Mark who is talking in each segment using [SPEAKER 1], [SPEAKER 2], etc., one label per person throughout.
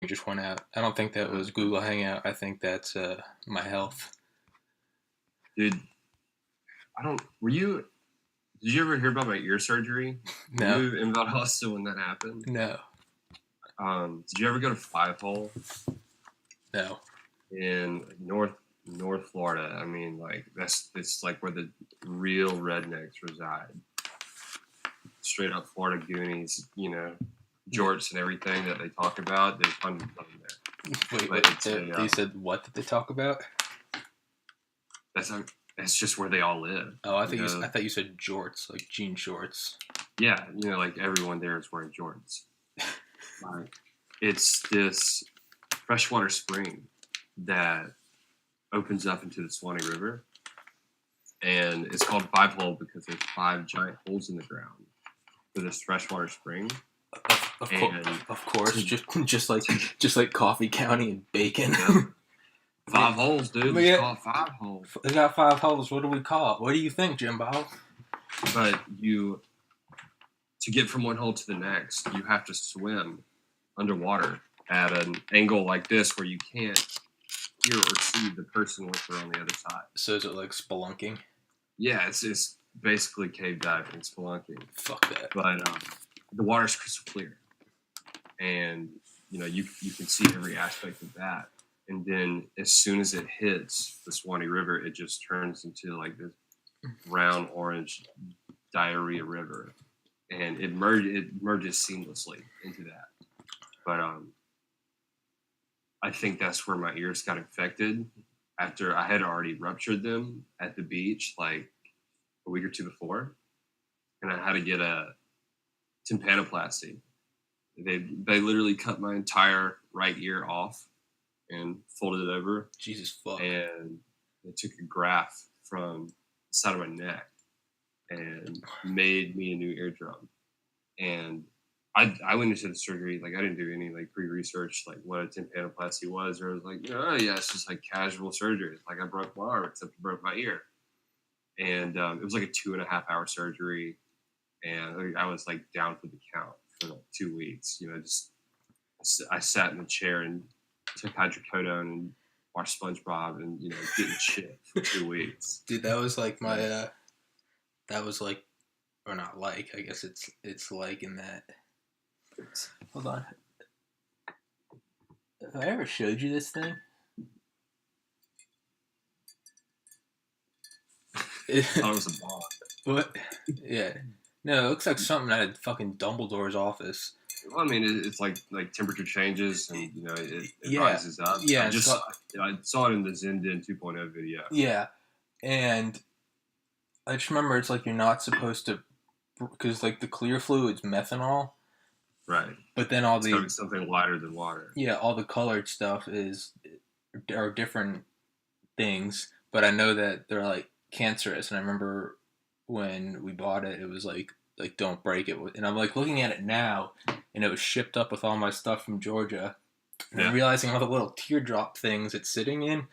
[SPEAKER 1] just went out. I don't think that was Google Hangout. I think that's my health.
[SPEAKER 2] Dude, I don't. Were you? Did you ever hear about my ear surgery?
[SPEAKER 1] No.
[SPEAKER 2] Were you in Valdosta when that happened?
[SPEAKER 1] No.
[SPEAKER 2] Did you ever go to Five Hole?
[SPEAKER 1] No.
[SPEAKER 2] In North Florida. I mean, like it's like where the real rednecks reside. Straight up Florida Goonies, jorts and everything that they talk about. There's hundreds of them there.
[SPEAKER 1] Wait, they said what did they talk about?
[SPEAKER 2] That's just where they all live.
[SPEAKER 1] Oh, I thought you said jorts, like jean shorts.
[SPEAKER 2] Yeah, like everyone there is wearing jorts. Like, it's this freshwater spring that opens up into the Swanee River, and it's called Five Hole because there's 5 giant holes in the ground for this freshwater spring.
[SPEAKER 1] Of course, just like Coffee County and Bacon.
[SPEAKER 2] Yeah. 5 holes, dude. It's called 5 holes.
[SPEAKER 1] They got 5 holes. What do we call it? What do you think, Jimbo?
[SPEAKER 2] But to get from one hole to the next, you have to swim underwater at an angle like this where you can't hear or see the person once they're on the other side.
[SPEAKER 1] So is it like spelunking?
[SPEAKER 2] Yeah, it's basically cave diving, spelunking.
[SPEAKER 1] Fuck that.
[SPEAKER 2] But the water's crystal clear, and you can see every aspect of that. And then as soon as it hits the Swanee River, it just turns into like this brown orange diarrhea river, and it merges seamlessly into that. But I think that's where my ears got infected after I had already ruptured them at the beach like a week or two before, and I had to get a tympanoplasty. They literally cut my entire right ear off and folded it over.
[SPEAKER 1] Jesus fuck.
[SPEAKER 2] And they took a graft from the side of my neck and made me a new eardrum. And I went into the surgery, like I didn't do any like pre-research, like what a tympanoplasty was, or I was like, oh yeah, it's just like casual surgery. It's like I broke my arm, except I broke my ear. And it was like a 2.5-hour surgery. And I was like down for the count for like 2 weeks. I sat in the chair and took hydrocodone and watched SpongeBob and didn't shit for 2 weeks.
[SPEAKER 1] Dude, that was like my that was like, or not like, I guess it's like in that. Hold on. Have I ever showed you this thing?
[SPEAKER 2] I thought it was a ball.
[SPEAKER 1] What? Yeah. No, it looks like something out of fucking Dumbledore's office.
[SPEAKER 2] Well, I mean, it's like temperature changes and it rises up.
[SPEAKER 1] Yeah,
[SPEAKER 2] I saw it in the Zendin 2.0 video.
[SPEAKER 1] Yeah, and I just remember it's like you're not supposed to, because like the clear fluid's methanol.
[SPEAKER 2] Right.
[SPEAKER 1] But then all
[SPEAKER 2] it's gotta be something lighter than water.
[SPEAKER 1] Yeah, all the colored stuff are different things, but I know that they're like cancerous. And I remember when we bought it, it was like don't break it. And I'm like looking at it now, and it was shipped up with all my stuff from Georgia. And I'm realizing all the little teardrop things it's sitting in.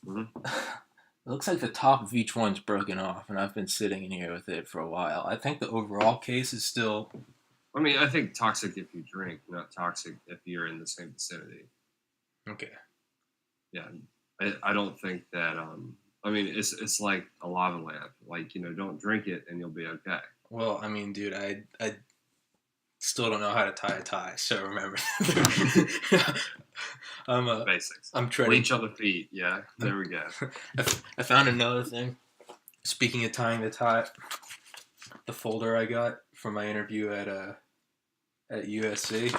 [SPEAKER 2] Mm-hmm.
[SPEAKER 1] It looks like the top of each one's broken off, and I've been sitting in here with it for a while. I think the overall case is still...
[SPEAKER 2] I mean, I think toxic if you drink, not toxic if you're in the same vicinity.
[SPEAKER 1] Okay.
[SPEAKER 2] Yeah. I don't think that... I mean, it's like a lava lamp. Like, don't drink it and you'll be okay.
[SPEAKER 1] Well, I mean, dude, I still don't know how to tie a tie, so remember.
[SPEAKER 2] Basics.
[SPEAKER 1] I'm treading.
[SPEAKER 2] Bleach on the feet. Yeah, there we go.
[SPEAKER 1] I found another thing. Speaking of tying the tie, the folder I got from my interview at USC.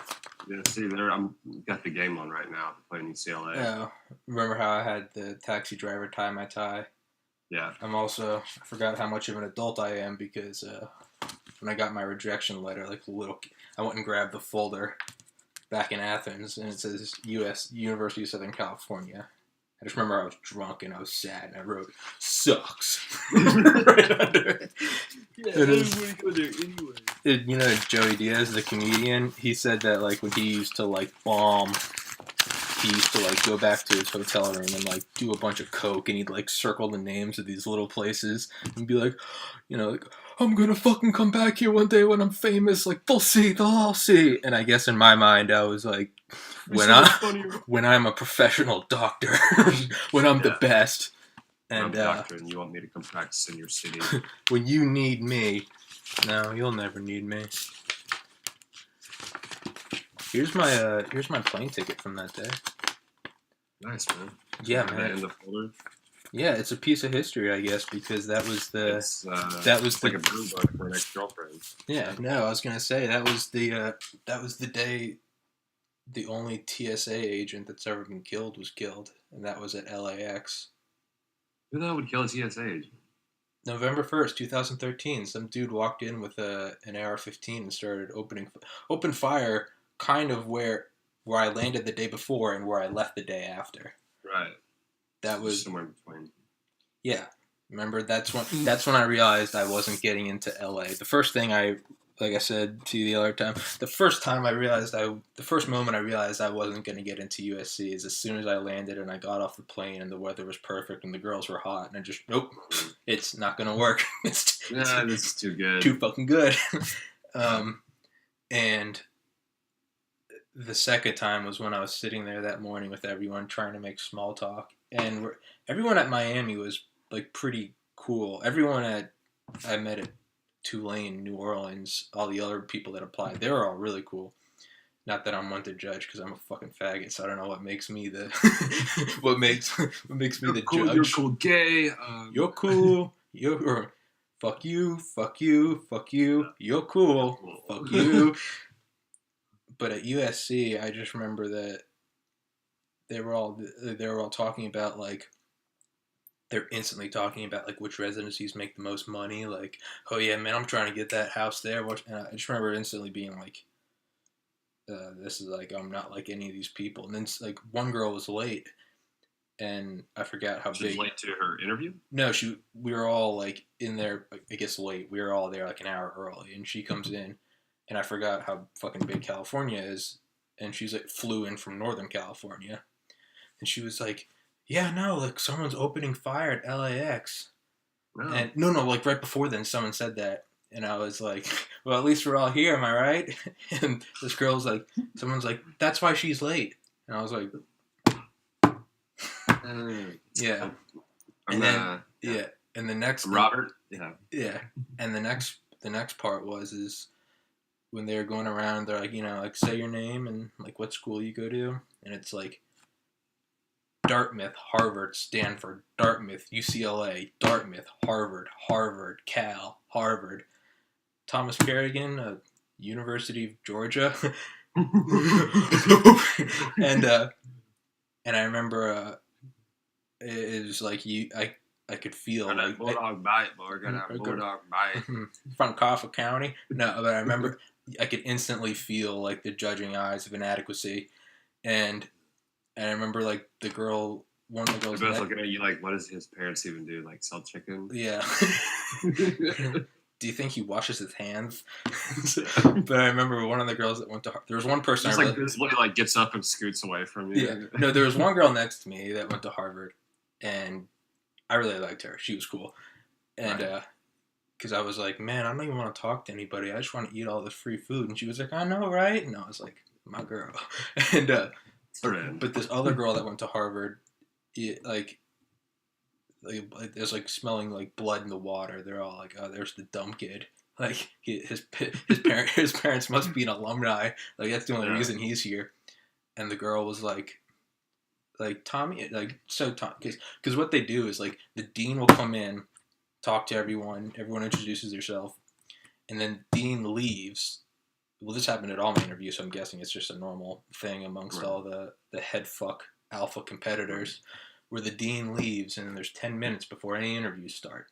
[SPEAKER 2] Yeah, see there, I'm got the game on right now playing UCLA.
[SPEAKER 1] Oh, remember how I had the taxi driver tie my tie?
[SPEAKER 2] Yeah.
[SPEAKER 1] I forgot how much of an adult I am because when I got my rejection letter, I went and grabbed the folder back in Athens, and it says University of Southern California. I just remember I was drunk and I was sad, and I wrote, sucks. Right under it. Yeah, I didn't want to go there anyway. Joey Diaz, the comedian, he said that when he used to bomb, he used to go back to his hotel room and do a bunch of coke, and he'd circle the names of these little places and be like, I'm gonna fucking come back here one day when I'm famous. Like they'll all see. And I guess in my mind, I was like, when I'm a professional doctor, when I'm the best,
[SPEAKER 2] I'm
[SPEAKER 1] and
[SPEAKER 2] a doctor, and you want me to come practice in your city.
[SPEAKER 1] when you need me, no, you'll never need me. Here's my plane ticket from that day.
[SPEAKER 2] Nice, man.
[SPEAKER 1] Yeah, man.
[SPEAKER 2] In the folder.
[SPEAKER 1] Yeah, it's a piece of history, I guess, because that was the
[SPEAKER 2] It's
[SPEAKER 1] like
[SPEAKER 2] a blue book for an ex-girlfriend.
[SPEAKER 1] Yeah, no, I was gonna say that was the day the only TSA agent that's ever been killed was killed, and that was at LAX.
[SPEAKER 2] Who the hell would kill a TSA agent?
[SPEAKER 1] November 1st, 2013. Some dude walked in with an AR-15 and started open fire, kind of where I landed the day before and where I left the day after.
[SPEAKER 2] Right.
[SPEAKER 1] That was
[SPEAKER 2] somewhere between. Yeah.
[SPEAKER 1] Remember, that's when I realized I wasn't getting into LA. The first thing like I said to you the other time, the first moment I realized I wasn't going to get into USC is as soon as I landed and I got off the plane and the weather was perfect and the girls were hot and I just, nope, it's not going to work.
[SPEAKER 2] This is too good.
[SPEAKER 1] Too fucking good. And the second time was when I was sitting there that morning with everyone trying to make small talk. And everyone at Miami was like pretty cool. Everyone I met at Tulane, New Orleans, all the other people that applied, they were all really cool. Not that I'm one to judge because I'm a fucking faggot, so I don't know what makes me the what makes me the
[SPEAKER 2] cool,
[SPEAKER 1] judge.
[SPEAKER 2] You're cool, gay.
[SPEAKER 1] You're cool. You're fuck you. Fuck you. Fuck you. You're cool. Fuck you. But at USC, I just remember that they were all talking about like. They're instantly talking about like which residencies make the most money. Like, oh yeah, man, I'm trying to get that house there. And I just remember instantly being like, this is like, I'm not like any of these people. And then like one girl was late, and I forgot how
[SPEAKER 2] she was late to her interview.
[SPEAKER 1] No, we were all like in there. I guess late. We were all there like an hour early, and she comes in, and I forgot how fucking big California is, and she's like flew in from Northern California, and she was like, yeah, no, like someone's opening fire at LAX.
[SPEAKER 2] No.
[SPEAKER 1] And no, like right before then someone said that. And I was like, well, at least we're all here, am I right? And this girl's like, someone's like, that's why she's late. And I was like, yeah. And then, yeah. And the next
[SPEAKER 2] Robert? Yeah.
[SPEAKER 1] Yeah. And the next part is when they're going around, they're like, like say your name and like what school you go to. And it's like, Dartmouth, Harvard, Stanford, Dartmouth, UCLA, Dartmouth, Harvard, Cal, Harvard, Thomas Carrigan, University of Georgia, and I rember it was like I could feel like
[SPEAKER 2] bulldog bite, boy, got a bulldog bite
[SPEAKER 1] from Coffee County. No, but I remember I could instantly feel like the judging eyes of inadequacy, and I remember, like, one of the girls...
[SPEAKER 2] They're both looking at you like, what does his parents even do? Like, sell chicken?
[SPEAKER 1] Yeah. Do you think he washes his hands? But I remember one of the girls that went to... There was one person...
[SPEAKER 2] Just like this, like, gets up and scoots away from you.
[SPEAKER 1] Yeah. No, there was one girl next to me that went to Harvard, and I really liked her. She was cool. And, because I was like, man, I don't even want to talk to anybody. I just want to eat all this free food. And she was like, I know, right? And I was like, my girl. And, but this other girl that went to Harvard, like there's like smelling like blood in the water. They're all like, "Oh, there's the dumb kid." Like his parents must be an alumni. Like that's the only reason he's here. And the girl was like Tommy, like so Tom, because what they do is like the dean will come in, talk to everyone. Everyone introduces themselves, and then dean leaves. Well, this happened at all my interviews, so I'm guessing it's just a normal thing amongst all the head fuck alpha competitors, where the dean leaves and there's 10 minutes before any interviews start.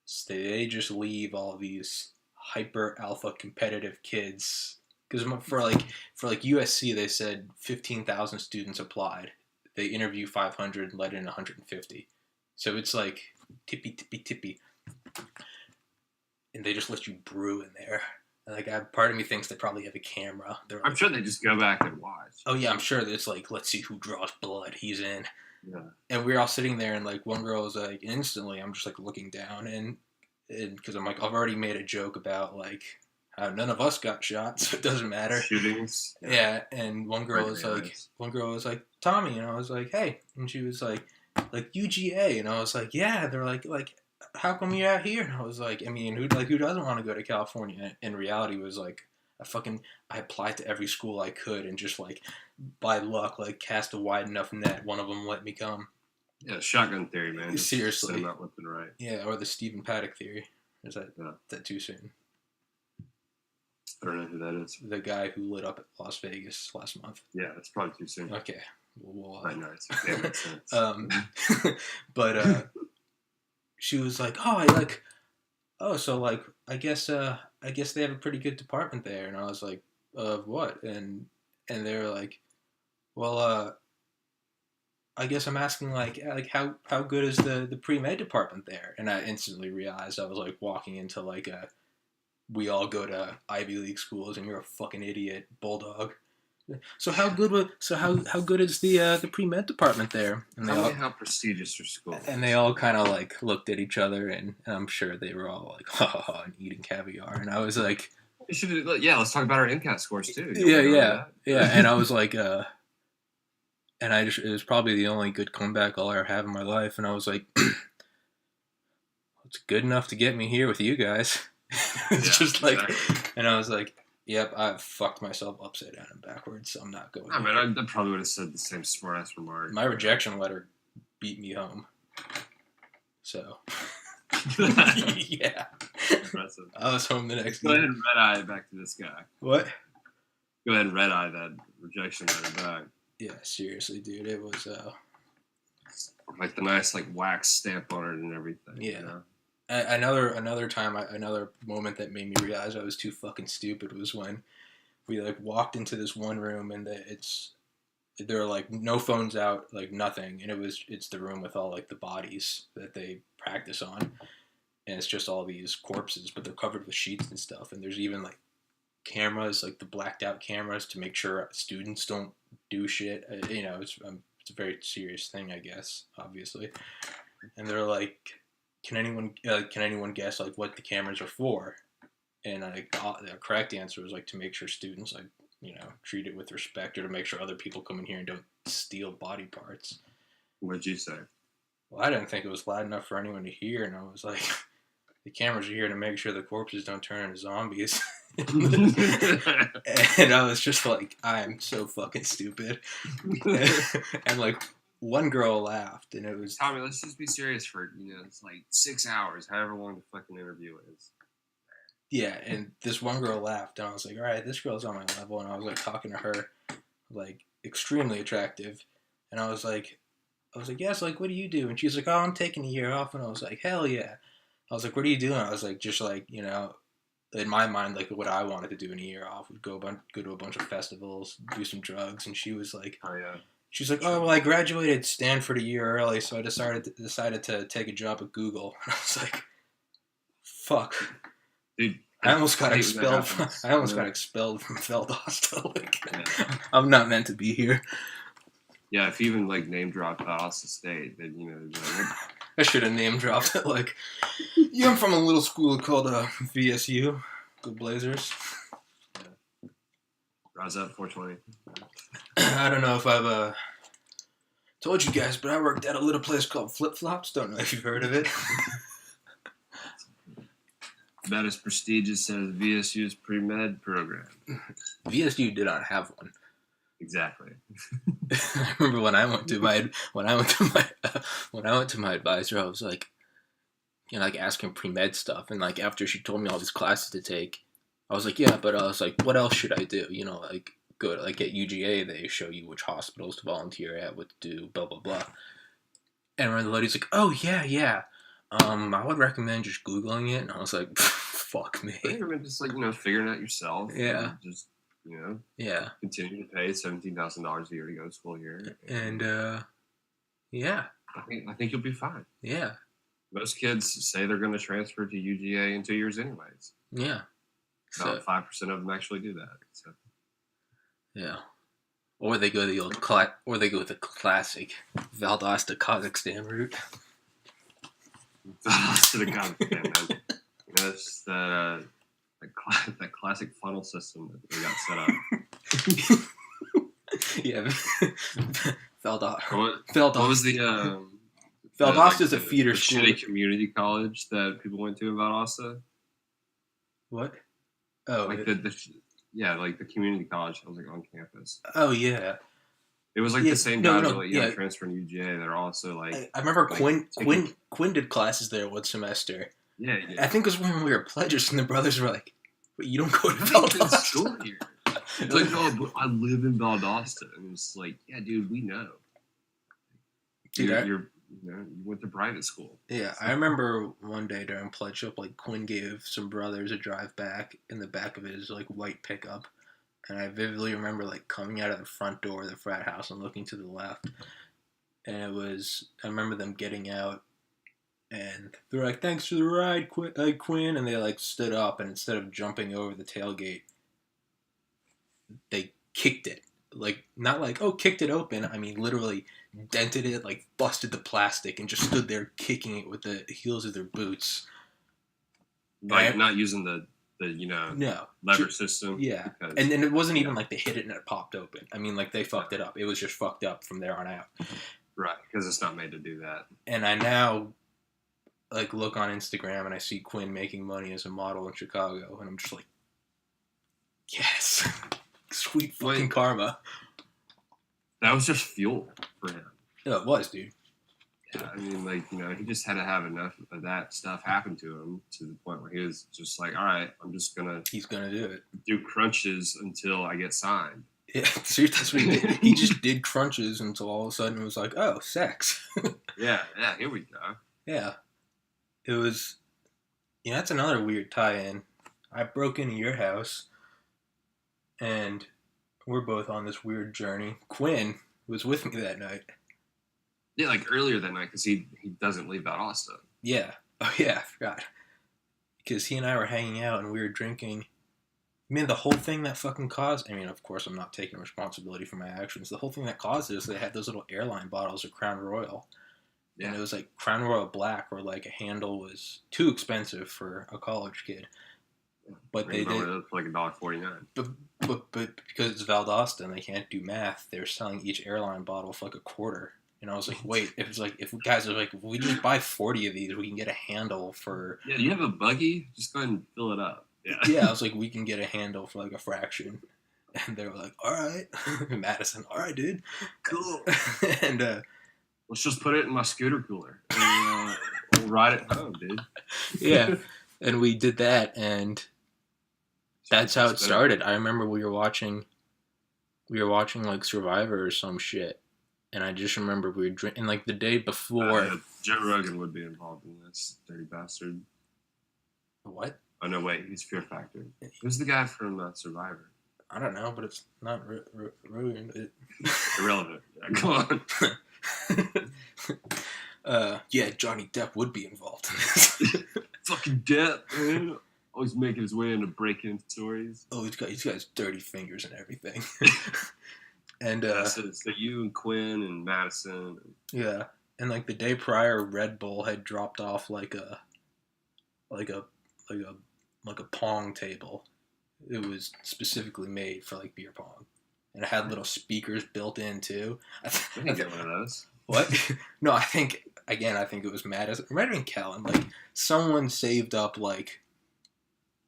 [SPEAKER 1] So they just leave all these hyper alpha competitive kids. Because for USC, they said 15,000 students applied. They interview 500 and let in 150. So it's like tippy. And they just let you brew in there. Like, part of me thinks they probably have a camera.
[SPEAKER 2] I'm sure they just go back and watch.
[SPEAKER 1] Oh, yeah, I'm sure that it's like, let's see who draws blood. He's in.
[SPEAKER 2] Yeah.
[SPEAKER 1] And we were all sitting there, and, like, one girl was like, instantly, I'm just, like, looking down. And because I'm like, I've already made a joke about like how none of us got shot, so it doesn't matter.
[SPEAKER 2] Shootings.
[SPEAKER 1] Yeah, and one girl was like, Tommy, and I was like, hey, and she was like UGA, and I was like, yeah. They're like, how come you're out here? And I was like, I mean, who doesn't want to go to California? In reality, was like, I applied to every school I could, and just like by luck, like cast a wide enough net, one of them let me come.
[SPEAKER 2] Yeah, shotgun theory, man.
[SPEAKER 1] Seriously.
[SPEAKER 2] Not left and right.
[SPEAKER 1] Yeah, or the Stephen Paddock theory. Is that too soon?
[SPEAKER 2] I don't know who that is.
[SPEAKER 1] The guy who lit up at Las Vegas last month.
[SPEAKER 2] Yeah, that's probably too soon.
[SPEAKER 1] Okay. Well,
[SPEAKER 2] right, nice. Yeah, makes sense.
[SPEAKER 1] But she was like, so like I guess they have a pretty good department there, and I was like, what? And they were like, well, I guess I'm asking like how good is the pre-med department there? And I instantly realized I was like walking into like we all go to Ivy League schools and you're a fucking idiot, bulldog. So how good is the pre-med department there? And
[SPEAKER 2] how prestigious your school is.
[SPEAKER 1] And they all kind of like looked at each other, and I'm sure they were all like, ha ha ha, and eating caviar. And I was like,
[SPEAKER 2] let's talk about our MCAT scores too.
[SPEAKER 1] Yeah. And I was like, and it was probably the only good comeback I'll ever have in my life. And I was like, it's good enough to get me here with you guys. It's just like, exactly. And I was like, yep, I fucked myself upside down and backwards, so I'm not going.
[SPEAKER 2] I mean, I probably would have said the same smart-ass remark.
[SPEAKER 1] My rejection letter beat me home. So, yeah.
[SPEAKER 2] Impressive.
[SPEAKER 1] I was home the next day.
[SPEAKER 2] Go ahead and red-eye back to this guy.
[SPEAKER 1] What?
[SPEAKER 2] Go ahead and red-eye that rejection letter back.
[SPEAKER 1] Yeah, seriously, dude. It was,
[SPEAKER 2] like the nice, like, wax stamp on it and everything.
[SPEAKER 1] Yeah.
[SPEAKER 2] You know?
[SPEAKER 1] Another time, another moment that made me realize I was too fucking stupid was when we like walked into this one room, and there are like no phones out, like nothing, and it's the room with all like the bodies that they practice on, and it's just all these corpses, but they're covered with sheets and stuff, and there's even like cameras, like the blacked out cameras, to make sure students don't do shit. It's a very serious thing, I guess, obviously, and they're like, Can anyone guess like what the cameras are for? And the correct answer was like to make sure students like treat it with respect, or to make sure other people come in here and don't steal body parts.
[SPEAKER 2] What'd you say?
[SPEAKER 1] Well, I didn't think it was loud enough for anyone to hear, and I was like, the cameras are here to make sure the corpses don't turn into zombies. And I was just like, I'm so fucking stupid. And like, one girl laughed, and it was...
[SPEAKER 2] Tommy, let's just be serious for, it's like 6 hours, however long the fucking interview is.
[SPEAKER 1] Yeah, and this one girl laughed, and I was like, all right, this girl's on my level, and I was like talking to her, like, extremely attractive, and I was like, yes, like, what do you do? And she's like, oh, I'm taking a year off, and I was like, hell yeah. I was like, what are you doing? I was like, just like, in my mind, like, what I wanted to do in a year off would go to a bunch of festivals, do some drugs, and she was like...
[SPEAKER 2] Oh, yeah.
[SPEAKER 1] She's like, oh, well, I graduated Stanford a year early, so I decided to take a job at Google. And I was like, fuck.
[SPEAKER 2] Dude,
[SPEAKER 1] I almost got expelled from Valdosta. Like, I'm not meant to be here.
[SPEAKER 2] Yeah, if you even, like, name dropped Valdosta State, then,
[SPEAKER 1] I should have name dropped it. Like, yeah, I'm from a little school called VSU. Go Blazers.
[SPEAKER 2] Rise up, 420.
[SPEAKER 1] I don't know if I've told you guys, but I worked at a little place called Flip Flops. Don't know if you've heard of it.
[SPEAKER 2] About as prestigious as VSU's pre-med program.
[SPEAKER 1] VSU did not have one.
[SPEAKER 2] Exactly.
[SPEAKER 1] I remember when I went to my advisor, I was like, like asking pre-med stuff, and like after she told me all these classes to take, I was like, yeah, but I was like, what else should I do? Like, good. Like at UGA, they show you which hospitals to volunteer at, what to do, blah, blah, blah. And the lady's like, oh, yeah. I would recommend just Googling it. And I was like, fuck me.
[SPEAKER 2] I recommend just, like, figuring it out yourself.
[SPEAKER 1] Yeah.
[SPEAKER 2] Just,
[SPEAKER 1] yeah.
[SPEAKER 2] Continue to pay $17,000 a year to go to school here.
[SPEAKER 1] And yeah.
[SPEAKER 2] I think you'll be fine.
[SPEAKER 1] Yeah.
[SPEAKER 2] Most kids say they're going to transfer to UGA in 2 years anyways.
[SPEAKER 1] Yeah.
[SPEAKER 2] About 5% of them actually do that. So.
[SPEAKER 1] Yeah. Or they go the classic Valdosta Kazakhstan route.
[SPEAKER 2] Valdosta Kazakhstan, man. That's that classic funnel system that we got set up.
[SPEAKER 1] Yeah.
[SPEAKER 2] What was the
[SPEAKER 1] Valdosta is a feeder
[SPEAKER 2] the
[SPEAKER 1] school.
[SPEAKER 2] shitty community college that people went to in Valdosta?
[SPEAKER 1] What? Oh,
[SPEAKER 2] like like the community college that was like on campus.
[SPEAKER 1] Oh yeah.
[SPEAKER 2] It was like the same guys that like transfer in UGA. They're also like.
[SPEAKER 1] I remember like, Quinn did classes there one semester.
[SPEAKER 2] Yeah.
[SPEAKER 1] I think it was when we were pledges, and the brothers were like, "But you don't go to Valdosta."
[SPEAKER 2] School here. It's like, no, but I live in Valdosta, and it's like, yeah, dude, we know. Dude, you went to private school.
[SPEAKER 1] Yeah, so. I remember one day during pledge up, like Quinn gave some brothers a drive back in the back of his like white pickup. And I vividly remember like coming out of the front door of the frat house and looking to the left. And I remember them getting out and they're like, "Thanks for the ride, Quinn." And they like stood up and instead of jumping over the tailgate, they kicked it. Like, not like, oh, kicked it open. I mean, literally dented it, like busted the plastic and just stood there kicking it with the heels of their boots.
[SPEAKER 2] Like not using the lever system.
[SPEAKER 1] Yeah. And it wasn't even like they hit it and it popped open. I mean, like they fucked it up. It was just fucked up from there on out.
[SPEAKER 2] Right, because it's not made to do that.
[SPEAKER 1] And I now like look on Instagram and I see Quinn making money as a model in Chicago and I'm just like, yes. Sweet fucking karma.
[SPEAKER 2] That was just fuel for him.
[SPEAKER 1] Yeah, it was, dude.
[SPEAKER 2] Yeah, I mean, like, he just had to have enough of that stuff happen to him to the point where he was just like, all right, he's gonna do it. Do crunches until I get signed.
[SPEAKER 1] Yeah, see, that's what he did. He just did crunches until all of a sudden it was like, oh, sex.
[SPEAKER 2] yeah, here we go.
[SPEAKER 1] Yeah. It was, that's another weird tie-in. I broke into your house, and we're both on this weird journey. Quinn was with me that night.
[SPEAKER 2] Yeah, like earlier that night, because he doesn't leave Valdosta.
[SPEAKER 1] Yeah. Oh, yeah, I forgot. Because he and I were hanging out and we were drinking. I mean, the whole thing that fucking caused... I mean, of course, I'm not taking responsibility for my actions. The whole thing that caused it is they had those little airline bottles of Crown Royal. Yeah. And it was like Crown Royal Black, where like a handle was too expensive for a college kid. But they did...
[SPEAKER 2] for like $1.49.
[SPEAKER 1] But because it's Valdosta and they can't do math, they're selling each airline bottle for like $0.25. And I was like, wait, if guys are like, if we just buy 40 of these, we can get a handle for...
[SPEAKER 2] Yeah, do you have a buggy? Just go ahead and fill it up.
[SPEAKER 1] Yeah, I was like, we can get a handle for like a fraction. And they were like, all right. Madison, all right, dude.
[SPEAKER 2] Cool.
[SPEAKER 1] And
[SPEAKER 2] let's just put it in my scooter cooler. And we'll ride it home, dude.
[SPEAKER 1] Yeah. And we did that, and that's how it started. I remember we were watching like Survivor or some shit. And I just remember we were drinking, like, the day before...
[SPEAKER 2] Joe Rogan would be involved in this, dirty bastard.
[SPEAKER 1] What?
[SPEAKER 2] Oh, no, wait, he's Fear Factor. Who's the guy from Survivor?
[SPEAKER 1] I don't know, but it's not Rogan.
[SPEAKER 2] Irrelevant. Yeah, come
[SPEAKER 1] on. Yeah, Johnny Depp would be involved in this.
[SPEAKER 2] Fucking Depp, man. Always making his way into breaking stories.
[SPEAKER 1] Oh, he's got his dirty fingers and everything. And
[SPEAKER 2] so you and Quinn and Madison.
[SPEAKER 1] Yeah, and like the day prior, Red Bull had dropped off like a pong table. It was specifically made for like beer pong, and it had little speakers built in too.
[SPEAKER 2] I didn't get one of those.
[SPEAKER 1] What? No, I think it was Madison. It might have been Kellen. Like someone saved up like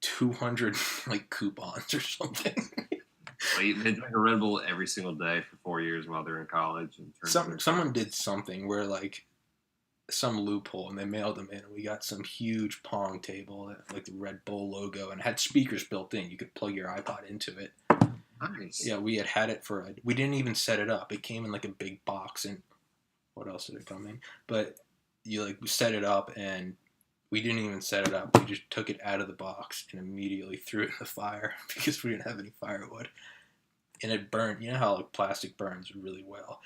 [SPEAKER 1] 200 like coupons or something.
[SPEAKER 2] They drink a Red Bull every single day for 4 years while they're in college. And
[SPEAKER 1] someone did something where like some loophole and they mailed them in and we got some huge pong table that like the Red Bull logo and had speakers built in. You could plug your iPod into it.
[SPEAKER 2] Nice.
[SPEAKER 1] Yeah, we had it we didn't even set it up. It came in like a big box and what else did it come in? But you like set it up and we didn't even set it up. We just took it out of the box and immediately threw it in the fire because we didn't have any firewood. And it burned. You know how like plastic burns really well.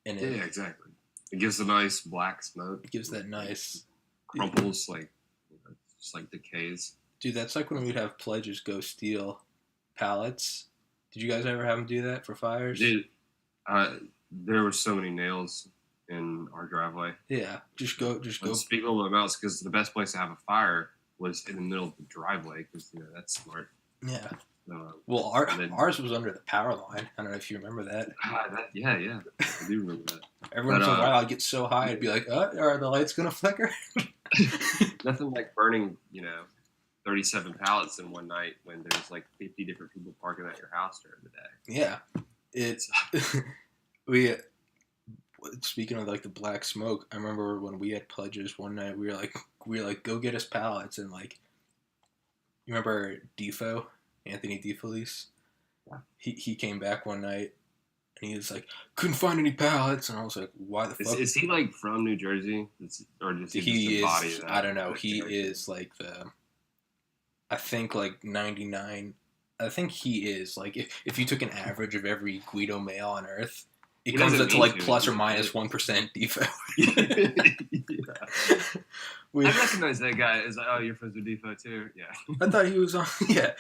[SPEAKER 1] And
[SPEAKER 2] yeah, exactly. It gives a nice black smoke.
[SPEAKER 1] It gives that nice...
[SPEAKER 2] Crumples, like, just like decays.
[SPEAKER 1] Dude, that's like when we'd have pledges go steal pallets. Did you guys ever have them do that for fires?
[SPEAKER 2] Dude, there were so many nails in our driveway.
[SPEAKER 1] Yeah, just go.
[SPEAKER 2] Speak a little bit about it, because the best place to have a fire was in the middle of the driveway because that's smart.
[SPEAKER 1] Yeah.
[SPEAKER 2] Um,
[SPEAKER 1] Well,
[SPEAKER 2] then,
[SPEAKER 1] ours was under the power line. I don't know if you remember that.
[SPEAKER 2] Yeah, I do remember that.
[SPEAKER 1] Every once in a while, I'd get so high, I'd be like, are the lights going to flicker?
[SPEAKER 2] Nothing like burning, 37 pallets in one night when there's like 50 different people parking at your house during the day.
[SPEAKER 1] Yeah. It's, speaking of like the black smoke, I remember when we had pledges one night, we were like, go get us pallets. And like, you remember Defo, Anthony DeFelice?
[SPEAKER 2] Yeah.
[SPEAKER 1] He came back one night and he was like, couldn't find any pallets. And I was like, why the fuck?
[SPEAKER 2] Is he like from New Jersey? Or does he just embody that?
[SPEAKER 1] I don't know. He is like I think like 99. I think he is like, if you took an average of every Guido male on earth, it comes up to like plus or minus 1% Defo.
[SPEAKER 2] I recognize that guy as you're friends with Defo too. Yeah.
[SPEAKER 1] I thought he was on. Yeah.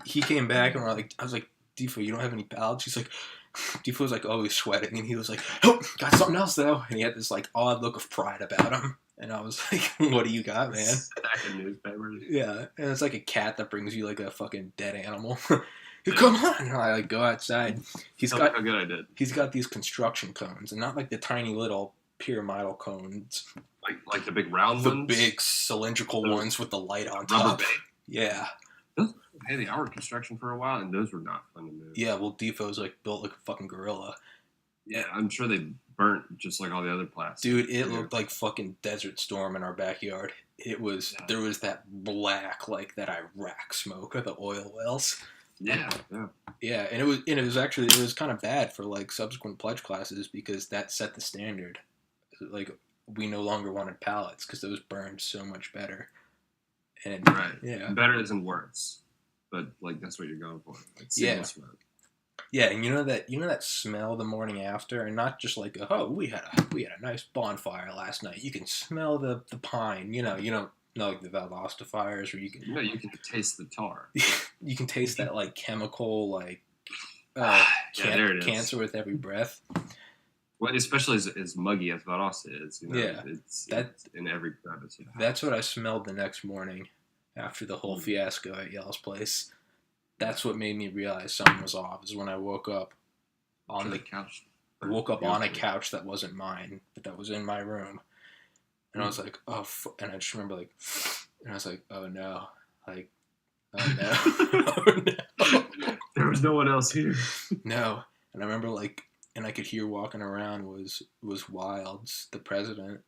[SPEAKER 1] He came back and I was like, Defo, you don't have any pallets? He's like, Defo was like always sweating, and he was like, oh, got something else though, and he had this like odd look of pride about him, and I was like, what do you got, man?
[SPEAKER 2] Stack of newspapers.
[SPEAKER 1] Yeah, and it's like a cat that brings you like a fucking dead animal. Come on! And I like go outside.
[SPEAKER 2] How good I did.
[SPEAKER 1] He's got these construction cones, and not like the tiny little pyramidal cones.
[SPEAKER 2] Like the big round ones?
[SPEAKER 1] The big cylindrical ones with the light on top. Yeah.
[SPEAKER 2] Hey, they were construction for a while, and those were not fun to move.
[SPEAKER 1] Yeah, well, Defoe's like built like a fucking gorilla.
[SPEAKER 2] Yeah, I'm sure they burnt just like all the other plastics.
[SPEAKER 1] Dude, it looked like fucking Desert Storm in our backyard. It was There was that black like that Iraq smoke of the oil wells.
[SPEAKER 2] Yeah.
[SPEAKER 1] Yeah, and it was kind of bad for like subsequent pledge classes because that set the standard. Like we no longer wanted pallets because those burned so much better. And
[SPEAKER 2] right.
[SPEAKER 1] Yeah.
[SPEAKER 2] Better isn't worse. But like that's what you're going for. Like smoke.
[SPEAKER 1] Yeah, and you know that smell the morning after, and not just like we had a nice bonfire last night. You can smell the pine. You don't know like the Valdosta fires, where you can
[SPEAKER 2] taste the tar.
[SPEAKER 1] You can taste that like chemical like
[SPEAKER 2] there it is.
[SPEAKER 1] Cancer with every breath.
[SPEAKER 2] Well, especially as muggy as Valdosta is.
[SPEAKER 1] Yeah,
[SPEAKER 2] it's in every crevice.
[SPEAKER 1] That's what I smelled the next morning after the whole fiasco at Yell's place. That's what made me realize something was off. Is when I woke up on the
[SPEAKER 2] couch.
[SPEAKER 1] I woke up on a couch that wasn't mine, but that was in my room, and I was like, and I just remember like, and I was like, oh no, like, oh no, oh no.
[SPEAKER 2] There was no one else here.
[SPEAKER 1] No, and I remember like, and I could hear walking around was Wilds, the president,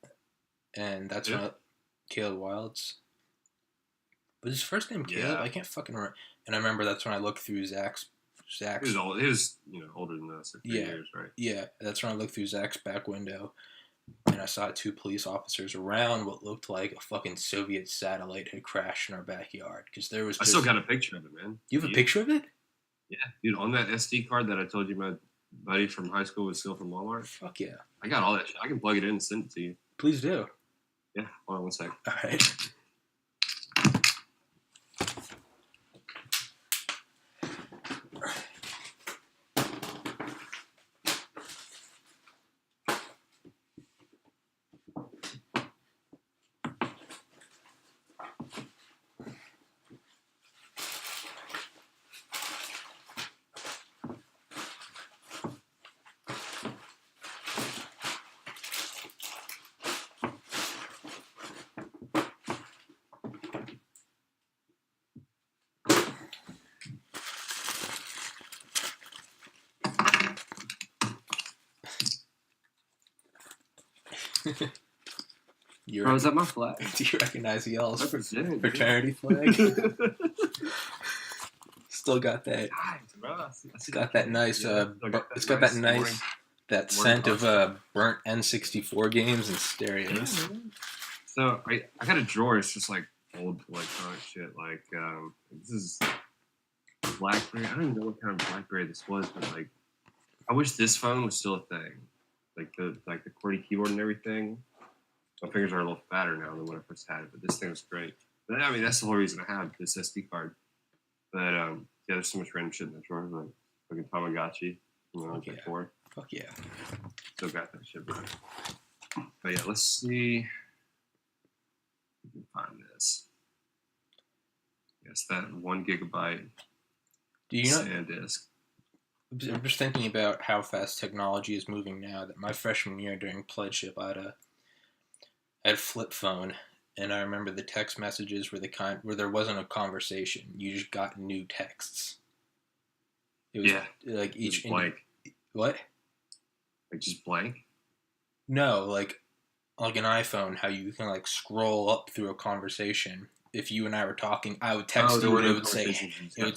[SPEAKER 1] and that's when Caleb Wilds. Was his first name Caleb? I can't fucking remember. And I remember that's when I looked through Zach's.
[SPEAKER 2] He was old. He was older than us, a few years, right?
[SPEAKER 1] Yeah, that's when I looked through Zach's back window, and I saw 2 police officers around what looked like a fucking Soviet satellite had crashed in our backyard. Because there was.
[SPEAKER 2] I still got a picture of it, man.
[SPEAKER 1] You have a picture of it?
[SPEAKER 2] Yeah, dude. On that SD card that I told you my buddy from high school was still from Walmart.
[SPEAKER 1] Fuck yeah!
[SPEAKER 2] I got all that shit. I can plug it in and send it to you.
[SPEAKER 1] Please do.
[SPEAKER 2] Yeah. Hold on 1 second.
[SPEAKER 1] All right.
[SPEAKER 2] Bro, is that my flag?
[SPEAKER 1] Do you recognize Yell's fraternity flag? Still got that. It's got that nice. It's got that nice. That scent of burnt N64 games and stereos.
[SPEAKER 2] So I got a drawer. It's just like old electronic shit. Like this is BlackBerry. I don't even know what kind of BlackBerry this was, but like I wish this phone was still a thing. Like the QWERTY keyboard and everything. My fingers are a little fatter now than when I first had it, but this thing was great. But, I mean, that's the whole reason I have this SD card. But yeah, there's so much random shit in the drawer, like fucking Tamagotchi. Before.
[SPEAKER 1] Fuck yeah.
[SPEAKER 2] Still got that shit, bro. But yeah, let's see. find this. Yes, that 1 gigabyte
[SPEAKER 1] Do you know?
[SPEAKER 2] SanDisk.
[SPEAKER 1] I'm just thinking about how fast technology is moving now. That my freshman year during pledgeship, I had a flip phone, and I remember the text messages were the kind where there wasn't a conversation. You just got new texts. It was like each
[SPEAKER 2] blank.
[SPEAKER 1] What?
[SPEAKER 2] Like just blank?
[SPEAKER 1] No, like an iPhone, how you can like scroll up through a conversation. If you and I were talking, I would text you, and it would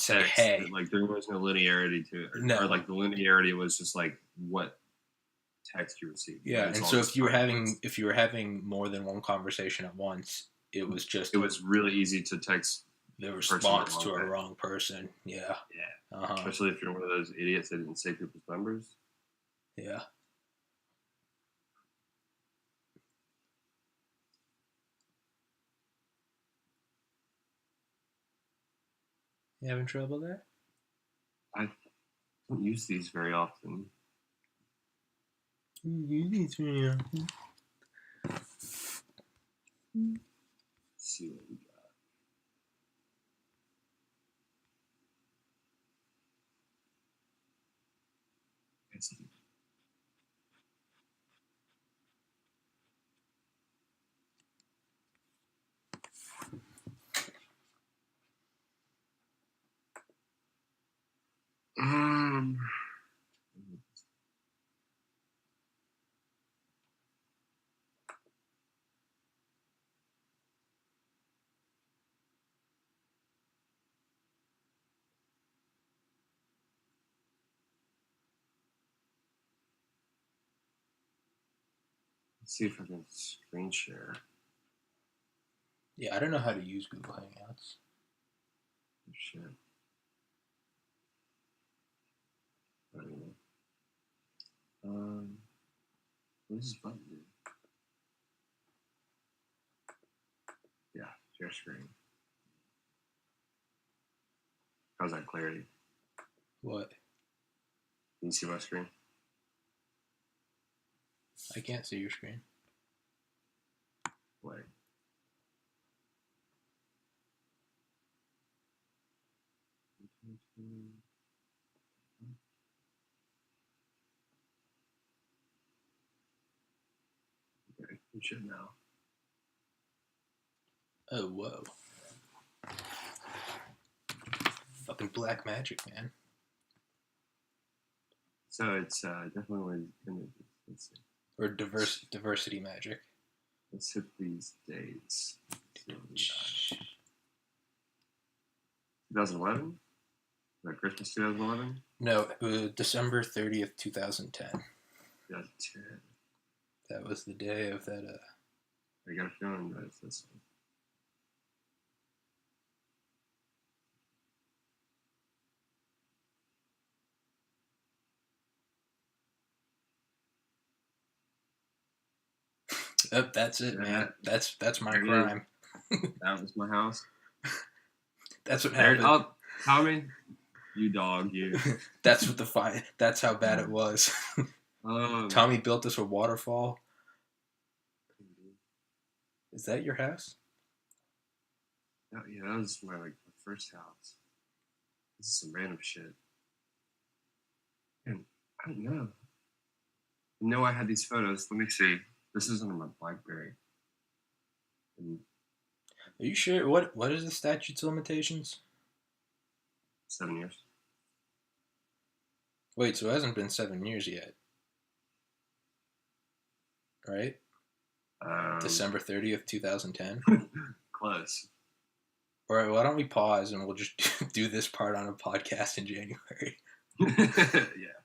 [SPEAKER 1] say, "Hey."
[SPEAKER 2] Like there was no linearity to it,
[SPEAKER 1] No.
[SPEAKER 2] Or like the linearity was just like what text you received.
[SPEAKER 1] Yeah, and so if you were having more than one conversation at once, it was
[SPEAKER 2] really easy to text
[SPEAKER 1] the response to a wrong person. Yeah.
[SPEAKER 2] Yeah. Especially if you're one of those idiots that didn't say people's numbers.
[SPEAKER 1] Yeah. You having trouble there?
[SPEAKER 2] I don't use these very often.
[SPEAKER 1] Use these very often.
[SPEAKER 2] Let's see what we got. Let's see if I can screen share.
[SPEAKER 1] Yeah, I don't know how to use Google Hangouts.
[SPEAKER 2] Oh, shit. I don't know. What does this button do? Yeah, share screen. How's that clarity?
[SPEAKER 1] What?
[SPEAKER 2] Can you see my screen?
[SPEAKER 1] I can't see your screen.
[SPEAKER 2] Wait. Okay, you should now.
[SPEAKER 1] Oh, whoa. Fucking black magic, man.
[SPEAKER 2] So it's definitely images. Let's see.
[SPEAKER 1] Or diversity magic.
[SPEAKER 2] Let's hit these dates. 2011? Like Christmas 2011?
[SPEAKER 1] No, it was December 30th, 2010.
[SPEAKER 2] 2010.
[SPEAKER 1] That was the day of that.
[SPEAKER 2] I got a feeling that it's this one.
[SPEAKER 1] Oh, that's it, man. That's my crime.
[SPEAKER 2] That was my house.
[SPEAKER 1] That's what happened.
[SPEAKER 2] Tommy, you dog, you.
[SPEAKER 1] That's what That's how bad it was. Tommy built us a waterfall. Is that your house?
[SPEAKER 2] Yeah, that was my first house. This is some random shit. And I don't know. I know I had these photos. Let me see. This is on my BlackBerry.
[SPEAKER 1] Are you sure? What is the statute of limitations?
[SPEAKER 2] 7 years.
[SPEAKER 1] Wait, so it hasn't been 7 years yet, right? December 30th, 2010.
[SPEAKER 2] Close.
[SPEAKER 1] All right, why don't we pause and we'll just do this part on a podcast in January?
[SPEAKER 2] Yeah.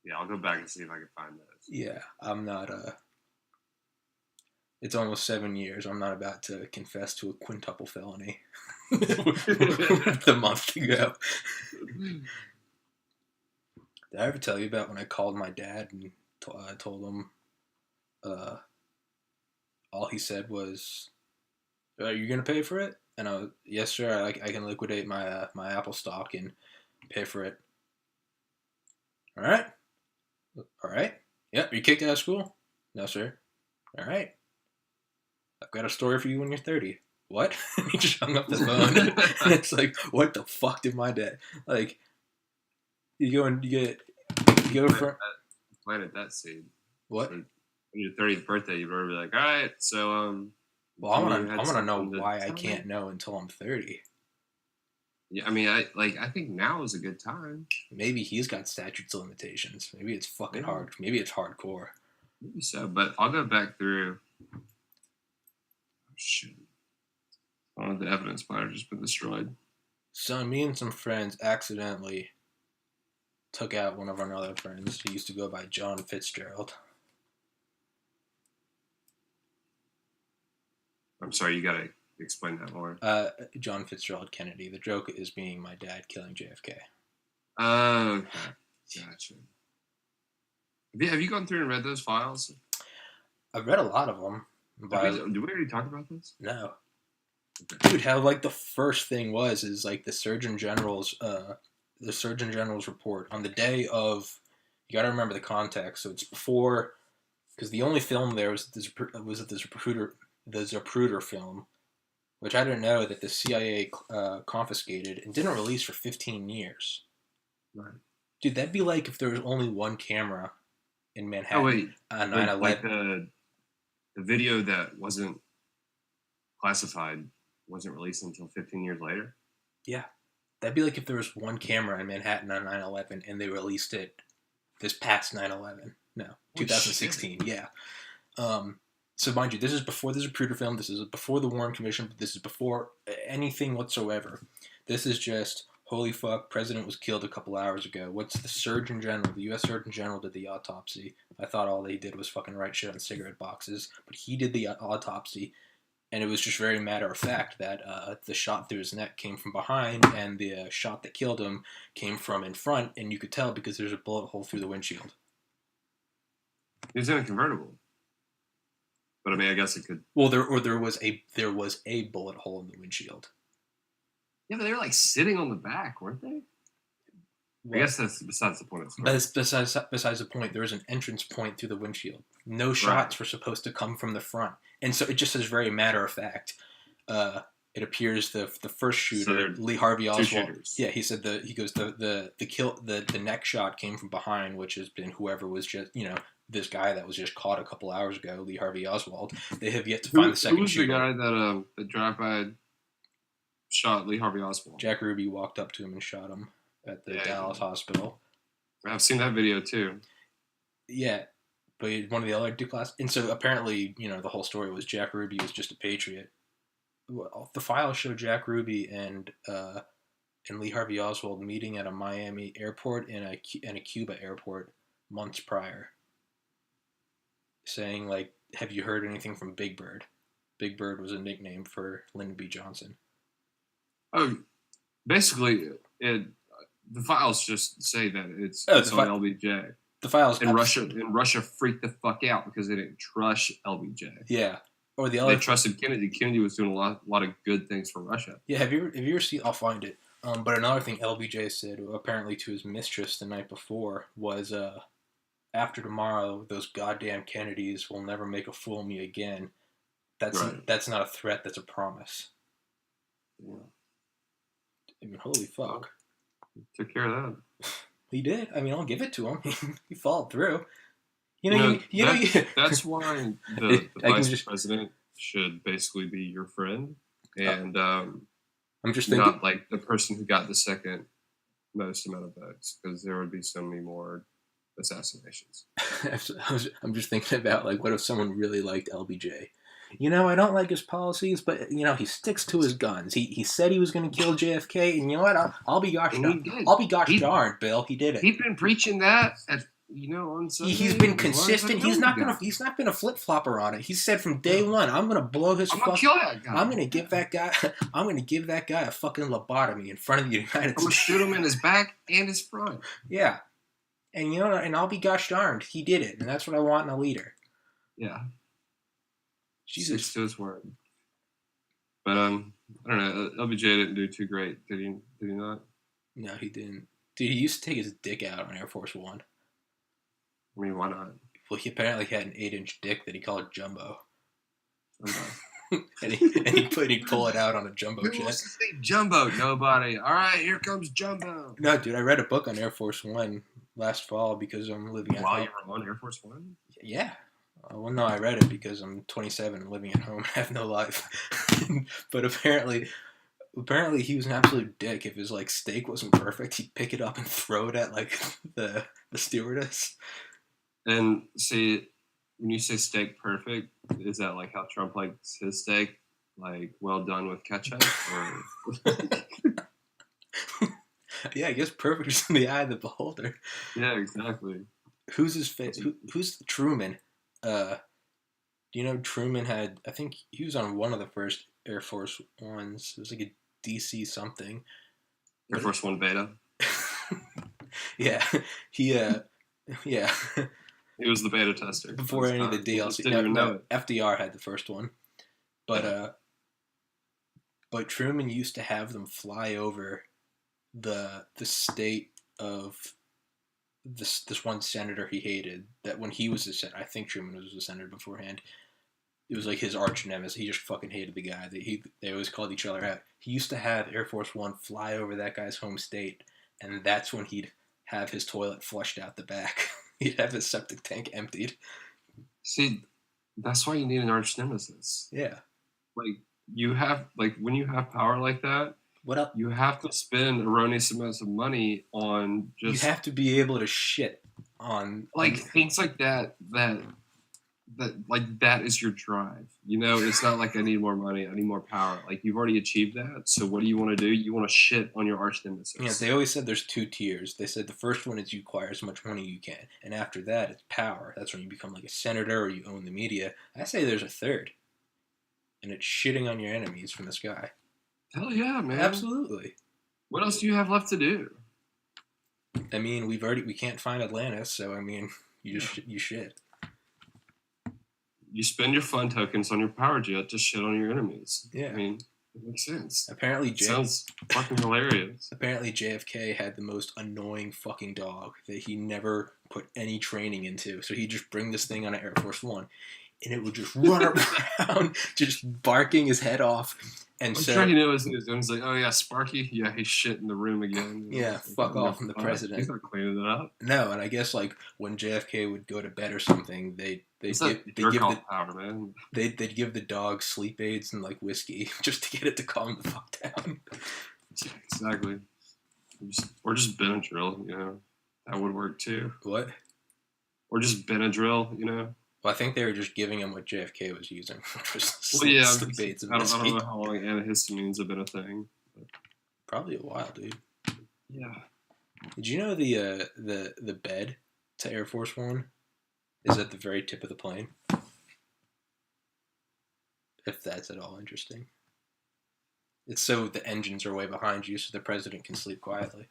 [SPEAKER 2] Yeah, I'll go back and see if I can find those.
[SPEAKER 1] Yeah, I'm not. It's almost 7 years. I'm not about to confess to a quintuple felony a month ago. Did I ever tell you about when I called my dad and I told him all he said was, "Are you gonna pay for it?" And yes, sir. I can liquidate my my Apple stock and pay for it. All right. Yep. Are you kicked out of school? No, sir. All right. I've got a story for you when you're 30. What? He just hung up the phone. And it's like, what the fuck did my dad? Like, you go from
[SPEAKER 2] planted that seed.
[SPEAKER 1] what?
[SPEAKER 2] So, on your 30th birthday, you'd be like, all right, so
[SPEAKER 1] Well, I want to know why I can't know until I'm 30.
[SPEAKER 2] Yeah, I mean, I think now is a good time.
[SPEAKER 1] Maybe he's got statutes of limitations. Maybe it's fucking hard. Maybe it's hardcore.
[SPEAKER 2] Maybe so, but I'll go back through. Oh, shit. Oh, the evidence might have just been destroyed.
[SPEAKER 1] So me and some friends accidentally took out one of our other friends who used to go by John Fitzgerald.
[SPEAKER 2] I'm sorry, you gotta explain that more.
[SPEAKER 1] John Fitzgerald Kennedy. The joke is being my dad killing JFK.
[SPEAKER 2] Oh, okay. Gotcha. Have you gone through and read those files?
[SPEAKER 1] I've read a lot of them.
[SPEAKER 2] Did we already talk about this?
[SPEAKER 1] No.
[SPEAKER 2] Okay.
[SPEAKER 1] Dude, how like the first thing is like the Surgeon General's report on the day of. You got to remember the context. So it's before, because the only film there was the Zapruder film, which I didn't know that the CIA confiscated and didn't release for 15 years.
[SPEAKER 2] Right.
[SPEAKER 1] Dude, that'd be like if there was only one camera in Manhattan.
[SPEAKER 2] Oh wait,
[SPEAKER 1] on 9/11.
[SPEAKER 2] Like the video that wasn't classified wasn't released until 15 years later?
[SPEAKER 1] Yeah. That'd be like if there was one camera in Manhattan on 9/11 and they released it this past 9/11. No, 2016. Shit. Yeah. So mind you, this is before the Zapruder film. This is before the Warren Commission. This is before anything whatsoever. This is just, holy fuck, president was killed a couple hours ago. What's the Surgeon General? The U.S. Surgeon General did the autopsy. I thought all they did was fucking write shit on cigarette boxes. But he did the autopsy. And it was just very matter of fact that the shot through his neck came from behind, and the shot that killed him came from in front, and you could tell because there's a bullet hole through the windshield.
[SPEAKER 2] He was in a convertible, but I mean, I guess it could.
[SPEAKER 1] Well, there was a bullet hole in the windshield.
[SPEAKER 2] Yeah, but they were like sitting on the back, weren't they? Well, I guess that's besides the point.
[SPEAKER 1] Besides the point, there was an entrance point through the windshield. No shots were supposed to come from the front. And so it just says very matter of fact. It appears the first shooter, Lee Harvey Oswald. Yeah, he said the neck shot came from behind, which has been whoever was just this guy that was just caught a couple hours ago, Lee Harvey Oswald. They have yet to find the second shooter.
[SPEAKER 2] Who was the guy that drive-by shot Lee Harvey Oswald?
[SPEAKER 1] Jack Ruby walked up to him and shot him at the Dallas hospital.
[SPEAKER 2] I've seen that video too.
[SPEAKER 1] Yeah. But one of the other two classes. And so apparently, the whole story was Jack Ruby was just a patriot. The files show Jack Ruby and Lee Harvey Oswald meeting at a Miami airport and a Cuba airport months prior. Saying, like, have you heard anything from Big Bird? Big Bird was a nickname for Lyndon B. Johnson.
[SPEAKER 2] Oh, basically, the files just say that it's on LBJ.
[SPEAKER 1] The files
[SPEAKER 2] in Russia freaked the fuck out because they didn't trust LBJ.
[SPEAKER 1] Yeah, or
[SPEAKER 2] they trusted Kennedy. Kennedy was doing a lot of good things for Russia.
[SPEAKER 1] Yeah, have you ever seen? I'll find it. But another thing LBJ said, apparently to his mistress the night before, was after tomorrow, those goddamn Kennedys will never make a fool of me again. That's not a threat. That's a promise.
[SPEAKER 2] Yeah.
[SPEAKER 1] I mean, holy fuck.
[SPEAKER 2] Took care of that.
[SPEAKER 1] He did. I mean, I'll give it to him. He followed through.
[SPEAKER 2] That's why the vice president should basically be your friend, and
[SPEAKER 1] I'm just thinking,
[SPEAKER 2] not like the person who got the second most amount of votes, because there would be so many more assassinations.
[SPEAKER 1] I'm just thinking about, like, what if someone really liked LBJ? I don't like his policies, but, he sticks to his guns. He said he was going to kill JFK, and you know what? I'll be gosh darned, Bill. He did it.
[SPEAKER 2] He's been preaching that on Sunday.
[SPEAKER 1] He's been consistent. He's not been a flip-flopper on it. He said from day one, I'm going to blow his fucking...
[SPEAKER 2] kill that guy.
[SPEAKER 1] I'm going to give that guy a fucking lobotomy in front of the United States.
[SPEAKER 2] I'm going to shoot him in his back and his front.
[SPEAKER 1] Yeah. And, and I'll be gosh darned. He did it, and that's what I want in a leader.
[SPEAKER 2] Yeah.
[SPEAKER 1] Jesus.
[SPEAKER 2] To his word. But I don't know. LBJ didn't do too great, did he? Did he not?
[SPEAKER 1] No, he didn't. Dude, he used to take his dick out on Air Force One.
[SPEAKER 2] I mean, why not?
[SPEAKER 1] Well, he apparently had an 8-inch dick that he called Jumbo. he'd pull it out on a jumbo
[SPEAKER 2] Who
[SPEAKER 1] jet.
[SPEAKER 2] wants to see Jumbo? Nobody. All right, here comes Jumbo.
[SPEAKER 1] No, dude, I read a book on Air Force One last fall because I'm living at
[SPEAKER 2] While
[SPEAKER 1] home.
[SPEAKER 2] you were on Air Force One?
[SPEAKER 1] Yeah. Well, no, I read it because I'm 27 and living at home and have no life. But apparently he was an absolute dick. If his like steak wasn't perfect, he'd pick it up and throw it at like the stewardess.
[SPEAKER 2] And see, when you say steak perfect, is that like how Trump likes his steak? Like well done with ketchup? Or...
[SPEAKER 1] Yeah, I guess perfect is in the eye of the beholder.
[SPEAKER 2] Yeah, exactly.
[SPEAKER 1] Who's his face? Who's Truman? Do you know Truman had? I think he was on one of the first Air Force Ones. It was like a DC something.
[SPEAKER 2] Air Force One Beta.
[SPEAKER 1] Yeah, he. Yeah.
[SPEAKER 2] He was the beta tester
[SPEAKER 1] before any of the DLC. No, FDR had the first one, but Truman used to have them fly over the state of this one senator he hated. That when he was a senator, I think Truman was a senator beforehand. It was like his arch nemesis. He just fucking hated the guy. They always called each other out. He used to have Air Force One fly over that guy's home state, and that's when he'd have his toilet flushed out the back. He'd have his septic tank emptied.
[SPEAKER 2] See, that's why you need an arch nemesis.
[SPEAKER 1] Yeah.
[SPEAKER 2] Like you have, like when you have power like that,
[SPEAKER 1] what else?
[SPEAKER 2] You have to spend erroneous amounts of money on just.
[SPEAKER 1] You have to be able to shit on
[SPEAKER 2] like things like that. That is your drive. You know, it's not like I need more money, I need more power. Like you've already achieved that. So what do you want to do? You want to shit on your arch nemesis.
[SPEAKER 1] Yeah, they always said there's two tiers. They said the first one is you acquire as much money you can, and after that it's power. That's when you become like a senator or you own the media. I say there's a third, and it's shitting on your enemies from the sky.
[SPEAKER 2] Hell yeah, man!
[SPEAKER 1] Absolutely.
[SPEAKER 2] What else do you have left to do?
[SPEAKER 1] I mean, we can't find Atlantis, so I mean, you shit.
[SPEAKER 2] You spend your fun tokens on your power jet to shit on your enemies.
[SPEAKER 1] Yeah.
[SPEAKER 2] I mean, it makes sense.
[SPEAKER 1] Apparently,
[SPEAKER 2] sounds fucking hilarious.
[SPEAKER 1] Apparently, JFK had the most annoying fucking dog that he never put any training into. So he'd just bring this thing on an Air Force One, and it would just run around, just barking his head off. And
[SPEAKER 2] I'm sure he knew what he was doing. He's like, oh yeah, Sparky? Yeah, he's shit in the room again.
[SPEAKER 1] Yeah, fuck off from the president.
[SPEAKER 2] He's not cleaning it up.
[SPEAKER 1] No, and I guess like when JFK would go to bed or something, they'd give the dog sleep aids and like whiskey just to get it to calm the fuck down.
[SPEAKER 2] Yeah, exactly. Or just Benadryl, you know. That would work too.
[SPEAKER 1] What?
[SPEAKER 2] Or just Benadryl, you know.
[SPEAKER 1] Well, I think they were just giving him what JFK was using, which was
[SPEAKER 2] sleep aids and whiskey. I don't know how long antihistamines have been a thing. But.
[SPEAKER 1] Probably a while, dude.
[SPEAKER 2] Yeah.
[SPEAKER 1] Did you know the bed to Air Force One is at the very tip of the plane? If that's at all interesting. It's so the engines are way behind you so the president can sleep quietly.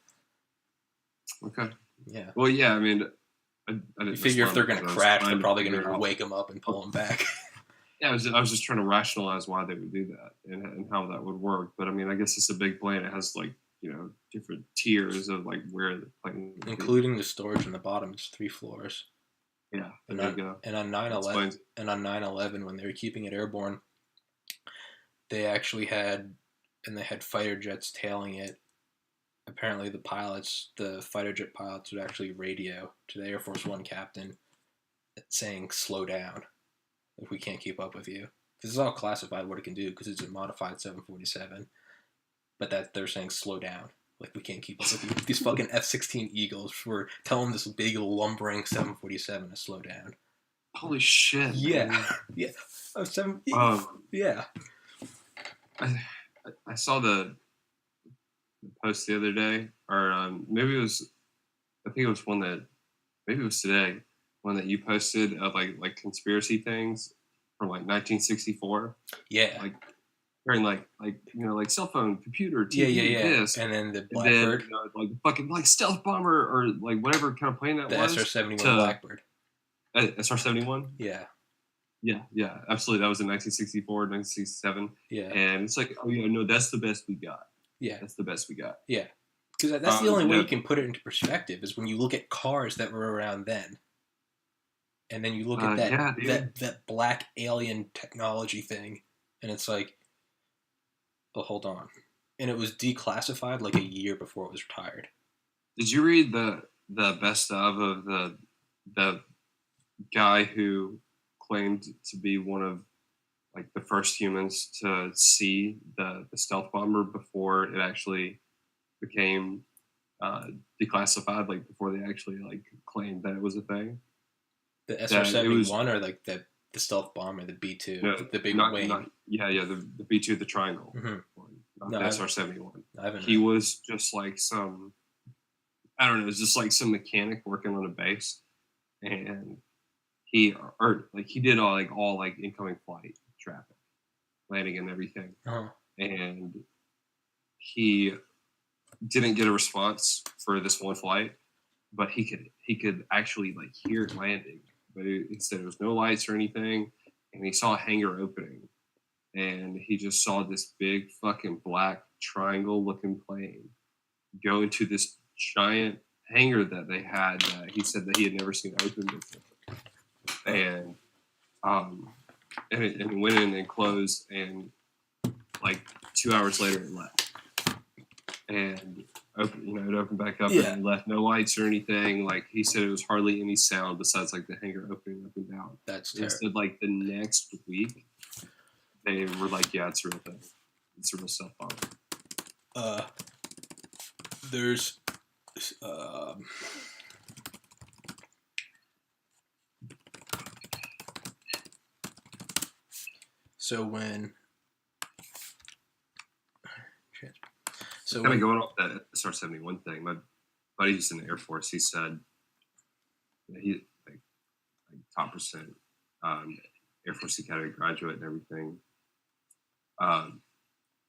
[SPEAKER 2] Okay.
[SPEAKER 1] Yeah.
[SPEAKER 2] Well, yeah, I mean... I
[SPEAKER 1] figure if they're going to crash, they're probably going to wake them up and pull them back.
[SPEAKER 2] Yeah, I was just trying to rationalize why they would do that and how that would work. But I mean, I guess it's a big plane. It has like, you know, different tiers of like where the plane,
[SPEAKER 1] including the storage in the bottom. It's 3 floors.
[SPEAKER 2] Yeah,
[SPEAKER 1] there you go. And on 9/11, when they were keeping it airborne, they actually had fighter jets tailing it. Apparently the fighter jet pilots would actually radio to the Air Force One captain saying, slow down if we can't keep up with you. Because it's all classified what it can do because it's a modified 747. But that they're saying, slow down. Like, we can't keep up with you. These fucking F-16 Eagles were telling this big lumbering 747 to slow down.
[SPEAKER 2] Holy shit.
[SPEAKER 1] Yeah. Man. Yeah. Yeah.
[SPEAKER 2] I saw the post the other day, or maybe it was, I think it was one that, maybe it was today, one that you posted of like conspiracy things from like 1964.
[SPEAKER 1] Yeah.
[SPEAKER 2] Like during like you know, like cell phone, computer, TV,
[SPEAKER 1] yeah.
[SPEAKER 2] disc.
[SPEAKER 1] And then the Blackbird.
[SPEAKER 2] Then, you know, like fucking like stealth bomber or like whatever kind of plane that was.
[SPEAKER 1] The SR-71 Blackbird.
[SPEAKER 2] SR-71?
[SPEAKER 1] Yeah.
[SPEAKER 2] Yeah, absolutely. That was in 1964, 1967.
[SPEAKER 1] Yeah.
[SPEAKER 2] And it's like, oh yeah, no, that's the best we got.
[SPEAKER 1] Yeah.
[SPEAKER 2] That's the best we got.
[SPEAKER 1] Yeah. Because that's the only way you can put it into perspective is when you look at cars that were around then. And then you look at that black alien technology thing, and it's like, oh, hold on, and it was declassified like a year before it was retired.
[SPEAKER 2] Did you read the best of the guy who claimed to be one of like the first humans to see the stealth bomber before it actually became declassified, like before they actually like claimed that it was a thing?
[SPEAKER 1] The SR-71 or like the stealth bomber, the B-2,
[SPEAKER 2] No,
[SPEAKER 1] the big wing.
[SPEAKER 2] The B-2, the triangle, not
[SPEAKER 1] No,
[SPEAKER 2] the SR-71.
[SPEAKER 1] I haven't.
[SPEAKER 2] He was just like some, I don't know, it was just like some mechanic working on a base, and he did all incoming flight traffic, landing and everything, and he didn't get a response for this one flight, but he could actually like hear it landing, but it said there was no lights or anything, and he saw a hangar opening, and he just saw this big fucking black triangle looking plane go into this giant hangar that they had that he said that he had never seen open before, and it went in and closed, and like 2 hours later it left, and it opened back up, and it left no lights or anything. Like he said, it was hardly any sound besides like the hangar opening up and down.
[SPEAKER 1] That's terrible.
[SPEAKER 2] He said like the next week they were like, yeah, it's a real thing. It's a real stealth bomber.
[SPEAKER 1] There's so when
[SPEAKER 2] kind of going off that SR-71 thing, my buddy who's in the Air Force, he said he like top percent Air Force Academy graduate and everything.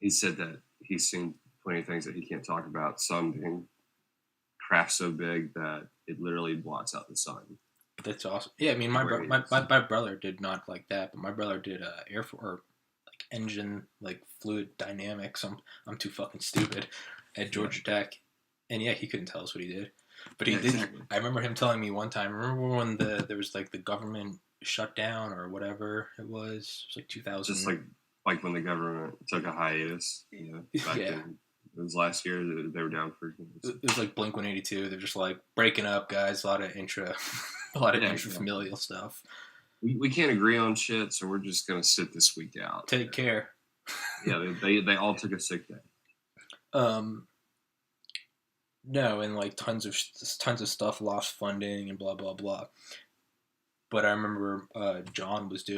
[SPEAKER 2] He said that he's seen plenty of things that he can't talk about, some being craft so big that it literally blots out the sun.
[SPEAKER 1] That's awesome. Yeah, I mean, my brother did not like that, but my brother did Air Force like engine like fluid dynamics. I'm too fucking stupid at Georgia Tech, and yeah, he couldn't tell us what he did, but he did. Exactly. I remember him telling me one time. Remember when there was like the government shutdown or whatever it was? It was like 2000.
[SPEAKER 2] Just like when the government took a hiatus. Back in, it was last year. They were down for.
[SPEAKER 1] It was like Blink-182. They're just like breaking up, guys. A lot of intrafamilial stuff.
[SPEAKER 2] We can't agree on shit, so we're just gonna sit this week out.
[SPEAKER 1] Take care.
[SPEAKER 2] Yeah, they all took a sick day.
[SPEAKER 1] No, and like tons of stuff lost funding and blah blah blah. But I remember John was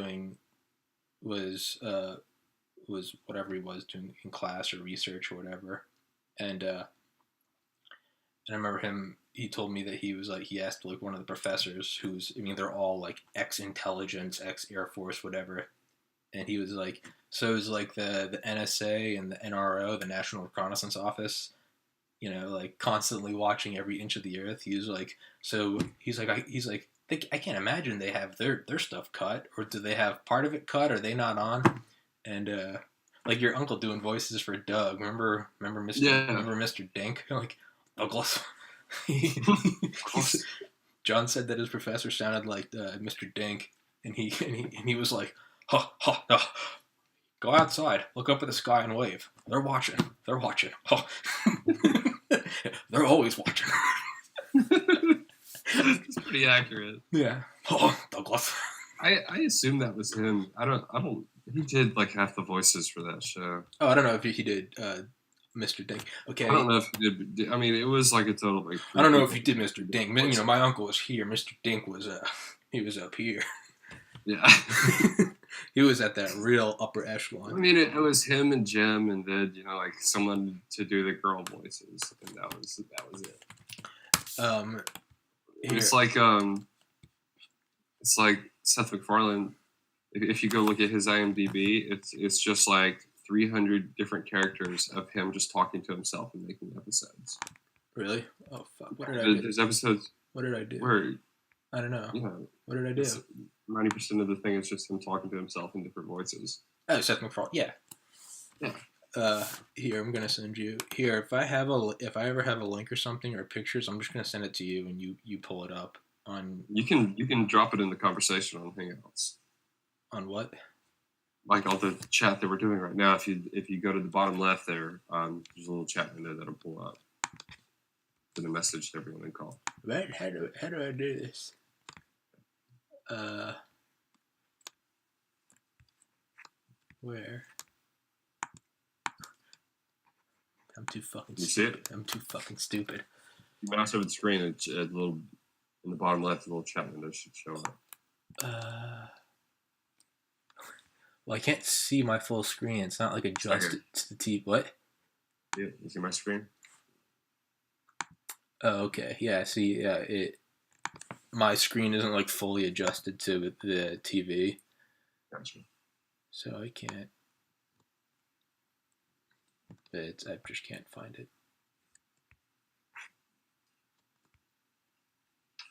[SPEAKER 1] whatever he was doing in class or research or whatever, and I remember him. He told me that he asked like one of the professors they're all like ex-intelligence, ex-Air Force, whatever, and he was like, so it was like the NSA and the NRO, the National Reconnaissance Office, like constantly watching every inch of the earth. He was like, so he's like I can't imagine they have their stuff cut, or do they have part of it cut? Are they not on? And like your uncle doing voices for Doug. Remember Mr. Dink? Like Douglas. John said that his professor sounded like Mr. Dink, and he was like, ha, ha, ha. Go outside, look up at the sky and wave. They're watching. Oh. They're always watching.
[SPEAKER 2] It's pretty accurate.
[SPEAKER 1] Yeah. Oh, Douglas.
[SPEAKER 2] I assume that was him. I don't. He did like half the voices for that show.
[SPEAKER 1] Oh, I don't know if he did Mr. Dink. Okay.
[SPEAKER 2] I don't know if he did. I mean, it was like a total like.
[SPEAKER 1] I don't know if he did Mr. Dink. My uncle was here. Mr. Dink was he was up here.
[SPEAKER 2] Yeah.
[SPEAKER 1] He was at that real upper echelon.
[SPEAKER 2] I mean, it was him and Jim, and then like someone to do the girl voices, and that was it. It's like Seth MacFarlane. If you go look at his IMDb, it's just like 300 different characters of him just talking to himself and making episodes.
[SPEAKER 1] Really? Oh fuck! What did I do?
[SPEAKER 2] There's episodes.
[SPEAKER 1] What did I do?
[SPEAKER 2] Where
[SPEAKER 1] I don't know. What did I do?
[SPEAKER 2] 90% of the thing is just him talking to himself in different voices.
[SPEAKER 1] Oh, Seth MacFarlane. Yeah.
[SPEAKER 2] Yeah.
[SPEAKER 1] Here I'm gonna send you. Here, if I ever have a link or something or pictures, I'm just gonna send it to you and you pull it up on.
[SPEAKER 2] You can drop it in the conversation on Hangouts.
[SPEAKER 1] On what?
[SPEAKER 2] like all the chat that we're doing right now. If you go to the bottom left there, there's a little chat window that'll pull up. Send a message to everyone and call.
[SPEAKER 1] Right? How do I do this? Where? I'm too fucking
[SPEAKER 2] You
[SPEAKER 1] stupid.
[SPEAKER 2] see it?
[SPEAKER 1] I'm too fucking stupid.
[SPEAKER 2] You mouse over the screen, a little in the bottom left, a little chat window should show up.
[SPEAKER 1] Well, I can't see my full screen. It's not like adjusted to the TV. What?
[SPEAKER 2] Yeah, you see my screen?
[SPEAKER 1] Oh, okay. Yeah, see, yeah, my screen isn't like fully adjusted to the TV.
[SPEAKER 2] Gotcha.
[SPEAKER 1] So I can't. I just can't find it.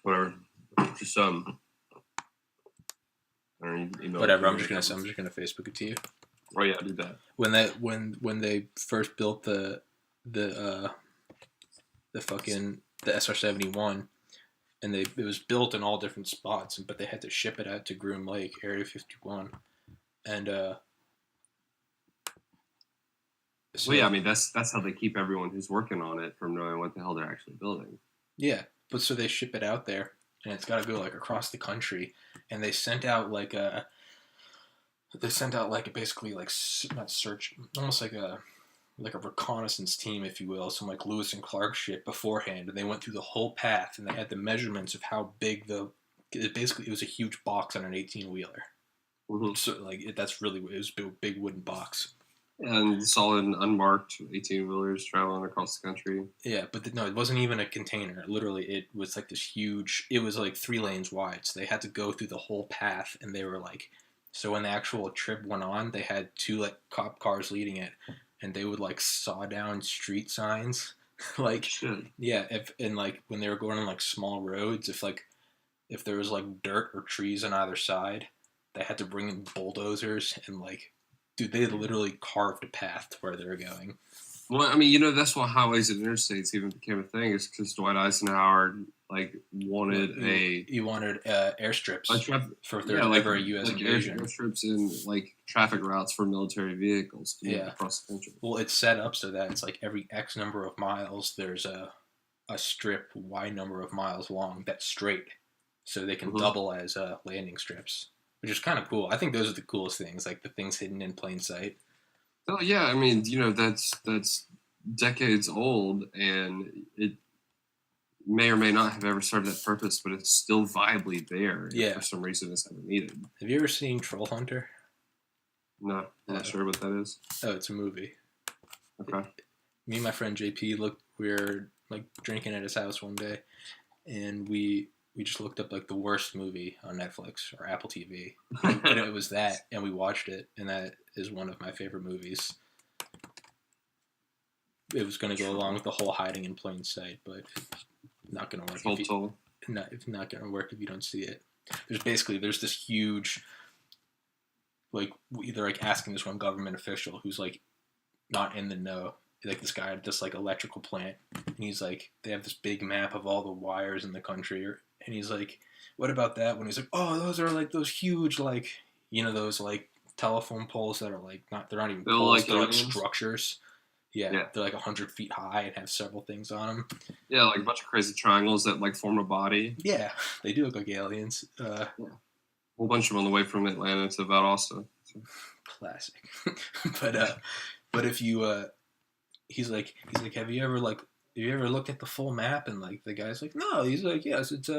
[SPEAKER 2] Whatever. Just
[SPEAKER 1] Whatever. I'm just gonna Facebook it to you.
[SPEAKER 2] Oh yeah, do that.
[SPEAKER 1] When they first built the SR-71, and it was built in all different spots, but they had to ship it out to Groom Lake, Area 51, and
[SPEAKER 2] so, well, yeah, I mean that's how they keep everyone who's working on it from knowing what the hell they're actually building.
[SPEAKER 1] Yeah, but so they ship it out there, and it's got to go like across the country, and they sent out basically like not search, almost like a reconnaissance team, if you will, some like Lewis and Clark shit beforehand, and they went through the whole path, and they had the measurements of how big it was a huge box on an 18-wheeler.
[SPEAKER 2] Mm-hmm.
[SPEAKER 1] So like it was a big wooden box.
[SPEAKER 2] And solid unmarked 18-wheelers traveling across the country.
[SPEAKER 1] Yeah, but no, it wasn't even a container. Literally, it was like this huge. It was like 3 lanes wide, so they had to go through the whole path, and they were like, so when the actual trip went on, they had 2 like cop cars leading it, and they would like saw down street signs, like
[SPEAKER 2] Shit.
[SPEAKER 1] Yeah, and like when they were going on like small roads, if there was like dirt or trees on either side, they had to bring in bulldozers and like. Dude, they literally carved a path to where they were going.
[SPEAKER 2] Well, I mean, that's why highways and interstates even became a thing. Is because Dwight Eisenhower wanted
[SPEAKER 1] airstrips for if there was ever a U.S. invasion.
[SPEAKER 2] Airstrips and like traffic routes for military vehicles to move across the country.
[SPEAKER 1] Well, it's set up so that it's like every X number of miles, there's a strip Y number of miles long that's straight, so they can double as landing strips. Which is kind of cool. I think those are the coolest things, like the things hidden in plain sight.
[SPEAKER 2] Oh yeah, I mean, that's decades old, and it may or may not have ever served that purpose, but it's still viably there.
[SPEAKER 1] Yeah.
[SPEAKER 2] For some reason, it's never needed.
[SPEAKER 1] Have you ever seen Troll Hunter?
[SPEAKER 2] No, I'm not sure what that is.
[SPEAKER 1] Oh, it's a movie.
[SPEAKER 2] Okay.
[SPEAKER 1] Me and my friend JP we were like drinking at his house one day, and we just looked up like the worst movie on Netflix or Apple TV, and it was that, and we watched it, and that is one of my favorite movies. It was going to go along with the whole hiding in plain sight, but it's not going to work. It's not going to work if you don't see it. There's this huge, like either like asking this one government official who's like not in the know. Like this guy at this like electrical plant, and he's like, they have this big map of all the wires in the country, and he's like, what about that one? He's like, oh, those are like those huge, like, those like telephone poles that are like they're not even poles, they're like structures. Yeah, they're like 100 feet high and have several things on them.
[SPEAKER 2] Yeah, like a bunch of crazy triangles that like form a body.
[SPEAKER 1] Yeah, they do look like aliens.
[SPEAKER 2] A whole bunch of them on the way from Atlanta to Valdosta. So.
[SPEAKER 1] Classic. But if you he's like, have you ever looked at the full map? And like the guy's like, no. He's like, yes, it's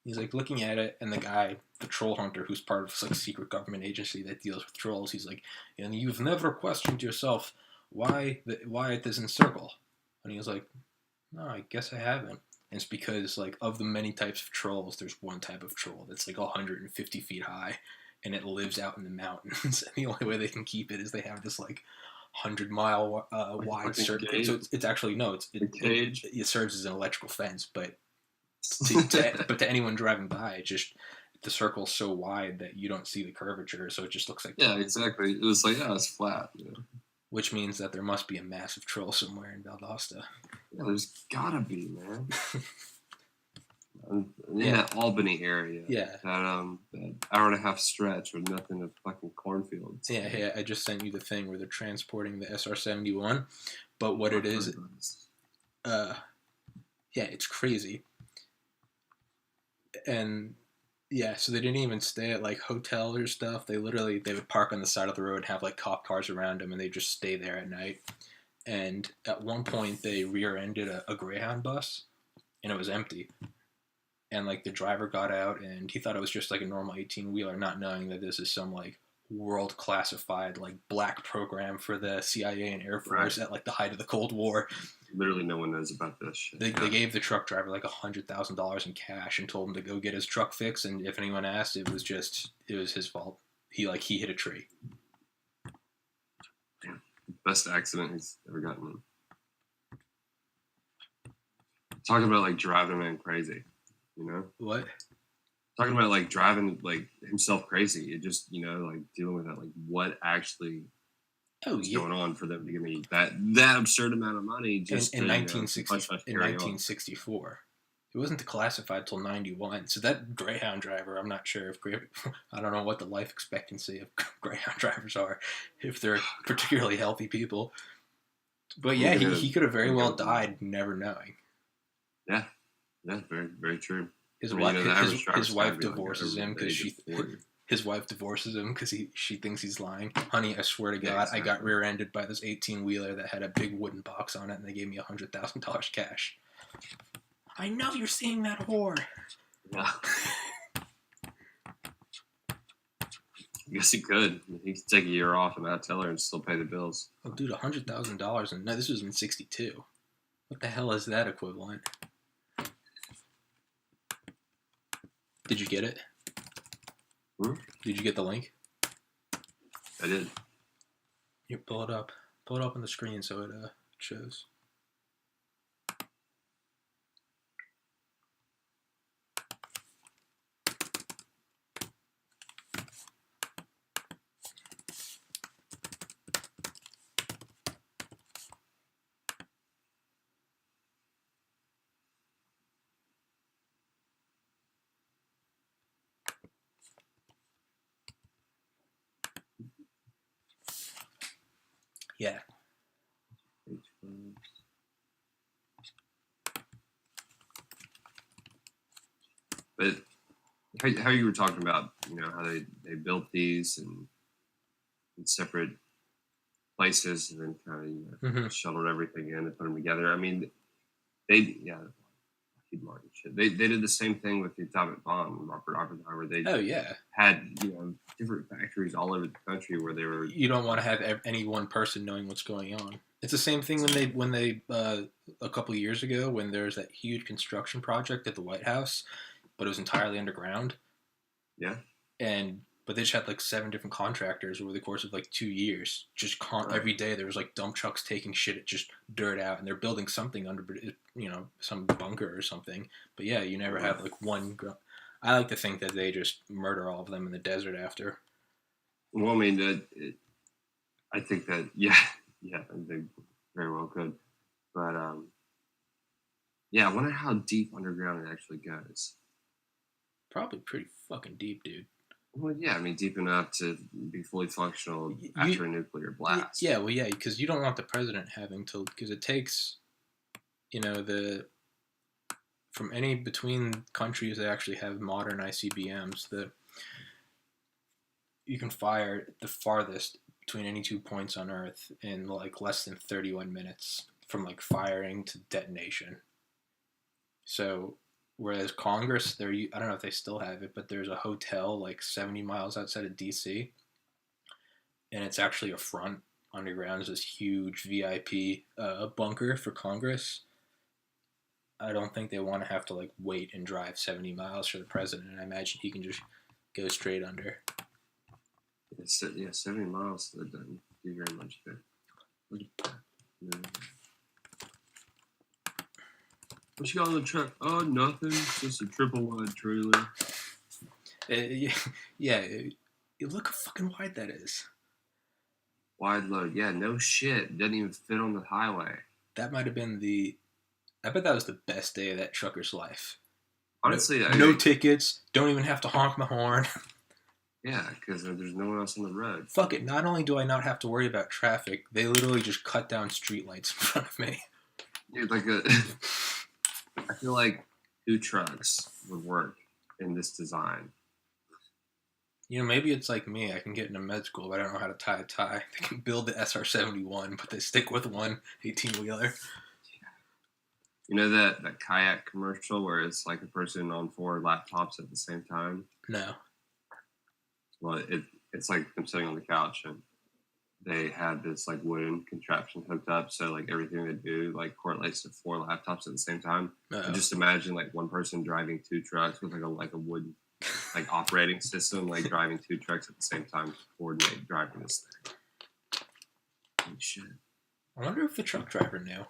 [SPEAKER 1] he's like looking at it, and the guy, the troll hunter, who's part of this like secret government agency that deals with trolls, he's like, and you've never questioned yourself why it doesn't circle? And he was like, no, I guess I haven't. And it's because like of the many types of trolls, there's one type of troll that's like 150 feet high, and it lives out in the mountains. And the only way they can keep it is they have this like 100-mile wide circle. So it's actually it serves as an electrical fence, but to anyone driving by, the circle's so wide that you don't see the curvature, so it just looks like
[SPEAKER 2] exactly. It was like it's flat. Yeah.
[SPEAKER 1] Which means that there must be a massive troll somewhere in Valdosta.
[SPEAKER 2] Yeah, there's gotta be, man. in that Albany area.
[SPEAKER 1] Yeah.
[SPEAKER 2] That hour and a half stretch with nothing but fucking cornfields.
[SPEAKER 1] Yeah, I just sent you the thing where they're transporting the SR-71, but what it is, it's crazy. And yeah, so they didn't even stay at like hotels or stuff. They would park on the side of the road and have like cop cars around them, and they just stay there at night. And at one point, they rear-ended a Greyhound bus, and it was empty. And like the driver got out, and he thought it was just like a normal 18-wheeler, not knowing that this is some like world classified like black program for the CIA and Air Force at like the height of the Cold War.
[SPEAKER 2] Literally, no one knows about this shit.
[SPEAKER 1] They gave the truck driver like $100,000 in cash and told him to go get his truck fixed. And if anyone asked, it was his fault. He hit a tree.
[SPEAKER 2] Damn. Best accident he's ever gotten in. Talking about like driving a man crazy, you know?
[SPEAKER 1] What?
[SPEAKER 2] Talking about like driving like himself crazy. It just, you know, like dealing with that, like what actually is going on for them to give me that absurd amount of money just
[SPEAKER 1] in 1964. It wasn't classified till 91. So that Greyhound driver, I'm not sure I don't know what the life expectancy of Greyhound drivers are, if they're particularly healthy people. But yeah, he could have very well died never knowing.
[SPEAKER 2] Yeah, very, very true.
[SPEAKER 1] His wife divorces him because she thinks he's lying. Honey, I swear to God, I got rear-ended by this 18-wheeler that had a big wooden box on it, and they gave me $100,000 cash. I know you're seeing that whore.
[SPEAKER 2] Yeah. I guess he could. He could take a year off and not tell her and still pay the bills.
[SPEAKER 1] Oh, dude, $100,000, and no, this was in '62. What the hell is that equivalent? Did you get it? Did you get the link?
[SPEAKER 2] I did.
[SPEAKER 1] Here, pull it up. Pull it up on the screen so it shows. Yeah.
[SPEAKER 2] But how you were talking about, you know, how they built these in separate places and then kind of, you know, shuttled everything in and put them together. I mean, Martin shit. They did the same thing with the atomic bomb, Robert Oppenheimer. They had, you know, different factories all over the country where they were.
[SPEAKER 1] You don't want to have any one person knowing what's going on. It's the same thing when they a couple of years ago when there was that huge construction project at the White House, but it was entirely underground.
[SPEAKER 2] Yeah.
[SPEAKER 1] But they just had like 7 different contractors over the course of like 2 years. Just every day there was like dump trucks taking shit, just dirt out, and they're building something under, you know, some bunker or something. But yeah, you never have like one. I like to think that they just murder all of them in the desert after.
[SPEAKER 2] Well, I mean, I think that they very well could, but I wonder how deep underground it actually goes.
[SPEAKER 1] Probably pretty fucking deep, dude.
[SPEAKER 2] Well, yeah, I mean, deep enough to be fully functional after a nuclear blast.
[SPEAKER 1] Yeah, well, yeah, because you don't want the president having to, because it takes, you know, from any between countries that actually have modern ICBMs, you can fire the farthest between any 2 points on Earth in like less than 31 minutes from like firing to detonation. So. Whereas Congress, I don't know if they still have it, but there's a hotel like 70 miles outside of D.C. and it's actually a front underground. It's this huge VIP bunker for Congress. I don't think they want to have to like wait and drive 70 miles for the president. I imagine he can just go straight under.
[SPEAKER 2] Yeah, 70 miles. That doesn't do very much good. What you got on the truck? Oh, nothing. Just a triple wide trailer.
[SPEAKER 1] Look how fucking wide that is.
[SPEAKER 2] Wide load. Yeah, no shit. Doesn't even fit on the highway.
[SPEAKER 1] That might have been I bet that was the best day of that trucker's life.
[SPEAKER 2] Honestly,
[SPEAKER 1] no tickets. Don't even have to honk my horn.
[SPEAKER 2] Yeah, because there's no one else on the road.
[SPEAKER 1] Fuck it. Not only do I not have to worry about traffic, they literally just cut down streetlights in front of me.
[SPEAKER 2] Dude, I feel like 2 trucks would work in this design.
[SPEAKER 1] You know, maybe it's like me. I can get into med school, but I don't know how to tie a tie. They can build the SR-71, but they stick with one 18-wheeler.
[SPEAKER 2] You know that kayak commercial where it's like a person on 4 laptops at the same time?
[SPEAKER 1] No.
[SPEAKER 2] Well, it's like them sitting on the couch and they had this like wooden contraption hooked up, so like everything they do like correlates to 4 laptops at the same time. And just imagine like one person driving 2 trucks with like a wooden like operating system, like driving 2 trucks at the same time to coordinate driving this thing. Holy shit!
[SPEAKER 1] I wonder if the truck driver knew.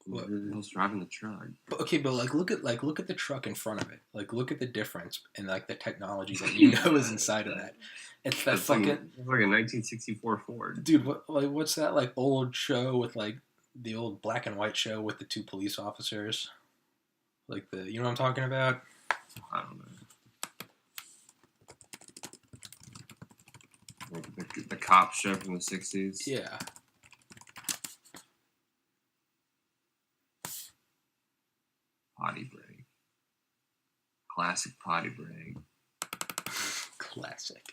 [SPEAKER 2] Who the hell's driving the truck?
[SPEAKER 1] Okay, but like look at the truck in front of it. Like look at the difference and like the technology that you know is inside of that. It's that fucking
[SPEAKER 2] like a 1964 Ford.
[SPEAKER 1] Dude, what's that like old show with like the old black and white show with the 2 police officers? Like you know what I'm talking about?
[SPEAKER 2] I don't know. Like the cop show from the 60s.
[SPEAKER 1] Yeah.
[SPEAKER 2] Potty break. Classic potty break.
[SPEAKER 1] Classic.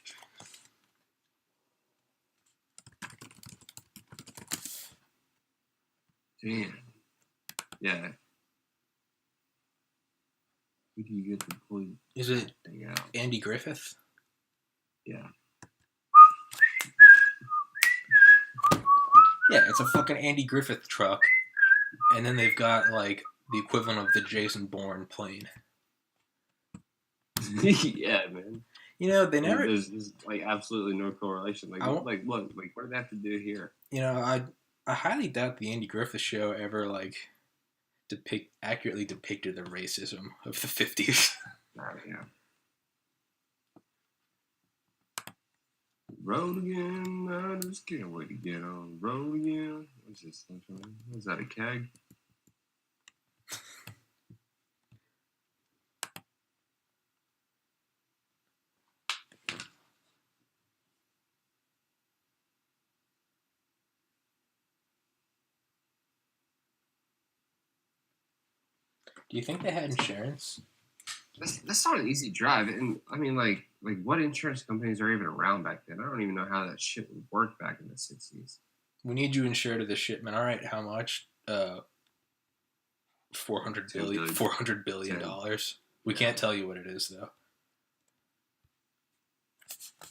[SPEAKER 2] Damn. Yeah. Who do you get to pull?
[SPEAKER 1] Is it
[SPEAKER 2] thing out?
[SPEAKER 1] Andy Griffith?
[SPEAKER 2] Yeah.
[SPEAKER 1] Yeah, it's a fucking Andy Griffith truck. And then they've got like the equivalent of the Jason Bourne plane.
[SPEAKER 2] Yeah, man.
[SPEAKER 1] You know, they never.
[SPEAKER 2] There's like absolutely no correlation. Like, look, like what do they have to do here?
[SPEAKER 1] You know, I highly doubt the Andy Griffith show ever like accurately depicted the racism of the 50s.
[SPEAKER 2] Oh, yeah. Road again, I just can't wait to get on the road again. What's this? Was that a keg?
[SPEAKER 1] Do you think they had insurance?
[SPEAKER 2] That's not an easy drive, and I mean, like what insurance companies are even around back then? I don't even know how that shit would work back in the 60s.
[SPEAKER 1] We need you insured to this shipment. All right, how much? $400 billion. We can't tell you what it is though.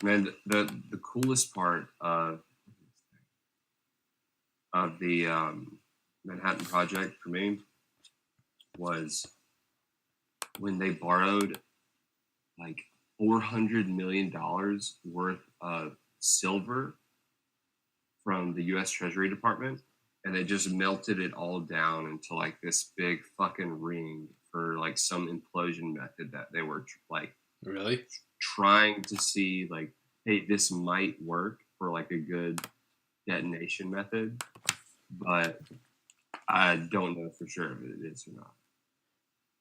[SPEAKER 2] Man, the coolest part of the Manhattan Project for me was when they borrowed like $400 million worth of silver from the U.S. Treasury Department, and they just melted it all down into like this big fucking ring for like some implosion method that they were like
[SPEAKER 1] really
[SPEAKER 2] trying to see like, hey, this might work for like a good detonation method, but I don't know for sure if it is or not.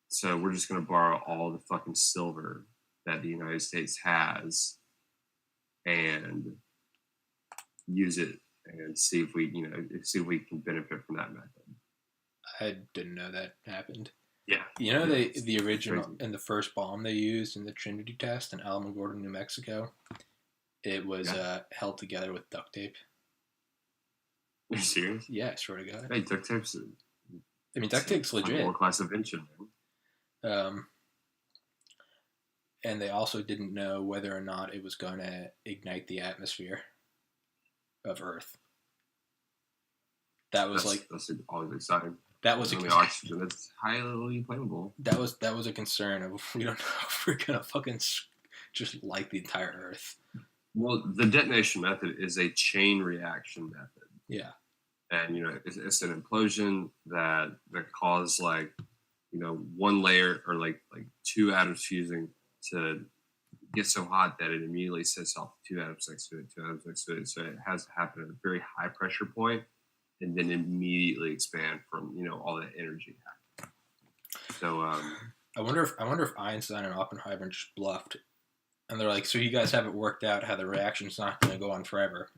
[SPEAKER 2] So we're just going to borrow all the fucking silver that the United States has and use it and see if we can benefit from that method.
[SPEAKER 1] I didn't know that happened.
[SPEAKER 2] Yeah.
[SPEAKER 1] You know, the original and the first bomb they used in the Trinity test in Alamogordo, New Mexico, it was held together with duct tape.
[SPEAKER 2] Are you serious?
[SPEAKER 1] Yeah, I swear to God.
[SPEAKER 2] Hey, duct tape's
[SPEAKER 1] duct tape's legit.
[SPEAKER 2] World class invention, man.
[SPEAKER 1] And they also didn't know whether or not it was going to ignite the atmosphere of Earth. That's
[SPEAKER 2] always exciting.
[SPEAKER 1] That was
[SPEAKER 2] oxygen. It's highly flammable.
[SPEAKER 1] That was a concern of we don't know if we're gonna fucking just light the entire Earth.
[SPEAKER 2] Well, the detonation method is a chain reaction method.
[SPEAKER 1] Yeah,
[SPEAKER 2] and it's an implosion that causes one layer or like 2 atoms fusing to get so hot that it immediately sets off 2 atoms next to it, 2 atoms next to it. So it has to happen at a very high pressure point and then immediately expand from all that energy. So
[SPEAKER 1] I wonder if Einstein and Oppenheimer just bluffed, and they're like, "So you guys have it worked out how the reaction's not going to go on forever."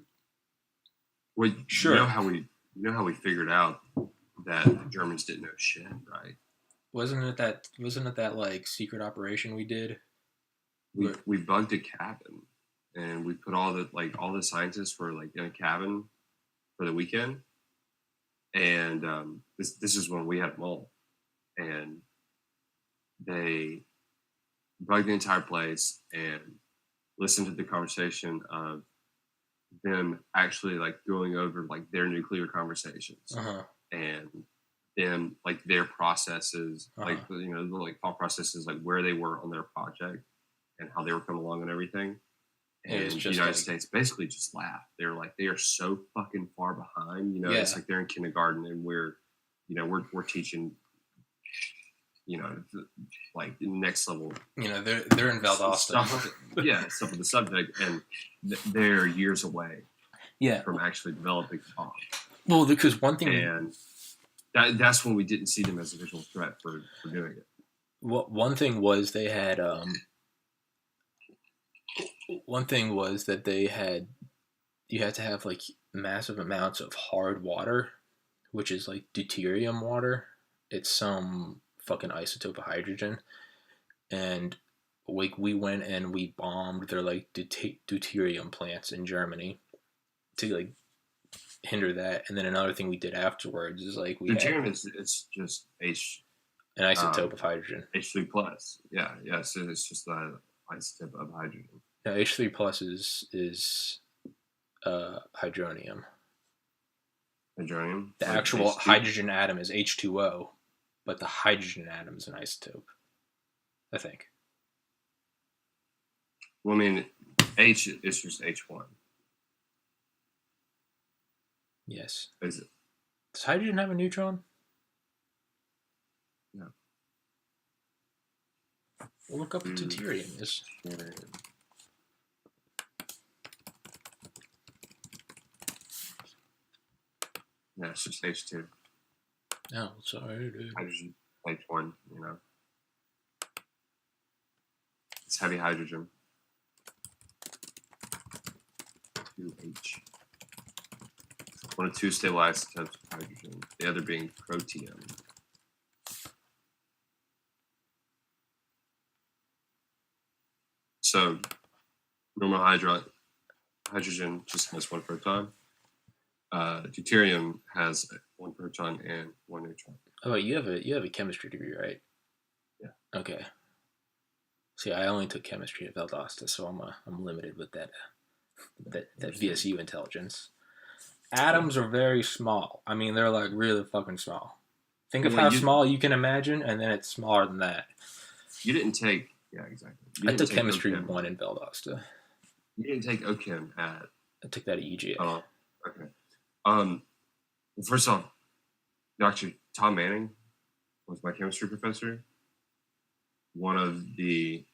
[SPEAKER 2] well,
[SPEAKER 1] Sure.
[SPEAKER 2] you know how we figured out that the Germans didn't know shit, right?
[SPEAKER 1] Wasn't it that like secret operation we did?
[SPEAKER 2] We bugged a cabin, and we put all the scientists were like in a cabin for the weekend, and this is when we had them all, and they bugged the entire place and listened to the conversation of them actually like going over like their nuclear conversations and then like their processes, like you know, the like thought processes, like where they were on their project and how they were coming along and everything. And the United States basically just laughed. They were like, they are so fucking far behind. You know, it's like they're in kindergarten and we're teaching, you know, like next level. You know,
[SPEAKER 1] they're in Valdosta.
[SPEAKER 2] Stuff with the subject, and they're years away.
[SPEAKER 1] Yeah.
[SPEAKER 2] From actually developing the bomb.
[SPEAKER 1] Well, because one thing,
[SPEAKER 2] and that's when we didn't see them as a visual threat for doing it.
[SPEAKER 1] Well, one thing was they had. One thing was that they had. You had to have like massive amounts of hard water, which is like deuterium water. It's some fucking isotope of hydrogen, and like we went and we bombed their like deuterium plants in Germany to like hinder that. And then another thing we did afterwards is like we
[SPEAKER 2] deuterium it's just
[SPEAKER 1] an isotope of hydrogen.
[SPEAKER 2] H3 plus. Yeah, so it's just the isotope of hydrogen.
[SPEAKER 1] No, H3 plus is hydronium.
[SPEAKER 2] Hydronium?
[SPEAKER 1] The actual hydrogen atom is H2O, but the hydrogen atom is an isotope, I think.
[SPEAKER 2] Well, I mean, H is just H1.
[SPEAKER 1] Yes.
[SPEAKER 2] Is it?
[SPEAKER 1] Does hydrogen have a neutron?
[SPEAKER 2] No.
[SPEAKER 1] We'll look up what deuterium is.
[SPEAKER 2] Yeah, it's just H2.
[SPEAKER 1] Oh, sorry, dude.
[SPEAKER 2] Hydrogen, H1, you know. It's heavy hydrogen. 2H. One of two stable isotopes of hydrogen, the other being protium. So, normal hydrogen just has one proton. Deuterium has one proton and one neutron.
[SPEAKER 1] Oh, you have a chemistry degree, right?
[SPEAKER 2] Yeah.
[SPEAKER 1] Okay. See, I only took chemistry at Valdosta, so I'm limited with that VSU intelligence. Atoms are very small. I mean, they're like really fucking small. Think of how small you can imagine, and then it's smaller than that.
[SPEAKER 2] You didn't take, yeah, exactly.
[SPEAKER 1] I took chemistry 1 in Valdosta.
[SPEAKER 2] You didn't take OChem at.
[SPEAKER 1] I took that at UGA.
[SPEAKER 2] Oh, okay. Well, first off, Dr. Tom Manning was my chemistry professor. One of the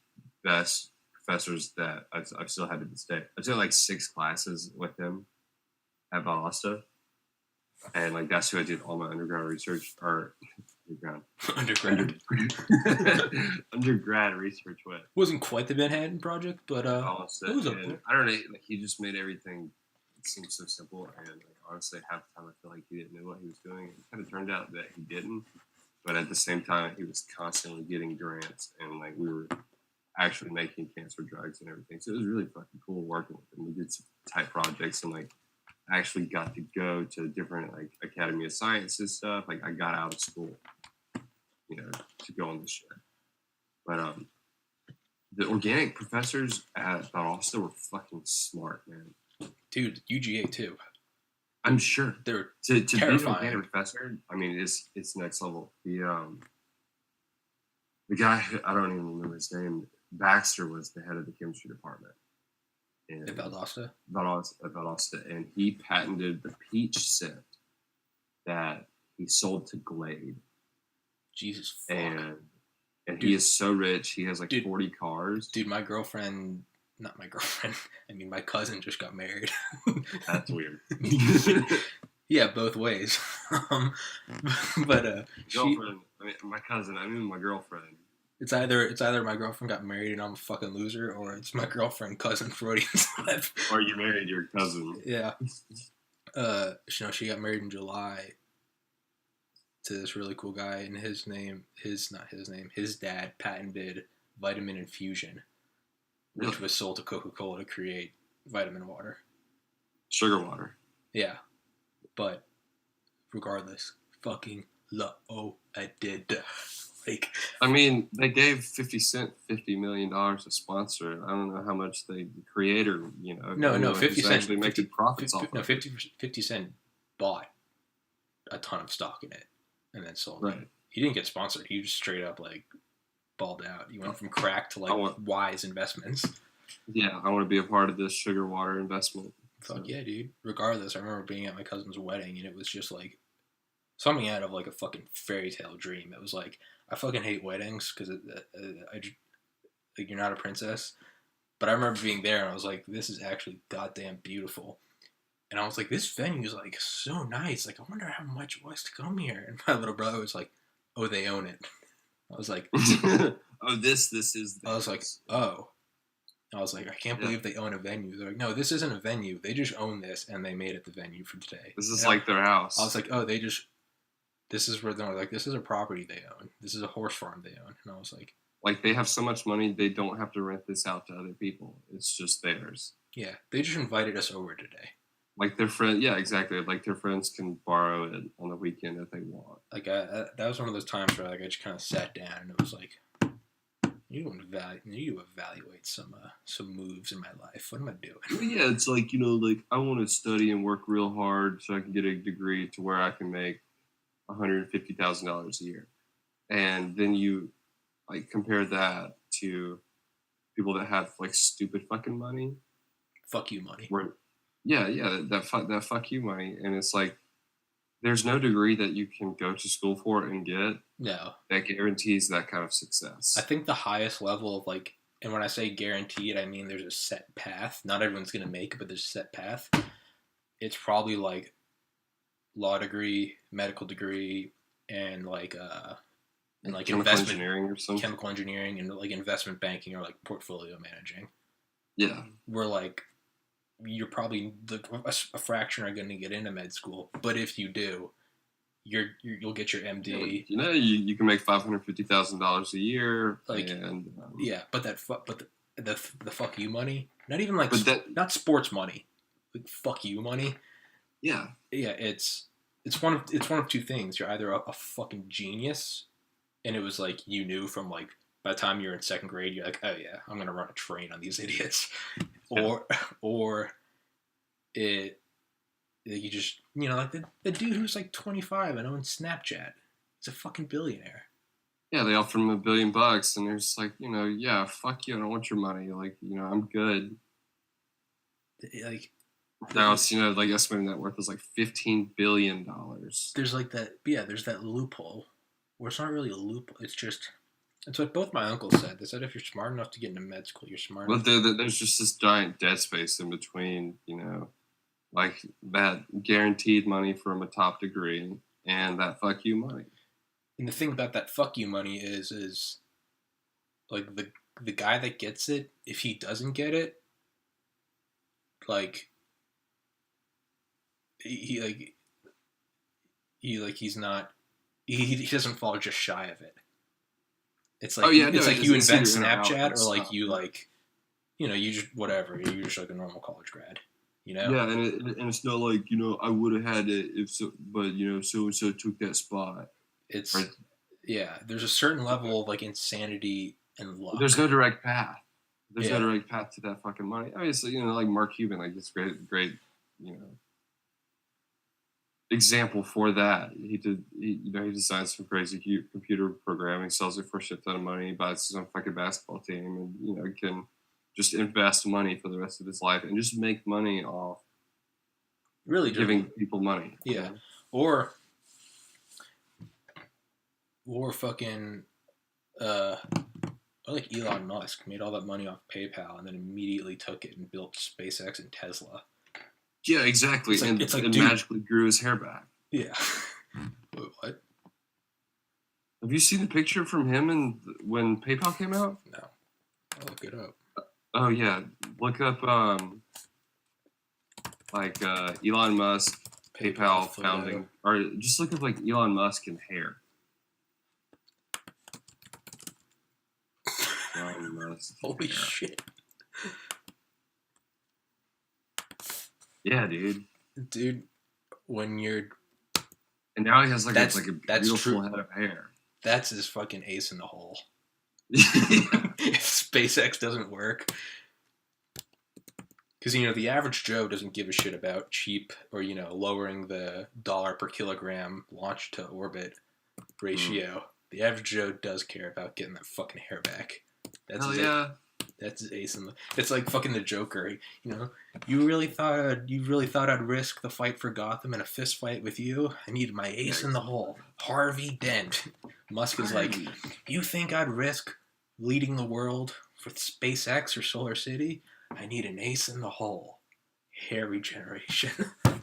[SPEAKER 2] best professors that I've still had to this day. I took like 6 classes with him at Valdosta, and like that's who I did all my undergrad research undergrad research with.
[SPEAKER 1] Wasn't quite the Manhattan Project, but it was up there.
[SPEAKER 2] I don't know. Like he just made everything seem so simple, and like, honestly, half the time I feel like he didn't know what he was doing. It kind of turned out that he didn't, but at the same time, he was constantly getting grants, and like we were actually making cancer drugs and everything. So it was really fucking cool working with him. We did some tight projects, and like actually got to go to different like Academy of Sciences stuff. Like I got out of school, you know, to go on this shit. But the organic professors at Valdosta were fucking smart, man.
[SPEAKER 1] Dude, UGA too.
[SPEAKER 2] I'm sure
[SPEAKER 1] they're
[SPEAKER 2] to
[SPEAKER 1] terrifying.
[SPEAKER 2] Be an organic professor. I mean, it's next level. The guy, I don't even remember his name. Baxter was the head of the chemistry department.
[SPEAKER 1] At Valdosta?
[SPEAKER 2] Valdosta, and he patented the peach scent that he sold to Glade.
[SPEAKER 1] Jesus fuck.
[SPEAKER 2] And dude, he is so rich. He has like 40 cars.
[SPEAKER 1] Dude, my girlfriend, not my girlfriend, I mean my cousin just got married.
[SPEAKER 2] That's weird.
[SPEAKER 1] Yeah, both ways. But
[SPEAKER 2] girlfriend, I mean, my cousin. I mean, my girlfriend.
[SPEAKER 1] It's either my girlfriend got married and I'm a fucking loser, or it's my girlfriend cousin Freudian slip.
[SPEAKER 2] Or you married your cousin.
[SPEAKER 1] Yeah. She got married in July to this really cool guy, and his dad patented vitamin infusion, which
[SPEAKER 2] Really?
[SPEAKER 1] was sold to Coca-Cola to create vitamin water.
[SPEAKER 2] Sugar water.
[SPEAKER 1] Yeah. But regardless, fucking I did. Like,
[SPEAKER 2] I mean, they gave 50 Cent $50 million to sponsor it. I don't know how much the creator,
[SPEAKER 1] No, 50 Cent
[SPEAKER 2] actually making profits off.
[SPEAKER 1] No, 50 Cent bought a ton of stock in it and then sold it. He didn't get sponsored. He just straight up like balled out. He went from crack to like wise investments.
[SPEAKER 2] Yeah, I want to be a part of this sugar water investment.
[SPEAKER 1] Fuck yeah, dude. Regardless, I remember being at my cousin's wedding and it was just like something out of like a fucking fairy tale dream. It was like, I fucking hate weddings because like you're not a princess. But I remember being there and I was like, this is actually goddamn beautiful. And I was like, this venue is like so nice. Like, I wonder how much it was to come here. And my little brother was like, oh, they own it. I was like,
[SPEAKER 2] oh, this is.
[SPEAKER 1] I was like, oh. I was like, I can't believe they own a venue. They're like, no, this isn't a venue. They just own this and they made it the venue for today.
[SPEAKER 2] This is like their house.
[SPEAKER 1] I was like, oh, this is where they're like, this is a property they own. This is a horse farm they own. And I was like
[SPEAKER 2] they have so much money, they don't have to rent this out to other people. It's just theirs.
[SPEAKER 1] Yeah, they just invited us over today.
[SPEAKER 2] Like their friend, yeah, exactly. Like their friends can borrow it on the weekend if they want.
[SPEAKER 1] Like that was one of those times where like I just kind of sat down and it was like, you need to evaluate some moves in my life. What am I doing?
[SPEAKER 2] Well, yeah, it's like like I want to study and work real hard so I can get a degree to where I can make $150,000 a year, and then you like compare that to people that have like stupid fucking money.
[SPEAKER 1] Fuck you money.
[SPEAKER 2] That fuck you money, and it's like there's no degree that you can go to school for and get that guarantees that kind of success.
[SPEAKER 1] I think the highest level of like, and when I say guaranteed, I mean there's a set path. Not everyone's gonna make it, but there's a set path. It's probably like law degree, medical degree, and like
[SPEAKER 2] chemical engineering or something.
[SPEAKER 1] Chemical engineering and like investment banking or like portfolio managing.
[SPEAKER 2] Yeah,
[SPEAKER 1] we're like, you're probably a fraction are going to get into med school, but if you do, you'll get your MD.
[SPEAKER 2] You can make $550,000 a year,
[SPEAKER 1] like,
[SPEAKER 2] and
[SPEAKER 1] but the fuck you money, not even like not sports money, like fuck you money.
[SPEAKER 2] Yeah,
[SPEAKER 1] it's one of two things. You're either a fucking genius, and it was like you knew from like by the time you're in second grade, you're like, oh yeah, I'm gonna run a train on these idiots, or you just like the dude who's like 25 and owns Snapchat. He's a fucking billionaire.
[SPEAKER 2] Yeah, they offered him $1 billion, and they're just like, yeah, fuck you, I don't want your money. Like, I'm good.
[SPEAKER 1] Like.
[SPEAKER 2] Now it's like estimated net worth is like $15 billion.
[SPEAKER 1] There's like that, there's that loophole, where it's not really a loophole. It's what both my uncles said. They said if you're smart enough to get into med school, you're smart.
[SPEAKER 2] But there's just this giant dead space in between, like that guaranteed money from a top degree and that fuck you money.
[SPEAKER 1] And the thing about that fuck you money is like the guy that gets it, if he doesn't get it, like. He doesn't fall just shy of it. It's like you invent Snapchat or like you like you just whatever, you're just like a normal college grad,
[SPEAKER 2] Yeah, and it's not like I would have had it if so, but so and so took that spot.
[SPEAKER 1] It's right. Yeah, there's a certain level of like insanity and luck.
[SPEAKER 2] There's no direct path. There's no direct path to that fucking money. Obviously, like Mark Cuban, like this great example for that. He designed some crazy computer programming, sells it for a shit ton of money, buys his own fucking basketball team, and can just invest money for the rest of his life and just make money off
[SPEAKER 1] really
[SPEAKER 2] giving people money.
[SPEAKER 1] Yeah, or fucking like Elon Musk made all that money off PayPal and then immediately took it and built SpaceX and Tesla.
[SPEAKER 2] Yeah, exactly. It's like, magically grew his hair back.
[SPEAKER 1] Yeah. Wait, what?
[SPEAKER 2] Have you seen the picture from him and when PayPal came out?
[SPEAKER 1] No. I'll look it up.
[SPEAKER 2] Oh yeah, look up Elon Musk PayPal
[SPEAKER 1] photo.
[SPEAKER 2] founding, or just look up like Elon Musk and hair. Elon Musk.
[SPEAKER 1] Holy
[SPEAKER 2] hair.
[SPEAKER 1] shit.
[SPEAKER 2] Yeah, dude.
[SPEAKER 1] Dude, when you're...
[SPEAKER 2] And now he has like a
[SPEAKER 1] that's
[SPEAKER 2] beautiful
[SPEAKER 1] true.
[SPEAKER 2] head of hair.
[SPEAKER 1] That's his fucking ace in the hole.
[SPEAKER 2] Yeah.
[SPEAKER 1] If SpaceX doesn't work. Because, the average Joe doesn't give a shit about cheap or, lowering the dollar per kilogram launch to orbit ratio. The average Joe does care about getting that fucking hair back. That's
[SPEAKER 2] Hell
[SPEAKER 1] his
[SPEAKER 2] yeah.
[SPEAKER 1] That's his ace in the... It's like fucking the Joker. You really thought I'd risk the fight for Gotham in a fist fight with you? I needed my ace in the hole. Harvey Dent. Musk is like, you think I'd risk leading the world for SpaceX or Solar City? I need an ace in the hole. Hair regeneration.
[SPEAKER 2] I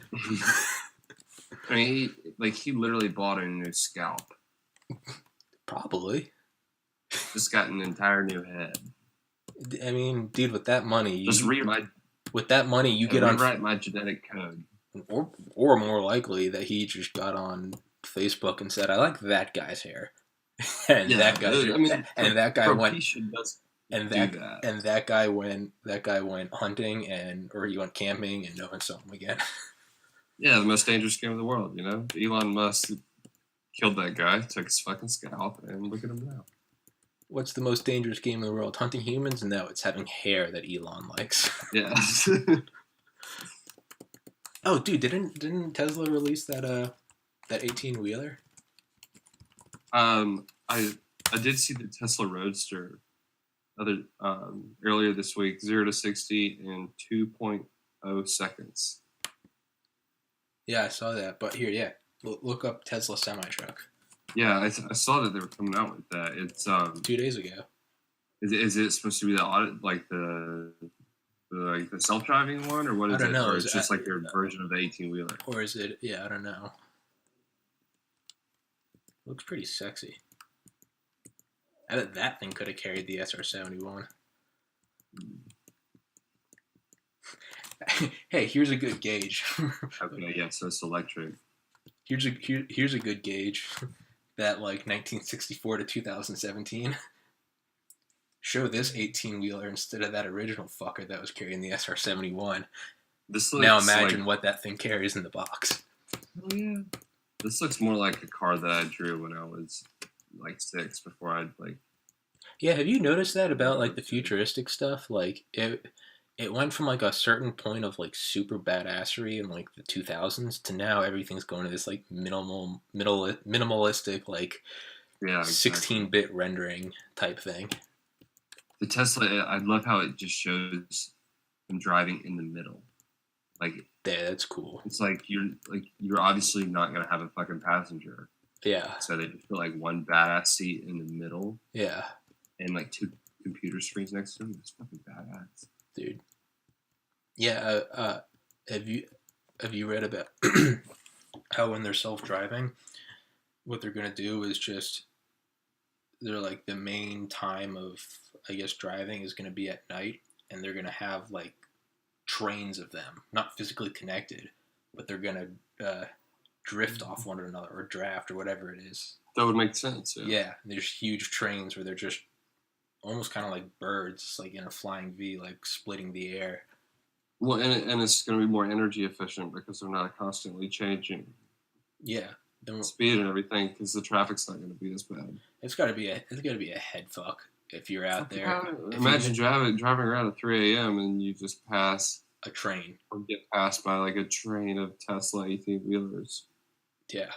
[SPEAKER 2] mean, he literally bought a new scalp.
[SPEAKER 1] Probably.
[SPEAKER 2] Just got an entire new head.
[SPEAKER 1] I mean, dude, with that money,
[SPEAKER 2] Just rewrite my genetic code.
[SPEAKER 1] Or more likely that he just got on Facebook and said, "I like that guy's hair," and that guy went hunting or he went camping and no one saw him again.
[SPEAKER 2] Yeah, the most dangerous game in the world. Elon Musk killed that guy, took his fucking scalp, and look at him now.
[SPEAKER 1] What's the most dangerous game in the world? Hunting humans? No, it's having hair that Elon likes.
[SPEAKER 2] Yeah.
[SPEAKER 1] Oh, dude, didn't Tesla release that 18-wheeler?
[SPEAKER 2] I did see the Tesla Roadster earlier this week, 0 to 60 in 2.0 seconds.
[SPEAKER 1] Yeah, I saw that. But here, yeah, look up Tesla semi-truck.
[SPEAKER 2] Yeah, I saw that they were coming out with that. It's
[SPEAKER 1] 2 days ago.
[SPEAKER 2] Is it supposed to be the audit the self-driving one, or what is it? I don't know. Or it's just like their version of the 18-wheeler.
[SPEAKER 1] Or is it? Yeah, I don't know. Looks pretty sexy. I bet that thing could have carried the SR-71. Hey, here's a good gauge.
[SPEAKER 2] Okay, yeah, so it's electric.
[SPEAKER 1] Here's a good gauge. That 1964 to 2017. Show this 18-wheeler instead of that original fucker that was carrying the SR-71. Now imagine what that thing carries in the box.
[SPEAKER 2] Oh yeah. This looks more like a car that I drew when I was 6 before I'd
[SPEAKER 1] Yeah, have you noticed that about the futuristic stuff? It went from a certain point of super badassery in the 2000s to now everything's going to this minimalistic 16-bit rendering type thing.
[SPEAKER 2] The Tesla, I love how it just shows them driving in the middle. Yeah,
[SPEAKER 1] that's cool.
[SPEAKER 2] It's you're obviously not gonna have a fucking passenger.
[SPEAKER 1] Yeah.
[SPEAKER 2] So they just put one badass seat in the middle.
[SPEAKER 1] Yeah.
[SPEAKER 2] And 2 computer screens next to them. It's fucking badass.
[SPEAKER 1] Dude. Yeah, have you read about how when they're self-driving, what they're gonna do is just they're the main time of driving is gonna be at night, and they're gonna have trains of them, not physically connected, but they're gonna drift off one another or draft or whatever it is.
[SPEAKER 2] That would make sense.
[SPEAKER 1] Yeah, there's huge trains where they're just almost kind of like birds, in a flying V, splitting the air.
[SPEAKER 2] Well, and it's going to be more energy efficient because they're not constantly changing.
[SPEAKER 1] Yeah.
[SPEAKER 2] Speed and everything, because the traffic's not going to be as bad.
[SPEAKER 1] It's got to be a head fuck if you're out there.
[SPEAKER 2] Imagine driving around at 3 a.m. and you just pass
[SPEAKER 1] a train
[SPEAKER 2] or get passed by a train of Tesla 18-wheelers.
[SPEAKER 1] Yeah.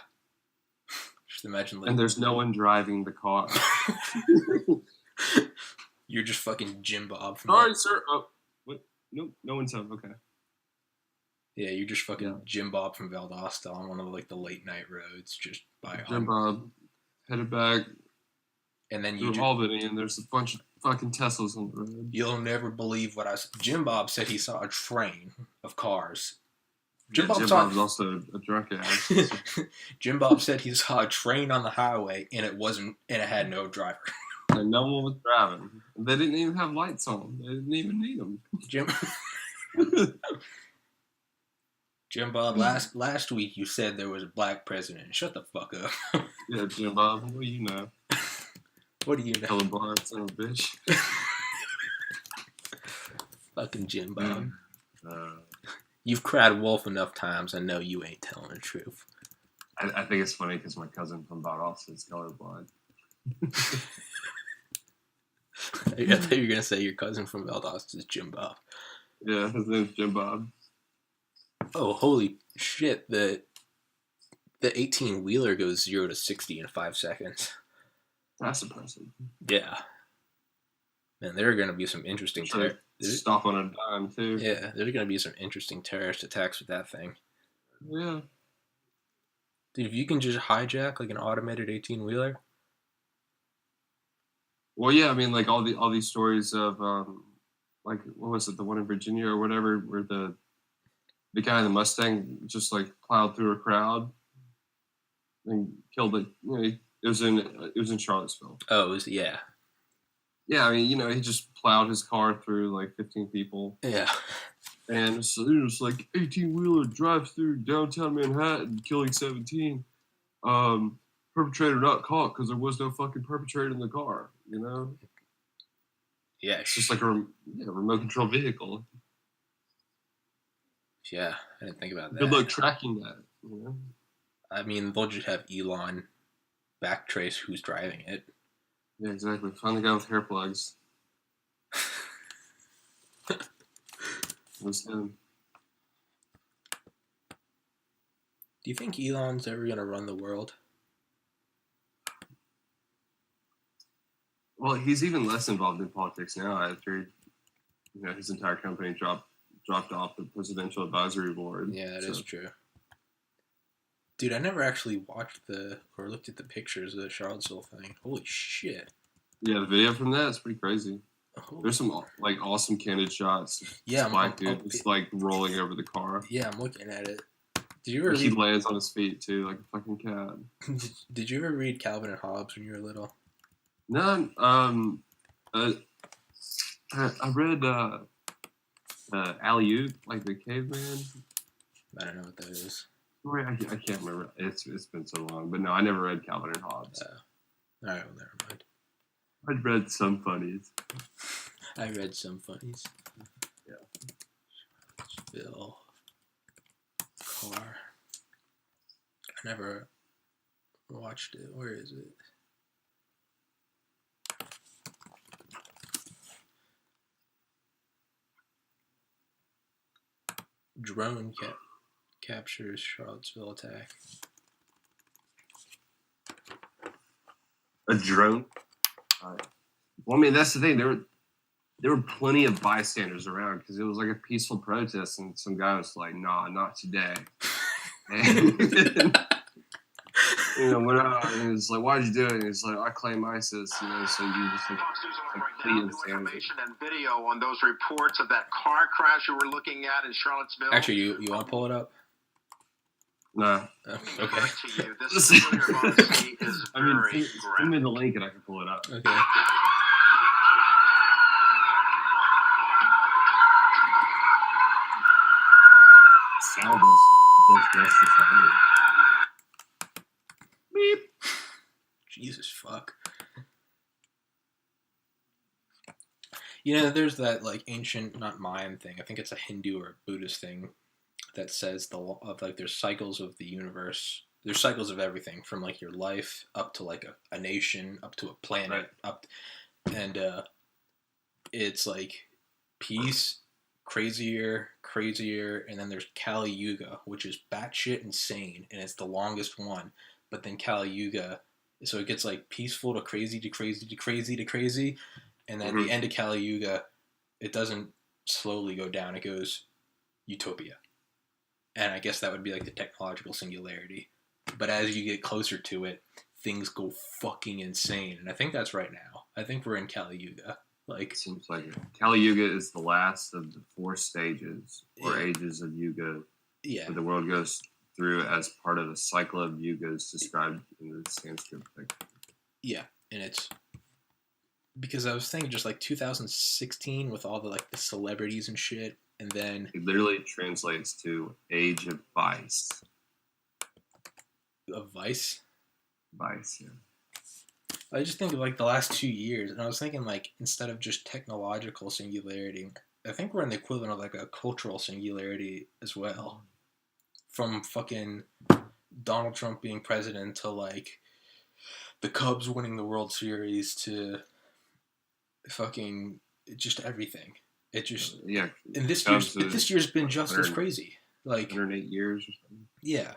[SPEAKER 1] Just imagine
[SPEAKER 2] and there's no one driving the car.
[SPEAKER 1] You're just fucking Jim Bob.
[SPEAKER 2] Sorry, sir. Oh, what? No one's home. Okay.
[SPEAKER 1] Yeah, you're just fucking Jim Bob from Valdosta on one of the late night roads, just by
[SPEAKER 2] Jim Bob headed back,
[SPEAKER 1] and then
[SPEAKER 2] through Albany, and there's a bunch of fucking Teslas on the road.
[SPEAKER 1] You'll never believe what I said. Jim Bob said he saw a train of cars Jim
[SPEAKER 2] Jim Bob's also a drunk ass.
[SPEAKER 1] Jim Bob said he saw a train on the highway and it had no driver.
[SPEAKER 2] And no one was driving. They didn't even have lights on. They didn't even need them.
[SPEAKER 1] Jim Bob, last week you said there was a black president. Shut the fuck up.
[SPEAKER 2] Yeah, Jim Bob, what do you know?
[SPEAKER 1] What do you know?
[SPEAKER 2] Colorblind son of a bitch.
[SPEAKER 1] Fucking Jim Bob. You've cried wolf enough times. I know you ain't telling the truth.
[SPEAKER 2] I think it's funny because my cousin from Bauhaus is colorblind.
[SPEAKER 1] I thought you were going to say your cousin from Valdosta is Jim Bob.
[SPEAKER 2] Yeah, his name's Jim Bob.
[SPEAKER 1] Oh, holy shit. The 18-wheeler goes 0 to 60 in 5 seconds.
[SPEAKER 2] That's impressive.
[SPEAKER 1] Yeah. Man, there are going to be some interesting...
[SPEAKER 2] Stop on a dime, too.
[SPEAKER 1] Yeah, there's going to be some interesting terrorist attacks with that thing.
[SPEAKER 2] Yeah.
[SPEAKER 1] Dude, if you can just hijack like an automated 18-wheeler...
[SPEAKER 2] Well, yeah, I mean, like all these stories of, like, what was it, the one in Virginia or whatever, where the guy in the Mustang just like plowed through a crowd and killed it. You know, it was in Charlottesville.
[SPEAKER 1] Oh, yeah.
[SPEAKER 2] Yeah, I mean, you know, he just plowed his car through like 15 people.
[SPEAKER 1] Yeah.
[SPEAKER 2] And so it was like 18-wheeler drives through downtown Manhattan, killing 17. Perpetrator not caught because there was no fucking perpetrator in the car, you know?
[SPEAKER 1] Yeah.
[SPEAKER 2] It's just like a remote control vehicle.
[SPEAKER 1] Yeah, I didn't think about that.
[SPEAKER 2] Good luck tracking that, you know?
[SPEAKER 1] I mean, they'll just have Elon backtrace who's driving it.
[SPEAKER 2] Yeah, exactly. Find the guy with hair plugs. It was him.
[SPEAKER 1] Do you think Elon's ever going to run the world?
[SPEAKER 2] Well, he's even less involved in politics now after his entire company dropped off the presidential advisory board.
[SPEAKER 1] Yeah, that is true. Dude, I never actually watched or looked at the pictures of the Charlottesville thing. Holy shit.
[SPEAKER 2] Yeah, the video from that is pretty crazy. There's some like awesome candid shots.
[SPEAKER 1] Yeah,
[SPEAKER 2] black dude just like rolling over the car.
[SPEAKER 1] Yeah, I'm looking at it. Did you ever
[SPEAKER 2] he lands on his feet too, like a fucking cat.
[SPEAKER 1] Did you ever read Calvin and Hobbes when you were little?
[SPEAKER 2] No, I read Alley-Oop, like the caveman.
[SPEAKER 1] I don't know what that is.
[SPEAKER 2] I can't remember. It's been so long, but no, I never read Calvin and Hobbes.
[SPEAKER 1] All right, well, never mind.
[SPEAKER 2] I read some funnies.
[SPEAKER 1] I read some funnies.
[SPEAKER 2] Yeah.
[SPEAKER 1] Bill Car. I never watched it. Where is it? Drone captures Charlottesville attack.
[SPEAKER 2] A drone? Well, I mean, that's the thing. There were plenty of bystanders around because it was like a peaceful protest, and some guy was like, "Nah, not today." And, went out and he was like, "Why'd you do it?" And he's like, "I claim ISIS." So you just like
[SPEAKER 3] information and video on those reports of that car crash you were looking at in Charlottesville.
[SPEAKER 1] Actually, you want to pull it up?
[SPEAKER 2] No.
[SPEAKER 1] Okay.
[SPEAKER 3] This video you're about to see is very
[SPEAKER 2] send me the link and I can pull it up.
[SPEAKER 1] Okay.
[SPEAKER 2] Sound does justice to
[SPEAKER 1] Beep. Jesus fuck. There's that like ancient, not Mayan thing. I think it's a Hindu or a Buddhist thing that says there's cycles of the universe. There's cycles of everything from like your life up to like a nation, up to a planet, and it's like peace, crazier, and then there's Kali Yuga, which is batshit insane, and it's the longest one. But then Kali Yuga, so it gets like peaceful to crazy to crazy to crazy to crazy, and then at the end of Kali Yuga, it doesn't slowly go down; it goes utopia. And I guess that would be like the technological singularity. But as you get closer to it, things go fucking insane. And I think that's right now. I think we're in Kali Yuga. Like,
[SPEAKER 2] seems like it. Kali Yuga is the last of the 4 stages or ages of Yuga.
[SPEAKER 1] Yeah.
[SPEAKER 2] But the world goes through as part of the cycle of yugas described in the Sanskrit text.
[SPEAKER 1] Yeah, and it's because I was thinking just like 2016 with all the like the celebrities and shit, and then
[SPEAKER 2] It literally translates to age of vice.
[SPEAKER 1] a vice.
[SPEAKER 2] Vice, yeah.
[SPEAKER 1] I just think of like the last 2 years, and I was thinking like instead of just technological singularity, I think we're in the equivalent of like a cultural singularity as well. From fucking Donald Trump being president to like the Cubs winning the World Series to fucking just everything. It just
[SPEAKER 2] yeah.
[SPEAKER 1] And this year's been just as crazy. Like
[SPEAKER 2] 108 years or something.
[SPEAKER 1] Yeah.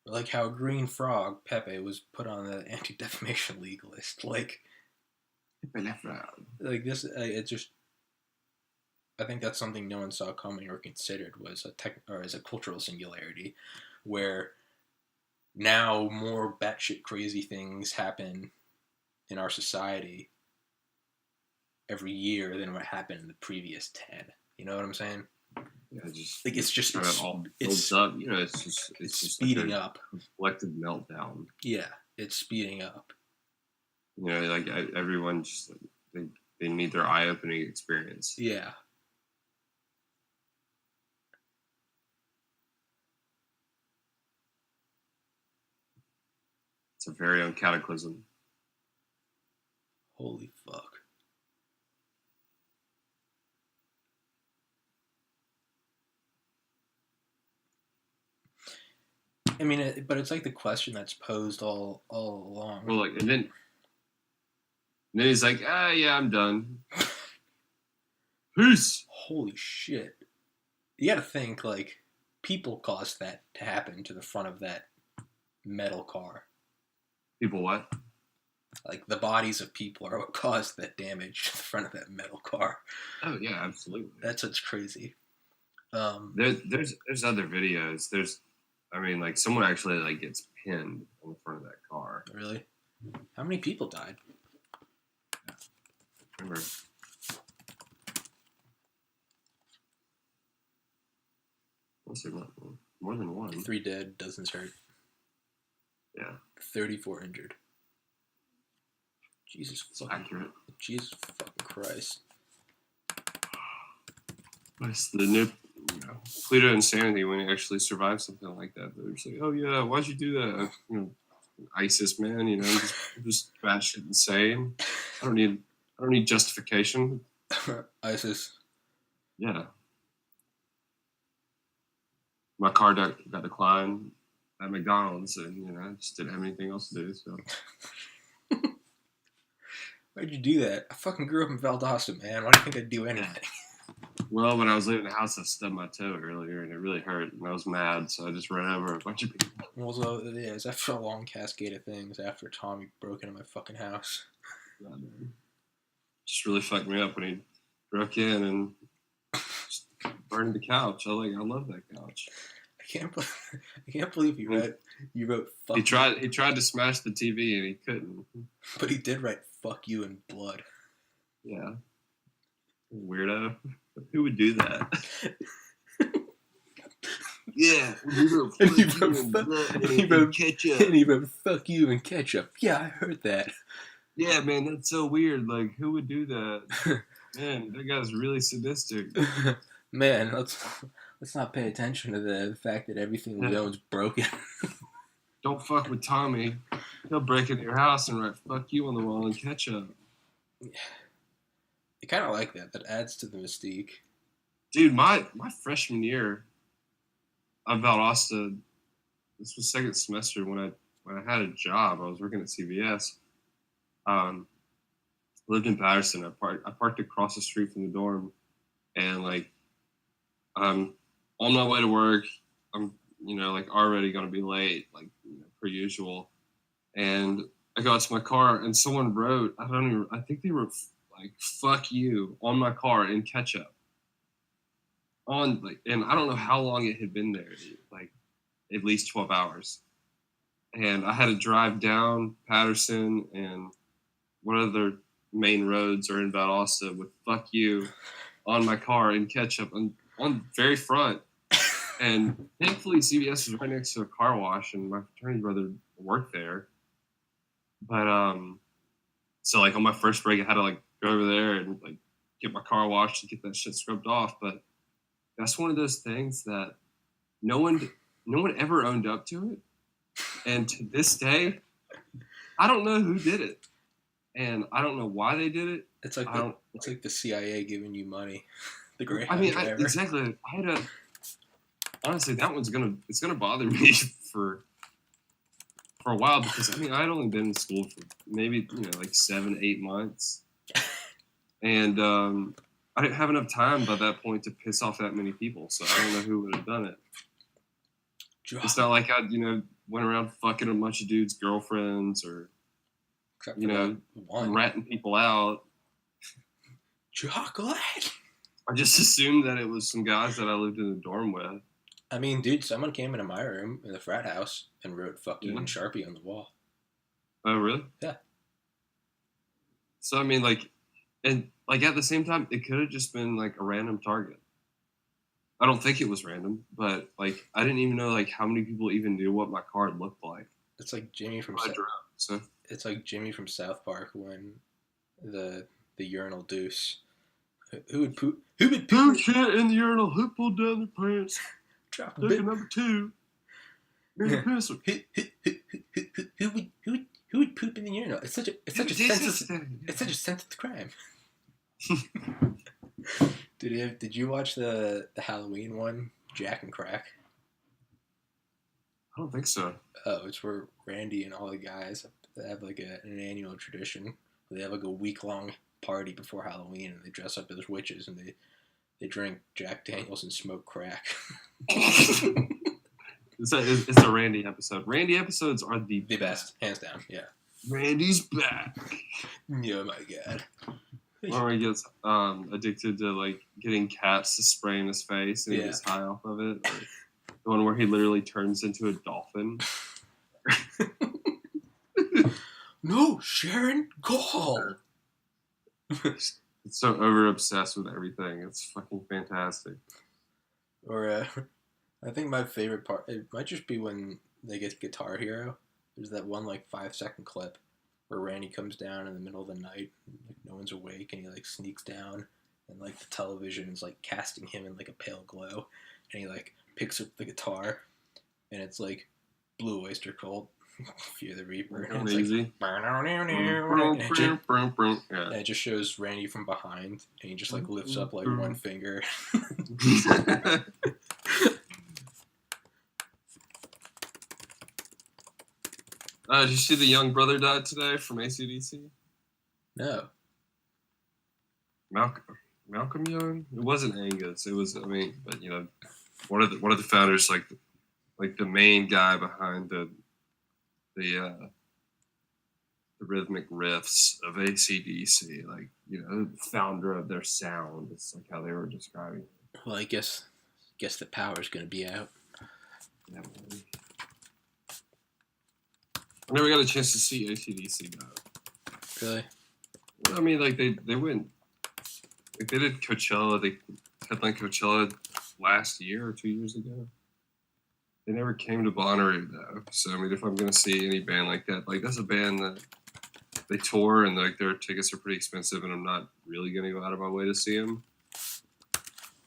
[SPEAKER 1] Like how Green Frog, Pepe, was put on the Anti-Defamation League list. Like this, it just... I think that's something no one saw coming or considered was as a cultural singularity, where now more batshit crazy things happen in our society every year than what happened in the previous 10. You know what I'm saying?
[SPEAKER 2] Yeah, just
[SPEAKER 1] like it's
[SPEAKER 2] all builds up. You know, it's just
[SPEAKER 1] speeding
[SPEAKER 2] like
[SPEAKER 1] up.
[SPEAKER 2] Collective meltdown.
[SPEAKER 1] Yeah, it's speeding up.
[SPEAKER 2] You know, like everyone just they need their eye-opening experience.
[SPEAKER 1] Yeah.
[SPEAKER 2] It's a very own cataclysm.
[SPEAKER 1] Holy fuck. I mean, but it's like the question that's posed all along.
[SPEAKER 2] Well, like, and then he's like, yeah, I'm done. Peace.
[SPEAKER 1] Holy shit. You gotta think, like, people caused that to happen to the front of that metal car.
[SPEAKER 2] People what?
[SPEAKER 1] Like, the bodies of people are what caused that damage to the front of that metal car.
[SPEAKER 2] Oh, yeah, absolutely.
[SPEAKER 1] That's what's crazy.
[SPEAKER 2] There's other videos. I mean, like, someone actually, like, gets pinned on the front of that car.
[SPEAKER 1] Really? How many people died?
[SPEAKER 2] Remember. Let's see, more than one.
[SPEAKER 1] 3 dead, dozens hurt.
[SPEAKER 2] Yeah.
[SPEAKER 1] 34 injured. Jesus
[SPEAKER 2] accurate.
[SPEAKER 1] Jesus fucking Christ.
[SPEAKER 2] It's the new Pluto insanity when you actually survive something like that. They're just like, oh yeah, why'd you do that? You know, ISIS, man. You know, just batshit insane. I don't need justification.
[SPEAKER 1] ISIS.
[SPEAKER 2] Yeah. My car got declined at McDonald's, and you know, I just didn't have anything else to do. So.
[SPEAKER 1] Why'd you do that? I fucking grew up in Valdosta, man. Why do you think I'd do anything?
[SPEAKER 2] Well, when I was leaving the house, I stubbed my toe earlier, and it really hurt, and I was mad, so I just ran over a bunch of people.
[SPEAKER 1] Well, so, yeah, it's after a long cascade of things after Tommy broke into my fucking house.
[SPEAKER 2] God, just really fucked me up when he broke in and just burned the couch. I love that couch.
[SPEAKER 1] I can't believe you wrote fuck.
[SPEAKER 2] He tried to smash the TV and he couldn't.
[SPEAKER 1] But he did write "fuck you" in blood.
[SPEAKER 2] Yeah. Weirdo. Who would do that? Yeah.
[SPEAKER 1] And he wrote ketchup. And he wrote "fuck you" in ketchup. Yeah, I heard that.
[SPEAKER 2] Yeah, man, that's so weird. Like, who would do that? Man, that guy's really sadistic.
[SPEAKER 1] Man, let's not pay attention to the fact that everything we own is broken.
[SPEAKER 2] Don't fuck with Tommy. He'll break into your house and write "fuck you" on the wall and ketchup.
[SPEAKER 1] I kind of like that. That adds to the mystique.
[SPEAKER 2] Dude, my freshman year of Valdosta, this was second semester when I had a job. I was working at CVS. Lived in Patterson. I parked across the street from the dorm, and like, I'm on my way to work. I'm already gonna be late, like per usual. And I got to my car, and someone wrote, I think they wrote like "fuck you" on my car in ketchup. And I don't know how long it had been there, like at least 12 hours. And I had to drive down Patterson and what other main roads are in Valdosta with "fuck you" on my car in ketchup and on very front. And thankfully, CVS is right next to a car wash, and my fraternity brother worked there. But so like on my first break, I had to like go over there and like get my car washed to get that shit scrubbed off. But that's one of those things that no one ever owned up to it, and to this day, I don't know who did it, and I don't know why they did it.
[SPEAKER 1] It's like it's like the CIA giving you money. The
[SPEAKER 2] I mean, exactly. I had a honestly, that one's gonna bother me for a while, because I mean, I'd only been in school for maybe like 7-8 months, and I didn't have enough time by that point to piss off that many people. So I don't know who would have done it. It's not like I went around fucking a bunch of dudes' girlfriends or ratting people out.
[SPEAKER 1] Chocolate.
[SPEAKER 2] I just assumed that it was some guys that I lived in a dorm with.
[SPEAKER 1] I mean, dude, someone came into my room in the frat house and wrote "fuck you" in Sharpie on the wall.
[SPEAKER 2] Oh, really?
[SPEAKER 1] Yeah.
[SPEAKER 2] So I mean, like, and like at the same time, it could have just been like a random target. I don't think it was random, but like I didn't even know like how many people even knew what my card looked like.
[SPEAKER 1] It's like Jimmy from It's like Jimmy from South Park when the urinal deuce. Who would poop? Who would poop
[SPEAKER 2] shit in the urinal? Who pulled down their pants?
[SPEAKER 1] Drop
[SPEAKER 2] a bit. Number 2. Here's a pencil.
[SPEAKER 1] Who would poop in the urinal? It's such a sensitive crime. Did you watch the Halloween one, Jack and Crack?
[SPEAKER 2] I don't think so.
[SPEAKER 1] Oh, it's where Randy and all the guys have like an annual tradition. They have like a week-long party before Halloween, and they dress up as witches, and they drink Jack Daniels and smoke crack.
[SPEAKER 2] It's a Randy episode. Randy episodes are the
[SPEAKER 1] best, hands down. Yeah.
[SPEAKER 2] Randy's back.
[SPEAKER 1] Oh my god.
[SPEAKER 2] Or he gets addicted to like getting cats to spray in his face and he gets high off of it. Or the one where he literally turns into a dolphin.
[SPEAKER 1] No, Sharon, go.
[SPEAKER 2] It's so over obsessed with everything. It's fucking fantastic.
[SPEAKER 1] Or I think my favorite part, it might just be when they get Guitar Hero. There's that one like 5-second clip where Randy comes down in the middle of the night, and, like, no one's awake, and he like sneaks down, and like the television is like casting him in like a pale glow, and he like picks up the guitar, and it's like Blue Oyster Cult, Fear the Reaper, and it's
[SPEAKER 2] easy.
[SPEAKER 1] Like, and it just shows Randy from behind, and he just like lifts up like one finger.
[SPEAKER 2] Did you see the young brother died today from AC/DC?
[SPEAKER 1] No.
[SPEAKER 2] Malcolm Young? It wasn't Angus. It was, but one of the founders, like the main guy behind the rhythmic riffs of AC/DC, founder of their sound. It's like how they were describing it.
[SPEAKER 1] Well, I guess the power's gonna be out.
[SPEAKER 2] Yeah, I never got a chance to see AC/DC though.
[SPEAKER 1] Really?
[SPEAKER 2] Well, I mean, like they went, like they did Coachella. They headlined Coachella last year or 2 years ago. They never came to Bonnaroo though. So I mean, if I'm gonna see any band like that, like that's a band that they tour and like their tickets are pretty expensive, and I'm not really gonna go out of my way to see them.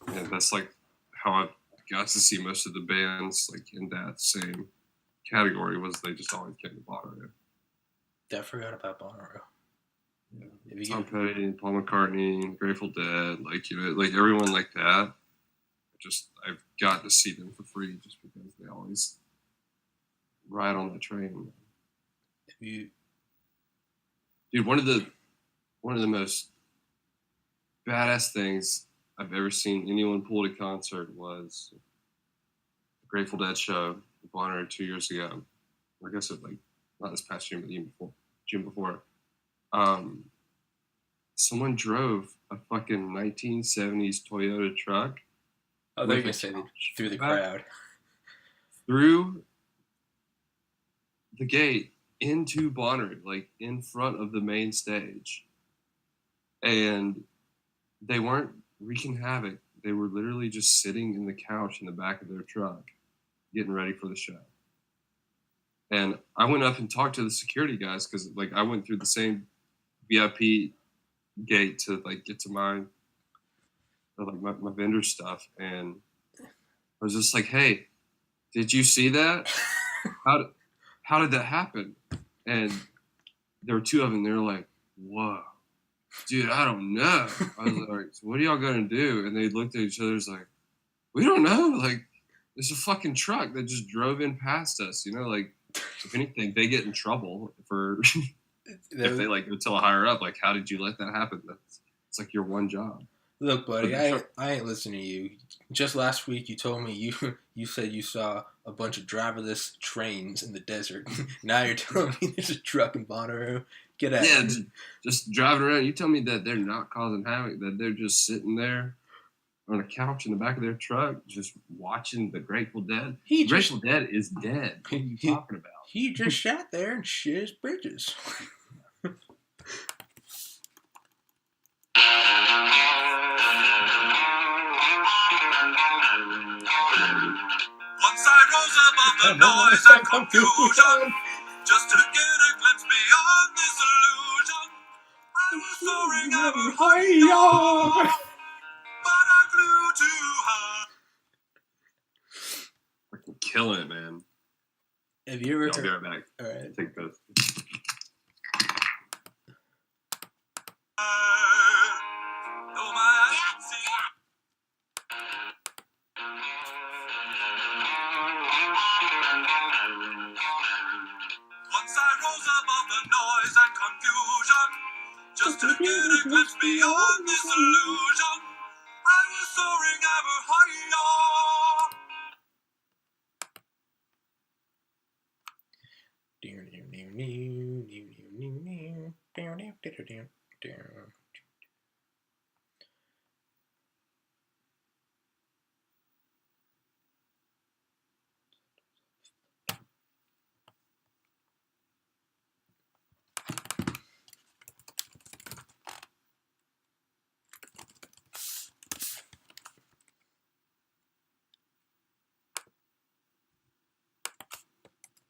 [SPEAKER 2] And that's like how I got to see most of the bands like in that same category, was they just always came to Bonnaroo.
[SPEAKER 1] I forgot about Bonnaroo.
[SPEAKER 2] Yeah. Tom Petty, Paul McCartney, Grateful Dead, like everyone like that. I've got to see them for free just because they always ride on that train. Dude, one of the most badass things I've ever seen anyone pull at a concert was the Grateful Dead show in Bonnaroo 2 years ago. Or I guess it not this past June, but the June before. Someone drove a fucking 1970s Toyota truck.
[SPEAKER 1] Oh, they're gonna say through the crowd.
[SPEAKER 2] Through the gate into Bonnaroo, like in front of the main stage. And they weren't wreaking havoc. they were literally just sitting in the couch in the back of their truck, getting ready for the show. And I went up and talked to the security guys because, like, I went through the same VIP gate to, like, get to my vendor stuff. And I was just like, hey, did you see that? How did that happen? And there were two of them. They were like, whoa, dude, I don't know. I was like, so what are y'all going to do? And they looked at each other. It's like, we don't know. Like, there's a fucking truck that just drove in past us. You know, like, if anything, they get in trouble for if they like go tell a higher up, like, how did you let that happen? It's like your one job.
[SPEAKER 1] Look, buddy, I ain't listening to you. Just last week, you told me you said you saw a bunch of driverless trains in the desert. Now you're telling me there's a truck in Bonnaroo. Get out.
[SPEAKER 2] Yeah, just driving around. You tell me that they're not causing havoc, that they're just sitting there on a couch in the back of their truck, just watching the Grateful Dead. Grateful Dead is dead. What are you talking about?
[SPEAKER 1] He just sat there and shit his britches.
[SPEAKER 4] Once I rose above the noise and confusion, just to get a glimpse beyond this illusion. I was soaring ever higher, but I flew too high.
[SPEAKER 2] Fucking killing it, man.
[SPEAKER 1] Have you ever
[SPEAKER 2] I'll be right back.
[SPEAKER 1] All right.
[SPEAKER 2] Take those.
[SPEAKER 4] Though my eyes can see. Once I rose above the noise and confusion, just to get a glimpse beyond this illusion. I was soaring ever higher.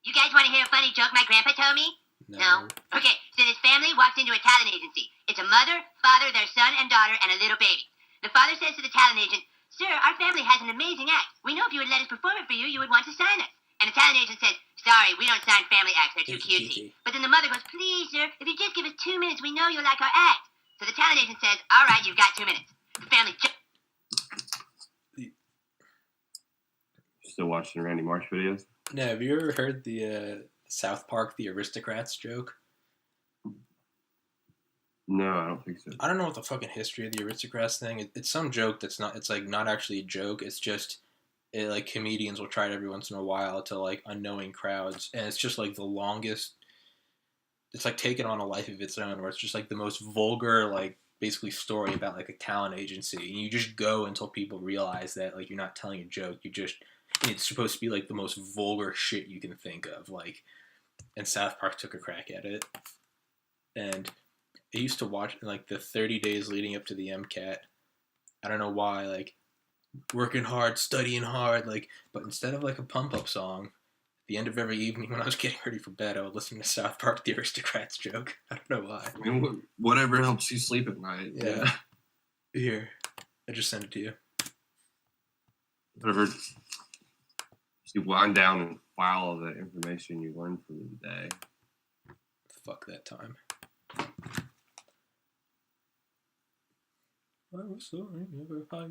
[SPEAKER 5] You guys want to hear a funny joke my grandpa told me? No? Okay, so this family walks into a talent agency. It's a mother, father, their son and daughter, and a little baby. The father says to the talent agent, "Sir, our family has an amazing act. We know if you would let us perform it for you, you would want to sign us." And the talent agent says, "Sorry, we don't sign family acts. They're too cutesy." But then the mother goes, "Please, sir, if you just give us 2 minutes, we know you'll like our act." So the talent agent says, "All right, you've got 2 minutes." The family
[SPEAKER 2] Still watching Randy Marsh videos?
[SPEAKER 1] No, have you ever heard the South Park The Aristocrats joke?
[SPEAKER 2] No, I don't think so.
[SPEAKER 1] I don't know what the fucking history of the Aristocrats thing. It's some joke that's not. It's like not actually a joke. It's just like comedians will try it every once in a while to like unknowing crowds, and it's just like the longest. It's like taken on a life of its own, where it's just like the most vulgar, like basically story about like a talent agency, and you just go until people realize that like you're not telling a joke. It's supposed to be like the most vulgar shit you can think of, like. And South Park took a crack at it, and I used to watch like the 30 days leading up to the MCAT. I don't know why, like working hard, studying hard, like. But instead of like a pump up song, at the end of every evening when I was getting ready for bed, I would listen to South Park The Aristocrats joke. I don't know why.
[SPEAKER 2] I mean, whatever helps you sleep at night.
[SPEAKER 1] Yeah. Here, I just sent it to you.
[SPEAKER 2] Whatever. You wind down and file all the information you learned from the day.
[SPEAKER 1] Fuck that time. I was soaring ever higher.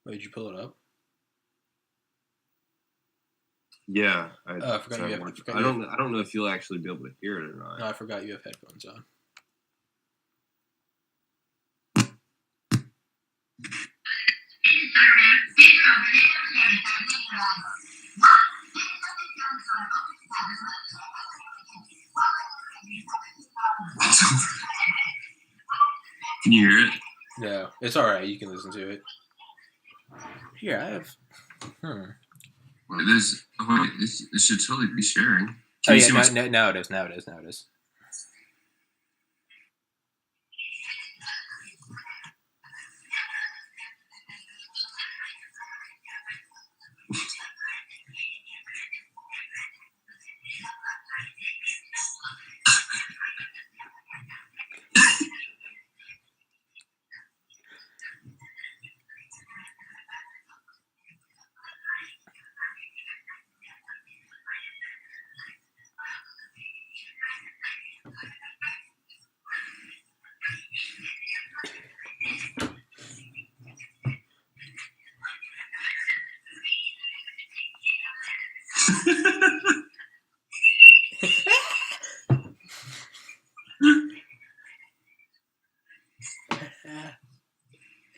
[SPEAKER 1] Wait, did you pull it up?
[SPEAKER 2] Yeah, I
[SPEAKER 1] forgot you have.
[SPEAKER 2] I don't know if you'll actually be able to hear it or not.
[SPEAKER 1] No, I forgot you have headphones on.
[SPEAKER 2] Can you hear it?
[SPEAKER 1] No, it's all right. You can listen to it. Here, I have.
[SPEAKER 2] Wait, this should totally be sharing.
[SPEAKER 1] Oh yeah, now it is. Now it is.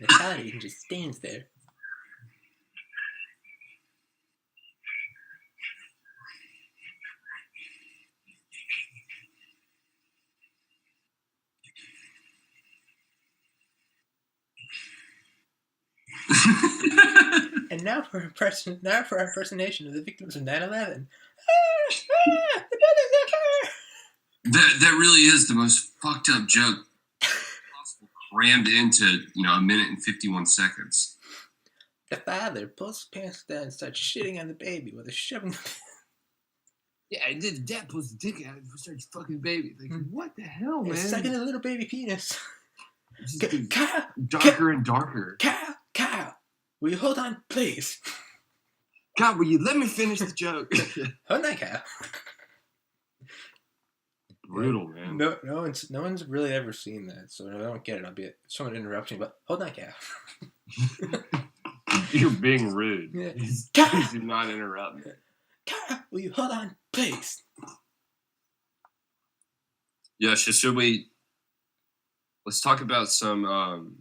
[SPEAKER 1] The paladin just stands there. And now for our impersonation of the victims of 9/11.
[SPEAKER 2] That really is the most fucked up joke possible, crammed into a minute and 51 seconds.
[SPEAKER 1] The father pulls his pants down and starts shitting on the baby with a shoving.
[SPEAKER 2] Yeah, and then dad pulls the dick out and starts fucking the baby. Like, what the hell, man?
[SPEAKER 1] Sucking a little baby penis.
[SPEAKER 2] Kyle, darker and darker.
[SPEAKER 1] Kyle, will you hold on, please?
[SPEAKER 2] God, will you let me finish the joke?
[SPEAKER 1] Hold on, Kyle.
[SPEAKER 2] Brutal, man.
[SPEAKER 1] No one's really ever seen that, so I don't get it. Someone interrupts me, but hold on, Kyle.
[SPEAKER 2] You're being rude.
[SPEAKER 1] Yeah.
[SPEAKER 2] Please do not interrupt me.
[SPEAKER 1] Kyle, will you hold on, please?
[SPEAKER 2] Yeah, should we? Let's talk about some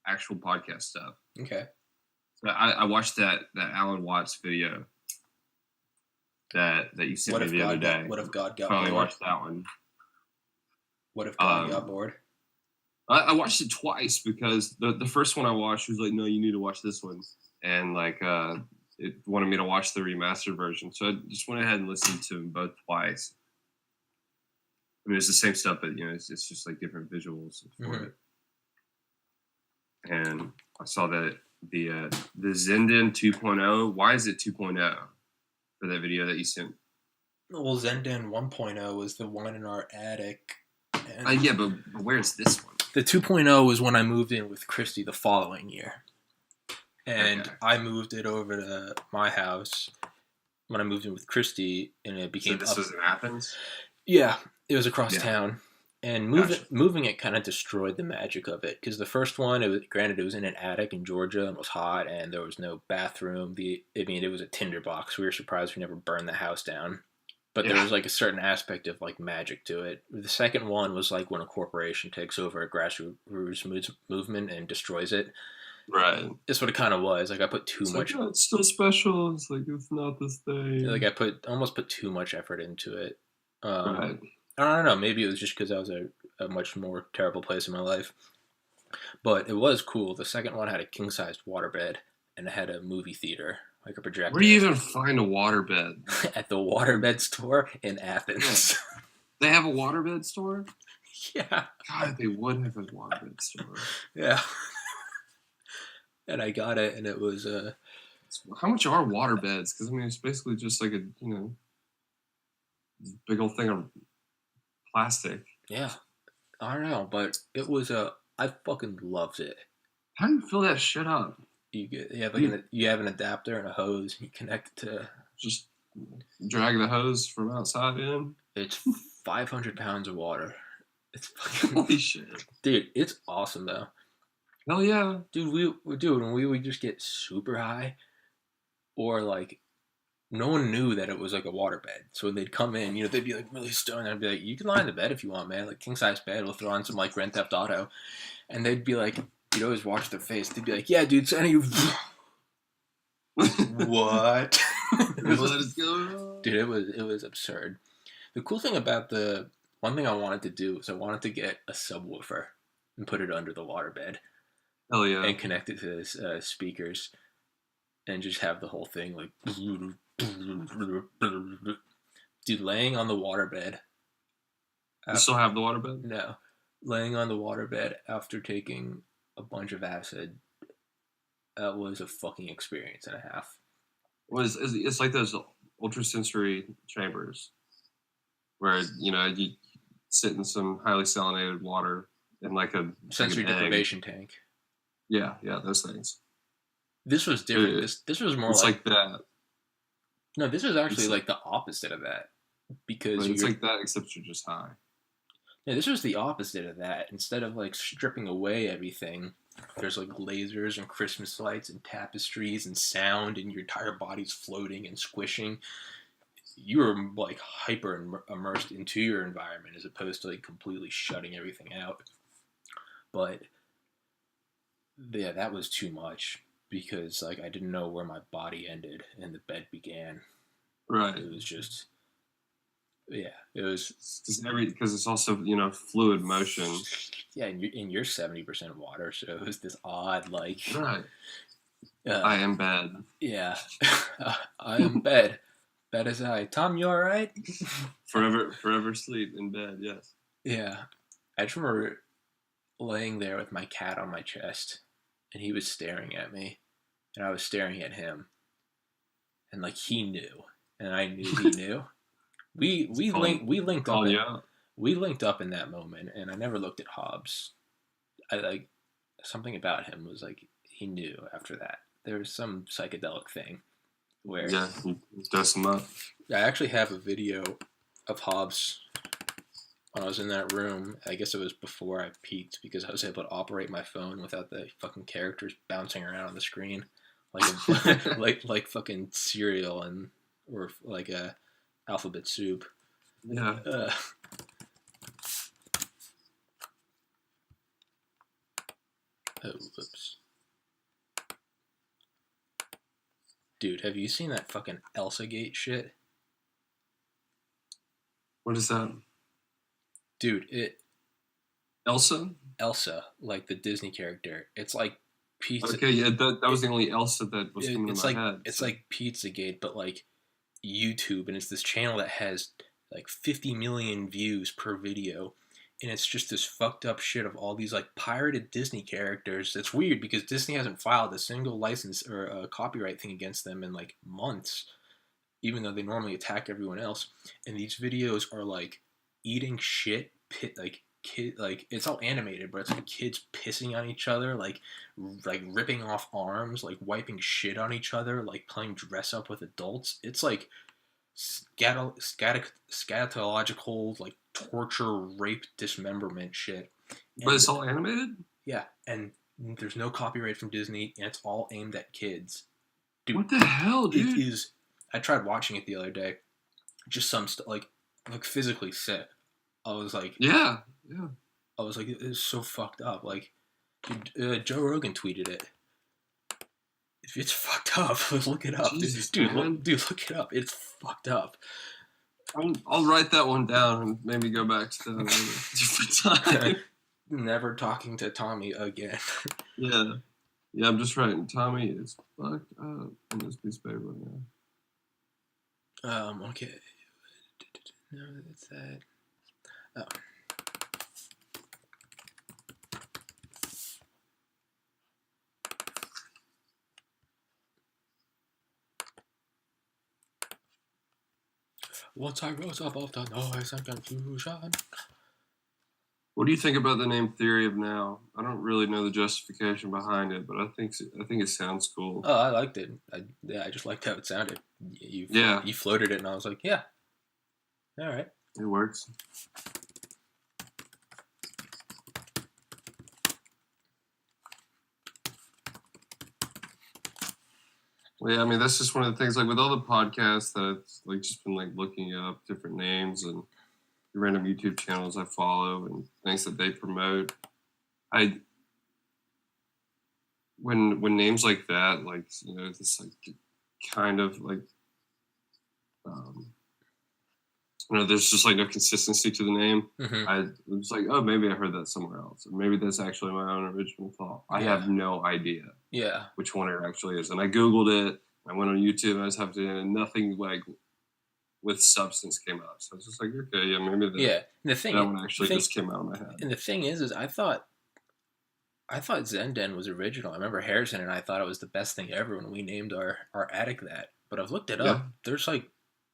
[SPEAKER 2] actual podcast stuff.
[SPEAKER 1] Okay.
[SPEAKER 2] So I watched that Alan Watts video that you sent me the other day.
[SPEAKER 1] What if God got
[SPEAKER 2] Finally
[SPEAKER 1] bored?
[SPEAKER 2] watched that one.
[SPEAKER 1] What if God got bored?
[SPEAKER 2] I watched it twice because the first one I watched was like, no, you need to watch this one, and it wanted me to watch the remastered version, so I just went ahead and listened to them both twice. I mean, it's the same stuff, but it's just like different visuals for it. And I saw that the Zenden 2.0. Why is it 2.0 for that video that you sent?
[SPEAKER 1] Well, Zenden 1.0 was the one in our attic.
[SPEAKER 2] Yeah, but where's this one?
[SPEAKER 1] The 2.0 was when I moved in with Christy the following year. And
[SPEAKER 2] Okay.
[SPEAKER 1] I moved it over to my house when I moved in with Christy, and it became...
[SPEAKER 2] So this was in Athens?
[SPEAKER 1] Yeah, it was across
[SPEAKER 2] Yeah.
[SPEAKER 1] town. And
[SPEAKER 2] Gotcha.
[SPEAKER 1] moving it kind of destroyed the magic of it, because the first one, it was in an attic in Georgia and was hot, and there was no bathroom. It was a tinderbox. We were surprised we never burned the house down. But there was like a certain aspect of like magic to it. The second one was like when a corporation takes over a grassroots movement and destroys it.
[SPEAKER 2] Right.
[SPEAKER 1] That's what it kind of was. Like I put too much.
[SPEAKER 2] Like, it's still special. It's like it's not this thing.
[SPEAKER 1] Like I almost put too much effort into it.
[SPEAKER 2] Right.
[SPEAKER 1] I don't know. Maybe it was just because I was a much more terrible place in my life. But it was cool. The second one had a king-sized waterbed and it had a movie theater, like a projector.
[SPEAKER 2] Where do you even find a waterbed?
[SPEAKER 1] At the waterbed store in Athens.
[SPEAKER 2] They have a waterbed store?
[SPEAKER 1] Yeah.
[SPEAKER 2] God, they would have a waterbed store.
[SPEAKER 1] Yeah. And I got it, and it was...
[SPEAKER 2] How much are waterbeds? Because, I mean, it's basically just like a, big old thing of plastic.
[SPEAKER 1] Yeah. I don't know, but it was I fucking loved it.
[SPEAKER 2] How do you fill that shit up?
[SPEAKER 1] You have an adapter and a hose. You connect it to...
[SPEAKER 2] Just drag the hose from outside in?
[SPEAKER 1] It's 500 pounds of water. It's fucking...
[SPEAKER 2] Holy shit.
[SPEAKER 1] Dude, it's awesome, though.
[SPEAKER 2] Hell yeah.
[SPEAKER 1] Dude, when we would just get super high, or like, no one knew that it was like a waterbed. So they'd come in, they'd be like really stoned. I'd be like, you can lie in the bed if you want, man. Like king size bed. We'll throw on some like Grand Theft Auto, and they'd be like, you'd always watch their face. They'd be like, yeah, dude. So any what?
[SPEAKER 2] What is going on?
[SPEAKER 1] Dude, it was absurd. The cool thing about the one thing I wanted to do is I wanted to get a subwoofer and put it under the waterbed
[SPEAKER 2] Hell yeah.
[SPEAKER 1] and connect it to the speakers and just have the whole thing like. Dude, laying on the waterbed.
[SPEAKER 2] You still have the waterbed?
[SPEAKER 1] No, laying on the waterbed after taking a bunch of acid. That was a fucking experience and a half.
[SPEAKER 2] Well, it's like those ultrasensory chambers where, you sit in some highly salinated water in like a
[SPEAKER 1] Sensory deprivation tank.
[SPEAKER 2] Yeah, those things.
[SPEAKER 1] This was different. This was more
[SPEAKER 2] it's like that.
[SPEAKER 1] No, this was actually like the opposite of that. Because
[SPEAKER 2] it's like that, except you're just high.
[SPEAKER 1] Yeah, this was the opposite of that. Instead of like stripping away everything, there's like lasers and Christmas lights and tapestries and sound, and your entire body's floating and squishing. You were like hyper immersed into your environment as opposed to like completely shutting everything out. But yeah, that was too much because like I didn't know where my body ended and the bed began.
[SPEAKER 2] Right.
[SPEAKER 1] It was just. Yeah, it was
[SPEAKER 2] because it's also fluid motion.
[SPEAKER 1] Yeah, and you're 70% water, so it was this odd like.
[SPEAKER 2] Right. I am bed.
[SPEAKER 1] Yeah, I am bed. Bed as I. Tom, you all right?
[SPEAKER 2] Forever sleep in bed. Yes.
[SPEAKER 1] Yeah, I just remember laying there with my cat on my chest, and he was staring at me, and I was staring at him, and like he knew, and I knew he knew. We linked up. We linked up in that moment, and I never looked at Hobbs. I like something about him was like he knew after that. There was some psychedelic thing where
[SPEAKER 2] he dust him up.
[SPEAKER 1] I actually have a video of Hobbs when I was in that room. I guess it was before I peaked because I was able to operate my phone without the fucking characters bouncing around on the screen like fucking cereal or like a. Alphabet soup.
[SPEAKER 2] Yeah.
[SPEAKER 1] Oh, whoops. Dude, have you seen that fucking Elsa Gate shit?
[SPEAKER 2] What is that?
[SPEAKER 1] Dude,
[SPEAKER 2] Elsa,
[SPEAKER 1] like the Disney character. It's like pizza.
[SPEAKER 2] Okay, yeah, that was the only Elsa that was coming to my head.
[SPEAKER 1] It's like Pizzagate, but like YouTube, and it's this channel that has like 50 million views per video, and it's just this fucked up shit of all these like pirated Disney characters. It's weird because Disney hasn't filed a single license or a copyright thing against them in like months, even though they normally attack everyone else. And these videos are like eating shit, it's all animated, but it's like kids pissing on each other, like ripping off arms, like wiping shit on each other, like playing dress up with adults. It's like scatological, like torture, rape, dismemberment shit.
[SPEAKER 2] But it's all animated?
[SPEAKER 1] Yeah, and there's no copyright from Disney, and it's all aimed at kids. Dude,
[SPEAKER 2] what the hell, dude?
[SPEAKER 1] It is. I tried watching it the other day. Just some like physically sick. I was like,
[SPEAKER 2] yeah.
[SPEAKER 1] I was like, it's so fucked up. Like, dude, Joe Rogan tweeted it. It's fucked up. Look it up,
[SPEAKER 2] Jesus,
[SPEAKER 1] dude. Look it up. It's fucked up.
[SPEAKER 2] I'll write that one down and maybe go back to that different time.
[SPEAKER 1] Never talking to Tommy again.
[SPEAKER 2] Yeah, I'm just writing. Tommy is fucked up in this piece of paper now.
[SPEAKER 1] Okay. No, that's that. Oh. Once I rose above the noise and confusion.
[SPEAKER 2] What do you think about the name Theory of Now? I don't really know the justification behind it, but I think it sounds cool.
[SPEAKER 1] Oh, I liked it. I just liked how it sounded. You floated it, and I was like, yeah, all right,
[SPEAKER 2] it works. Well, yeah, I mean that's just one of the things. Like with all the podcasts that I've like just been like looking up different names and random YouTube channels I follow and things that they promote. When names like that, like this like kind of like, there's just like no consistency to the name.
[SPEAKER 1] Mm-hmm.
[SPEAKER 2] I was like, oh, maybe I heard that somewhere else, or maybe that's actually my own original thought. I have no idea which one it actually is. And I Googled it. I went on YouTube and I was having to, and nothing like with substance came up. So I was just like, okay, yeah, maybe that one actually just came out of my head.
[SPEAKER 1] And the thing is I thought Zenden was original. I remember Harrison and I thought it was the best thing ever when we named our attic that. But I've looked it up. There's like,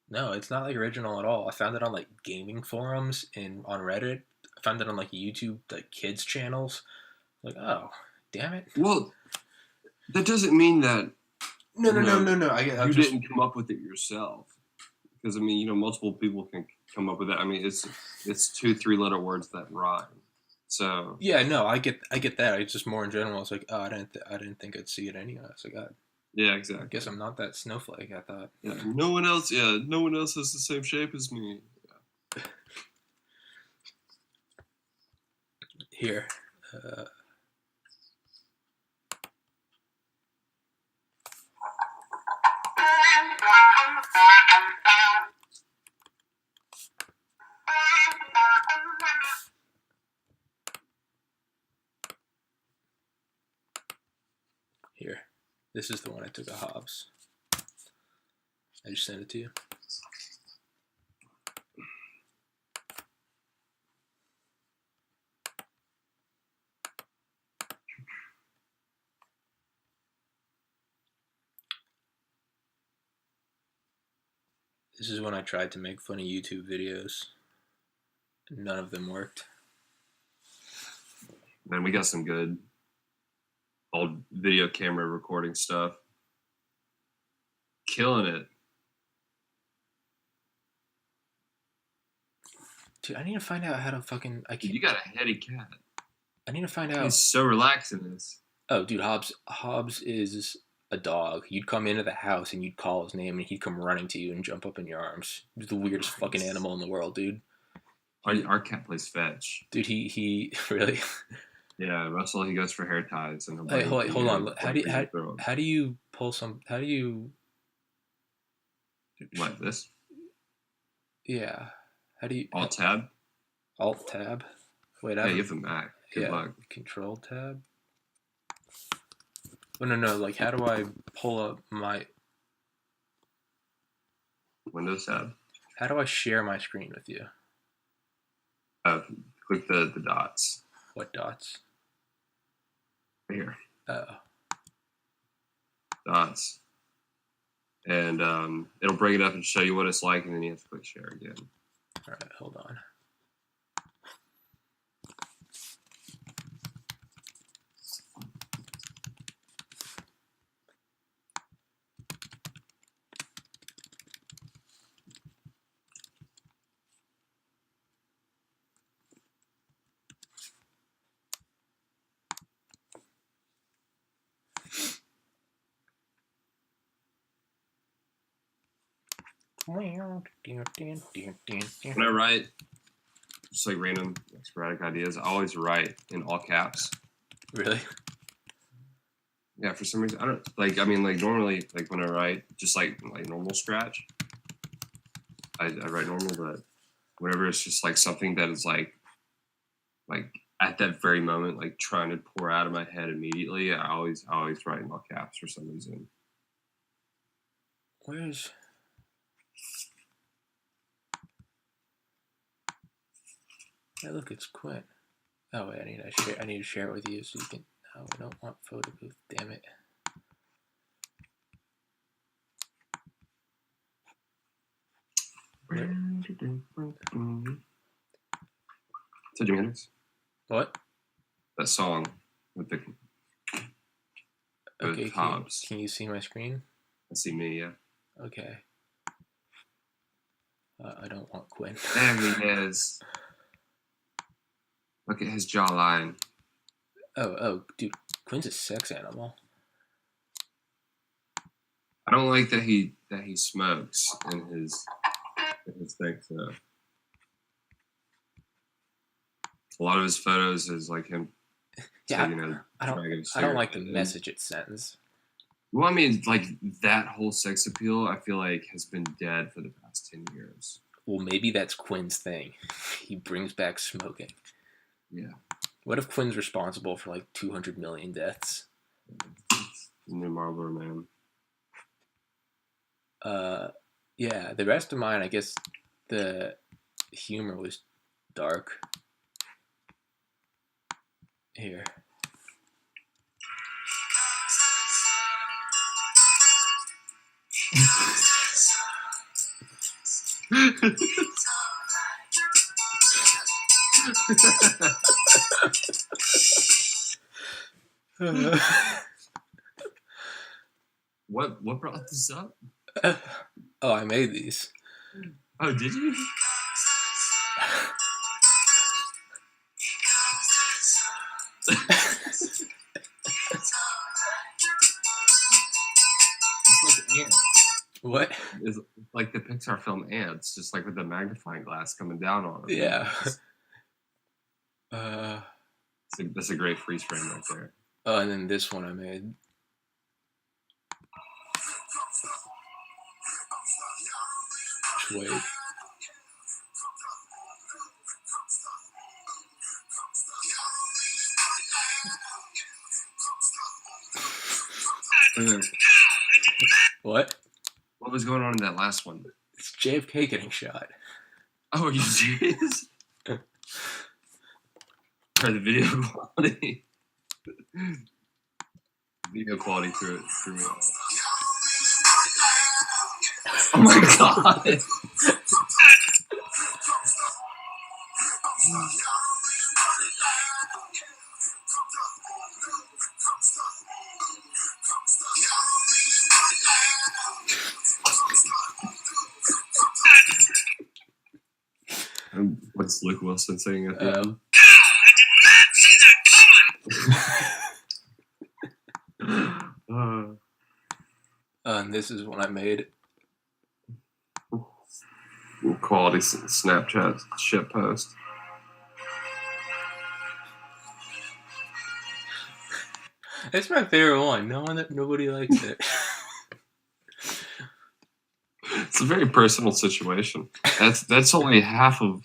[SPEAKER 1] no, it's not like original at all. I found it on like gaming forums and on Reddit. I found it on like YouTube, like kids channels. Like, oh, damn it.
[SPEAKER 2] Well, that doesn't mean that.
[SPEAKER 1] No.
[SPEAKER 2] You didn't come up with it yourself. Because, I mean, multiple people can come up with that. I mean, it's 2-3 letter words that rhyme. So
[SPEAKER 1] yeah, no, I get that. It's just more in general. It's like, oh, I didn't think I'd see it anyway. It's like,
[SPEAKER 2] yeah, exactly.
[SPEAKER 1] I guess I'm not that snowflake. I thought.
[SPEAKER 2] Yeah, no one else has the same shape as me. Yeah.
[SPEAKER 1] Here. Here. This is the one I took of Hobbs. I just sent it to you. This is when I tried to make funny YouTube videos. None of them worked.
[SPEAKER 2] Man, we got some good old video camera recording stuff. Killing it.
[SPEAKER 1] Dude, I need to find out how to fucking...
[SPEAKER 2] Dude, you got a heady cat.
[SPEAKER 1] I need to find out...
[SPEAKER 2] He's so relaxed in this.
[SPEAKER 1] Oh, dude, Hobbs is a dog. You'd come into the house and you'd call his name and he'd come running to you and jump up in your arms. He's the weirdest fucking animal in the world, dude.
[SPEAKER 2] Our cat plays fetch.
[SPEAKER 1] Dude, he really...
[SPEAKER 2] Yeah, Russell, he goes for hair ties. And
[SPEAKER 1] hey, hold on. How do you pull some... How do you...
[SPEAKER 2] What, this?
[SPEAKER 1] Yeah. How do you...
[SPEAKER 2] Alt-tab?
[SPEAKER 1] Alt-tab? Wait,
[SPEAKER 2] yeah, you have a Mac. Good luck.
[SPEAKER 1] Control-tab? Oh, no, like, how do I pull up my...
[SPEAKER 2] Windows tab?
[SPEAKER 1] How do I share my screen with you?
[SPEAKER 2] Click the dots.
[SPEAKER 1] What dots?
[SPEAKER 2] Right here.
[SPEAKER 1] Oh.
[SPEAKER 2] Dots. And it'll bring it up and show you what it's like, and then you have to click share again.
[SPEAKER 1] All right, hold on.
[SPEAKER 2] When I write just like random sporadic ideas, I always write in all caps.
[SPEAKER 1] Really?
[SPEAKER 2] Yeah, for some reason I don't like. I mean, like normally, like when I write just like normal scratch, I write normal. But whenever it's just like something that is like at that very moment, like trying to pour out of my head immediately, I always write in all caps for some reason.
[SPEAKER 1] Where's... Hey, look, it's Quinn. Oh wait, I need to share it with you so you can... No, we don't want photo booth, damn it.
[SPEAKER 2] So Jimi Hendrix?
[SPEAKER 1] What?
[SPEAKER 2] That song with the
[SPEAKER 1] Okay,
[SPEAKER 2] Hobbs.
[SPEAKER 1] Can you see my screen?
[SPEAKER 2] I see me, yeah.
[SPEAKER 1] Okay. I don't want Quinn.
[SPEAKER 2] There he is. Look at his jawline.
[SPEAKER 1] Oh, dude, Quinn's a sex animal.
[SPEAKER 2] I don't like that he smokes in his thing. So a lot of his photos is like him.
[SPEAKER 1] Yeah,
[SPEAKER 2] so,
[SPEAKER 1] I don't like the message it sends.
[SPEAKER 2] Well, I mean, like that whole sex appeal, I feel like has been dead for the past 10 years.
[SPEAKER 1] Well, maybe that's Quinn's thing. He brings back smoking.
[SPEAKER 2] Yeah.
[SPEAKER 1] What if Quinn's responsible for like 200 million deaths?
[SPEAKER 2] The new Marlboro Man.
[SPEAKER 1] Yeah, the rest of mine, I guess the humor was dark. Here.
[SPEAKER 2] What brought this up?
[SPEAKER 1] Oh, I made these.
[SPEAKER 2] Oh, did you? It's like ants.
[SPEAKER 1] What?
[SPEAKER 2] It's like the Pixar film Ants, just like with the magnifying glass coming down on it.
[SPEAKER 1] Yeah.
[SPEAKER 2] That's a great freeze frame right there.
[SPEAKER 1] Oh, and then this one I made. Wait. What?
[SPEAKER 2] What was going on in that last one?
[SPEAKER 1] It's JFK getting shot.
[SPEAKER 2] Oh, are you serious? Or the video quality. Video quality threw me off. Oh my god! What's Luke Wilson saying at the end?
[SPEAKER 1] And this is what I made.
[SPEAKER 2] Quality Snapchat shit post.
[SPEAKER 1] It's my favorite one. Nobody likes it.
[SPEAKER 2] It's a very personal situation. That's only half of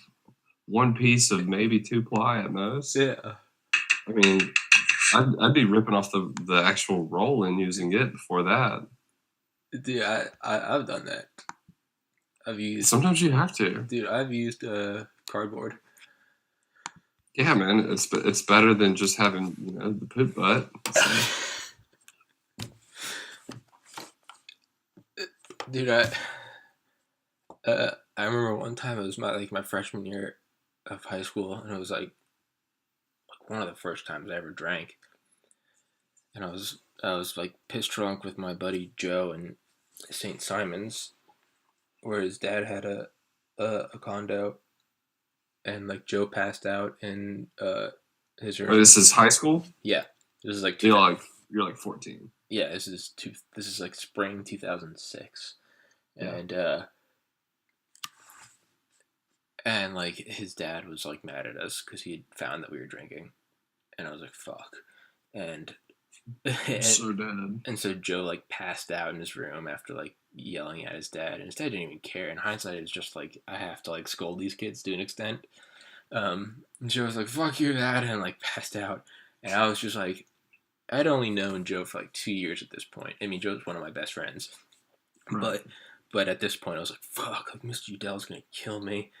[SPEAKER 2] one piece of maybe 2-ply at most.
[SPEAKER 1] Yeah.
[SPEAKER 2] I mean, I'd be ripping off the actual roll and using it before that.
[SPEAKER 1] Dude, I've done that.
[SPEAKER 2] Sometimes you have to.
[SPEAKER 1] Dude, I've used cardboard.
[SPEAKER 2] Yeah, man, it's better than just having the poop butt.
[SPEAKER 1] Dude, I remember one time it was my freshman year of high school, and it was like one of the first times I ever drank, and I was like pissed drunk with my buddy Joe in St. Simon's, where his dad had a condo, and like Joe passed out in his room.
[SPEAKER 2] Oh, this is high school?
[SPEAKER 1] Yeah, this is like
[SPEAKER 2] you're like 14.
[SPEAKER 1] Yeah, this is like spring 2006,
[SPEAKER 2] yeah.
[SPEAKER 1] and like his dad was like mad at us because he had found that we were drinking, and I was like fuck, and
[SPEAKER 2] so dead.
[SPEAKER 1] And so Joe like passed out in his room after like yelling at his dad, and his dad didn't even care. In hindsight, it's just like I have to like scold these kids to an extent. And Joe was like "fuck you, dad," and like passed out, and I was just like, I'd only known Joe for like 2 years at this point. I mean, Joe's one of my best friends,
[SPEAKER 2] right.
[SPEAKER 1] but at this point, I was like, fuck, like Mr. Udell's gonna kill me,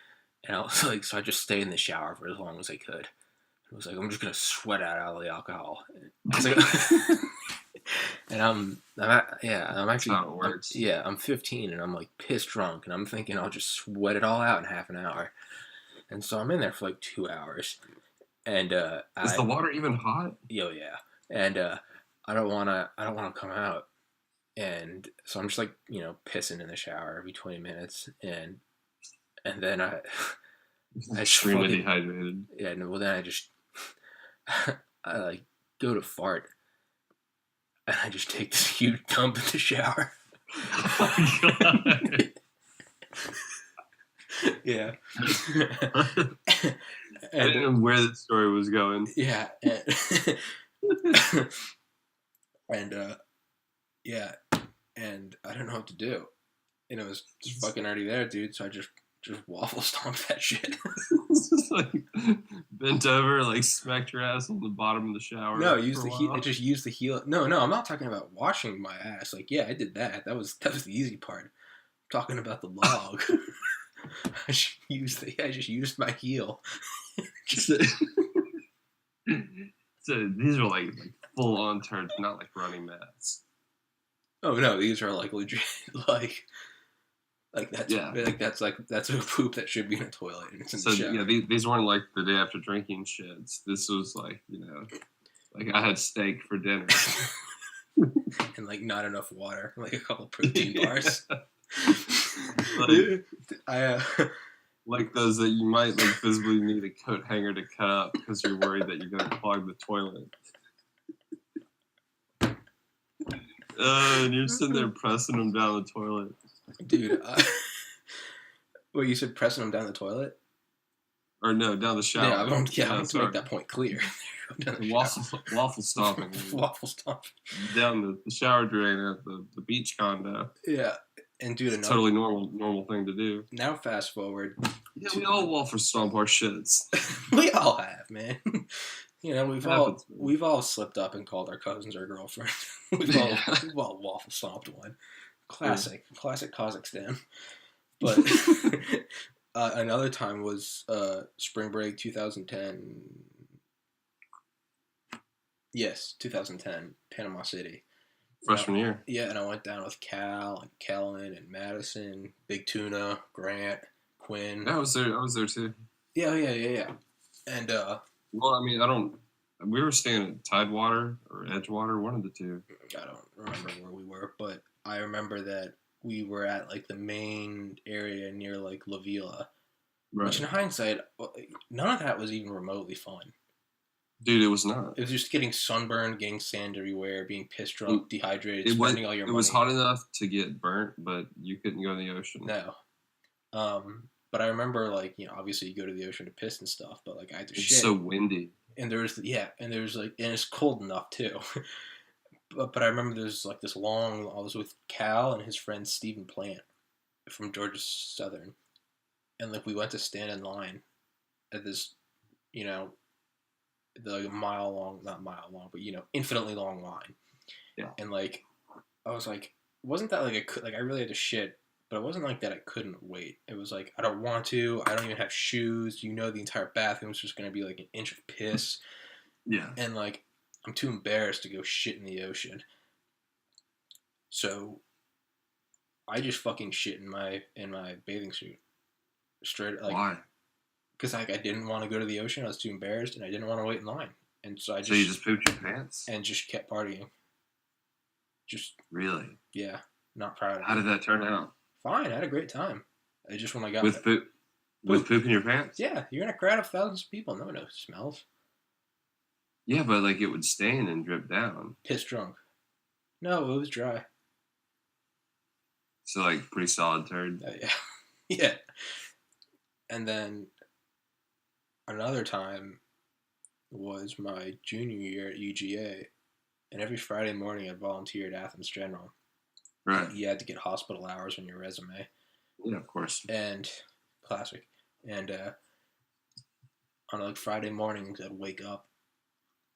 [SPEAKER 1] and I was like, so I just stayed in the shower for as long as I could. I was like, I'm just gonna sweat out all the alcohol. I was like, and I'm actually,
[SPEAKER 2] that's how it works.
[SPEAKER 1] I'm 15 and I'm like pissed drunk, and I'm thinking I'll just sweat it all out in half an hour, and so I'm in there for like 2 hours, and
[SPEAKER 2] is the water even hot?
[SPEAKER 1] Yeah, and I don't wanna come out, and so I'm just like pissing in the shower every 20 minutes, and then I
[SPEAKER 2] extremely dehydrated.
[SPEAKER 1] Yeah, no, well then I just I like go to fart, and I just take this huge dump in the shower. Oh my god. Yeah.
[SPEAKER 2] I didn't know where the story was going.
[SPEAKER 1] Yeah. And Yeah, and I don't know what to do. And it was just fucking already there, dude. So I just waffle stomped that shit.
[SPEAKER 2] Just like bent over, like smacked your ass on the bottom of the shower.
[SPEAKER 1] No, use the heel. It just used the heel. No, I'm not talking about washing my ass. Like, yeah, I did that. That was the easy part. I'm talking about the log. I just used my heel.
[SPEAKER 2] So these are like full on turds, not like running mats.
[SPEAKER 1] Oh no, these are like legit, like that's that's a poop that should be in a toilet and it's in the shower.
[SPEAKER 2] Yeah, these weren't like the day after drinking shits. This was like, you know, like I had steak for dinner
[SPEAKER 1] and like not enough water, like a couple protein bars.
[SPEAKER 2] Like,
[SPEAKER 1] I
[SPEAKER 2] like those that you might like visibly need a coat hanger to cut up because you're worried that you're gonna clog the toilet. And you're sitting there pressing them down the toilet.
[SPEAKER 1] Dude, well, you said pressing them down the toilet?
[SPEAKER 2] Or no, down the shower.
[SPEAKER 1] Yeah, I want to make that point clear.
[SPEAKER 2] Waffle stomping.
[SPEAKER 1] Waffle stomping.
[SPEAKER 2] Down the shower drain at the beach condo.
[SPEAKER 1] Yeah. And dude,
[SPEAKER 2] it's a totally normal thing to do.
[SPEAKER 1] Now fast forward.
[SPEAKER 2] Yeah, we all waffle stomp our shits.
[SPEAKER 1] We all have, man. You know, we've all slipped up and called our cousins our girlfriend. we've all waffle stomped one. Classic Kazakhstan. But another time was spring break 2010. Yes, 2010, Panama City.
[SPEAKER 2] Freshman year.
[SPEAKER 1] Yeah, and I went down with Cal and Kellen and Madison, Big Tuna, Grant, Quinn.
[SPEAKER 2] I was there too.
[SPEAKER 1] Yeah. And
[SPEAKER 2] well, I mean, we were staying at Tidewater or Edgewater, one of the two.
[SPEAKER 1] I don't remember where we were, but I remember that we were at like the main area near like La Villa. Right. Which in hindsight, none of that was even remotely fun.
[SPEAKER 2] Dude, it was not.
[SPEAKER 1] It was just getting sunburned, getting sand everywhere, being pissed drunk, dehydrated, spending all your money.
[SPEAKER 2] It was hot enough to get burnt, but you couldn't go in the ocean.
[SPEAKER 1] No. But I remember, like, you know, obviously you go to the ocean to piss and stuff, but like I had to shit.
[SPEAKER 2] It's so windy.
[SPEAKER 1] And there's like, and it's cold enough too. but I remember there's like this I was with Cal and his friend Stephen Plant from Georgia Southern, and like we went to stand in line at this, you know, the not mile long, but you know, infinitely long line.
[SPEAKER 2] Yeah.
[SPEAKER 1] And like, I was like, wasn't that like I really had to shit, but it wasn't like that I couldn't wait. It was like, I don't want to. I don't even have shoes. You know, the entire bathroom's just going to be like an inch of piss.
[SPEAKER 2] Yeah.
[SPEAKER 1] And like, I'm too embarrassed to go shit in the ocean. So I just fucking shit in my bathing suit. Straight like.
[SPEAKER 2] Why?
[SPEAKER 1] Because like I didn't want to go to the ocean. I was too embarrassed, and I didn't want to wait in line. And so
[SPEAKER 2] you just pooped your pants?
[SPEAKER 1] And just kept partying. Just.
[SPEAKER 2] Really?
[SPEAKER 1] Yeah. Not proud of it.
[SPEAKER 2] How did that turn out?
[SPEAKER 1] Fine. I had a great time. I just when I got
[SPEAKER 2] with poop in your pants?
[SPEAKER 1] Yeah, you're in a crowd of thousands of people. No one knows smells.
[SPEAKER 2] Yeah, but like it would stain and drip down.
[SPEAKER 1] Piss drunk. No, it was dry.
[SPEAKER 2] So like pretty solid turd.
[SPEAKER 1] Yeah, yeah. And then another time was my junior year at UGA, and every Friday morning I'd volunteer at Athens General.
[SPEAKER 2] Right.
[SPEAKER 1] You had to get hospital hours on your resume.
[SPEAKER 2] Yeah, of course.
[SPEAKER 1] And classic. And on like Friday mornings, I'd wake up,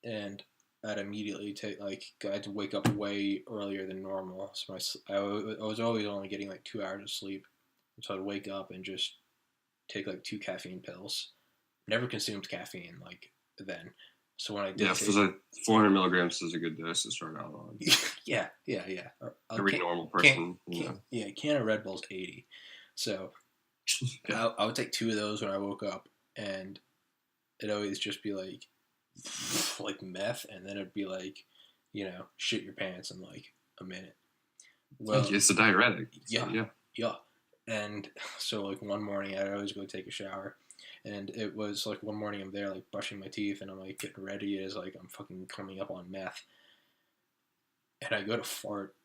[SPEAKER 1] and I'd immediately I had to wake up way earlier than normal. So I was always only getting like 2 hours of sleep. So I'd wake up and just take like 2 caffeine pills. Never consumed caffeine like then. So when I did,
[SPEAKER 2] so like 400 milligrams is a good dose to start out on.
[SPEAKER 1] Yeah.
[SPEAKER 2] Every normal person,
[SPEAKER 1] Yeah, a can of Red Bull's 80. So I would take 2 of those when I woke up, and it'd always just be like meth, and then it'd be like, you know, shit your pants in like a minute.
[SPEAKER 2] Well, it's a diuretic.
[SPEAKER 1] Yeah. And so like one morning I'd always go take a shower, and it was like one morning I'm there like brushing my teeth, and I'm like getting ready as like I'm fucking coming up on meth, and I go to fart,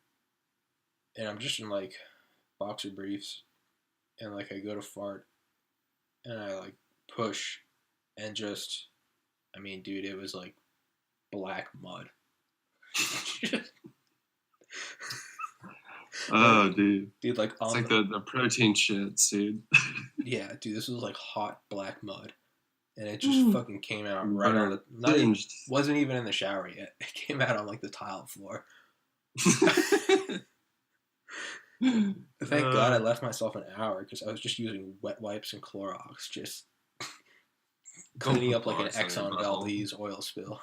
[SPEAKER 1] and I'm just in like boxer briefs, and like I go to fart, and I like push, and just, I mean, dude, it was like black mud.
[SPEAKER 2] Oh, dude.
[SPEAKER 1] Dude, like
[SPEAKER 2] It's like the protein shits, dude.
[SPEAKER 1] Yeah, dude, this was like hot black mud. And it just fucking came out right on the... wasn't even in the shower yet. It came out on like the tile floor. Thank God I left myself an hour because I was just using wet wipes and Clorox, just cleaning up like an Exxon Valdez oil spill.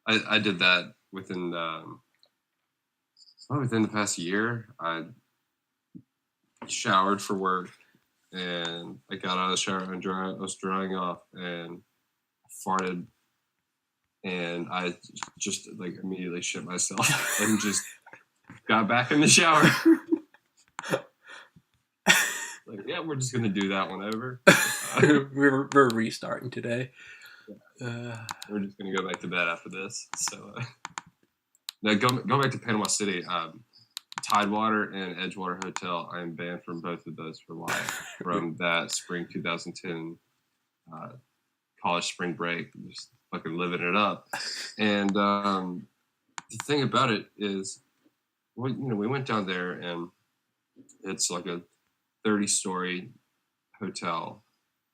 [SPEAKER 2] I did that within the past year. I showered for work, and I got out of the shower and I was drying off and farted, and I just like immediately shit myself and just got back in the shower. Like, yeah, we're just gonna do that whenever.
[SPEAKER 1] We're restarting today.
[SPEAKER 2] We're just gonna go back to bed after this. So, now going back to Panama City, Tidewater and Edgewater Hotel. I am banned from both of those for life from that spring 2010 college spring break. Just fucking living it up. And the thing about it is, we went down there, and it's like a 30-story hotel,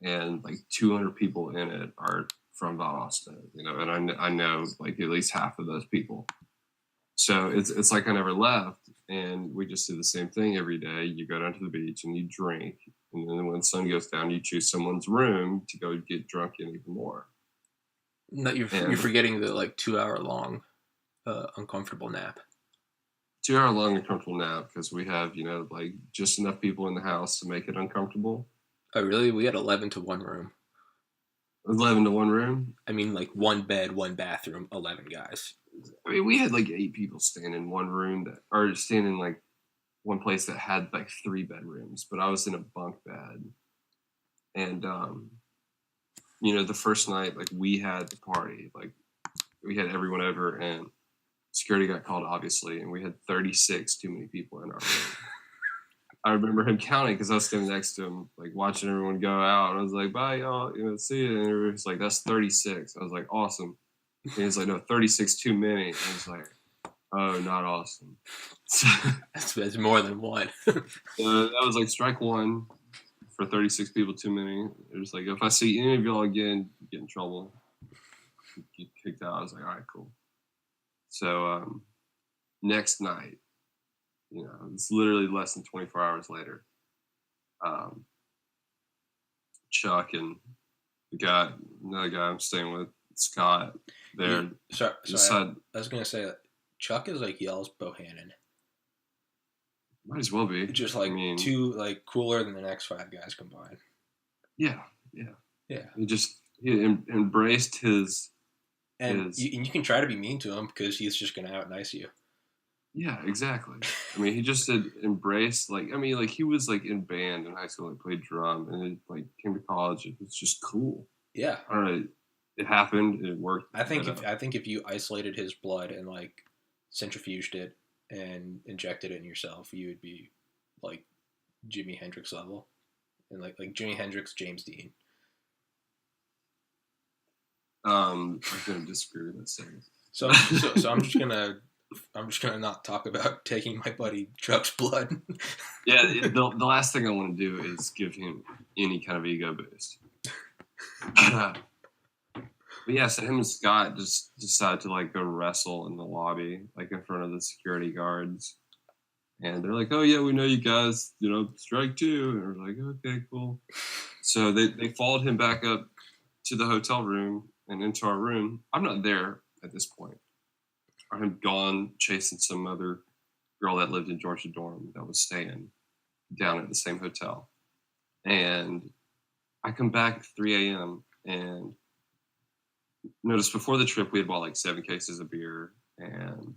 [SPEAKER 2] and like 200 people in it are from Valdosta, and I know like at least half of those people. So it's like I never left, and we just do the same thing every day. You go down to the beach and you drink, and then when the sun goes down, you choose someone's room to go get drunk in even more.
[SPEAKER 1] No, you're forgetting the like 2-hour long uncomfortable nap.
[SPEAKER 2] 2-hour long uncomfortable nap because we have like just enough people in the house to make it uncomfortable.
[SPEAKER 1] Oh really? We had 11 to 1 room.
[SPEAKER 2] 11 to 1 room?
[SPEAKER 1] I mean, like 1 bed, 1 bathroom, 11 guys.
[SPEAKER 2] I mean, we had like 8 people staying in one room or staying in like one place that had like 3 bedrooms, but I was in a bunk bed. And, the first night, like we had the party, like we had everyone over, and security got called, obviously, and we had 36 too many people in our room. I remember him counting because I was standing next to him, like watching everyone go out. And I was like, bye, y'all, see you. And he was like, that's 36. I was like, awesome. And he's like, no, 36 too many. And I was like, oh, not awesome.
[SPEAKER 1] That's more than 1.
[SPEAKER 2] That was like strike 1 for 36 people too many. It was like, if I see any of y'all again, get in trouble, get kicked out. I was like, all right, cool. So next night, it's literally less than 24 hours later. Chuck and another guy I'm staying with, Scott, there.
[SPEAKER 1] Sorry, I was gonna say that Chuck is like Yell's Bohannon.
[SPEAKER 2] Might as well be.
[SPEAKER 1] Just like two like cooler than the next 5 guys combined.
[SPEAKER 2] Yeah. He embraced his.
[SPEAKER 1] And you can try to be mean to him because he's just gonna out nice you.
[SPEAKER 2] Yeah, exactly. I mean, he just had embraced, he was like in band in high school, like played drum, and then like came to college. It was just cool.
[SPEAKER 1] Yeah,
[SPEAKER 2] I don't know. It happened. It worked.
[SPEAKER 1] I think if you isolated his blood and like centrifuged it and injected it in yourself, you would be like Jimi Hendrix level, and like Jimi Hendrix, James Dean.
[SPEAKER 2] I'm gonna disagree with that statement.
[SPEAKER 1] So I'm just gonna not talk about taking my buddy Chuck's blood.
[SPEAKER 2] Yeah, the last thing I want to do is give him any kind of ego boost. But yeah, so him and Scott just decided to like go wrestle in the lobby, like in front of the security guards. And they're like, oh yeah, we know you guys, strike 2. And we're like, okay, cool. So they followed him back up to the hotel room and into our room. I'm not there at this point. I'm gone chasing some other girl that lived in Georgia dorm that was staying down at the same hotel. And I come back at 3 a.m. and notice before the trip we had bought like 7 cases of beer, and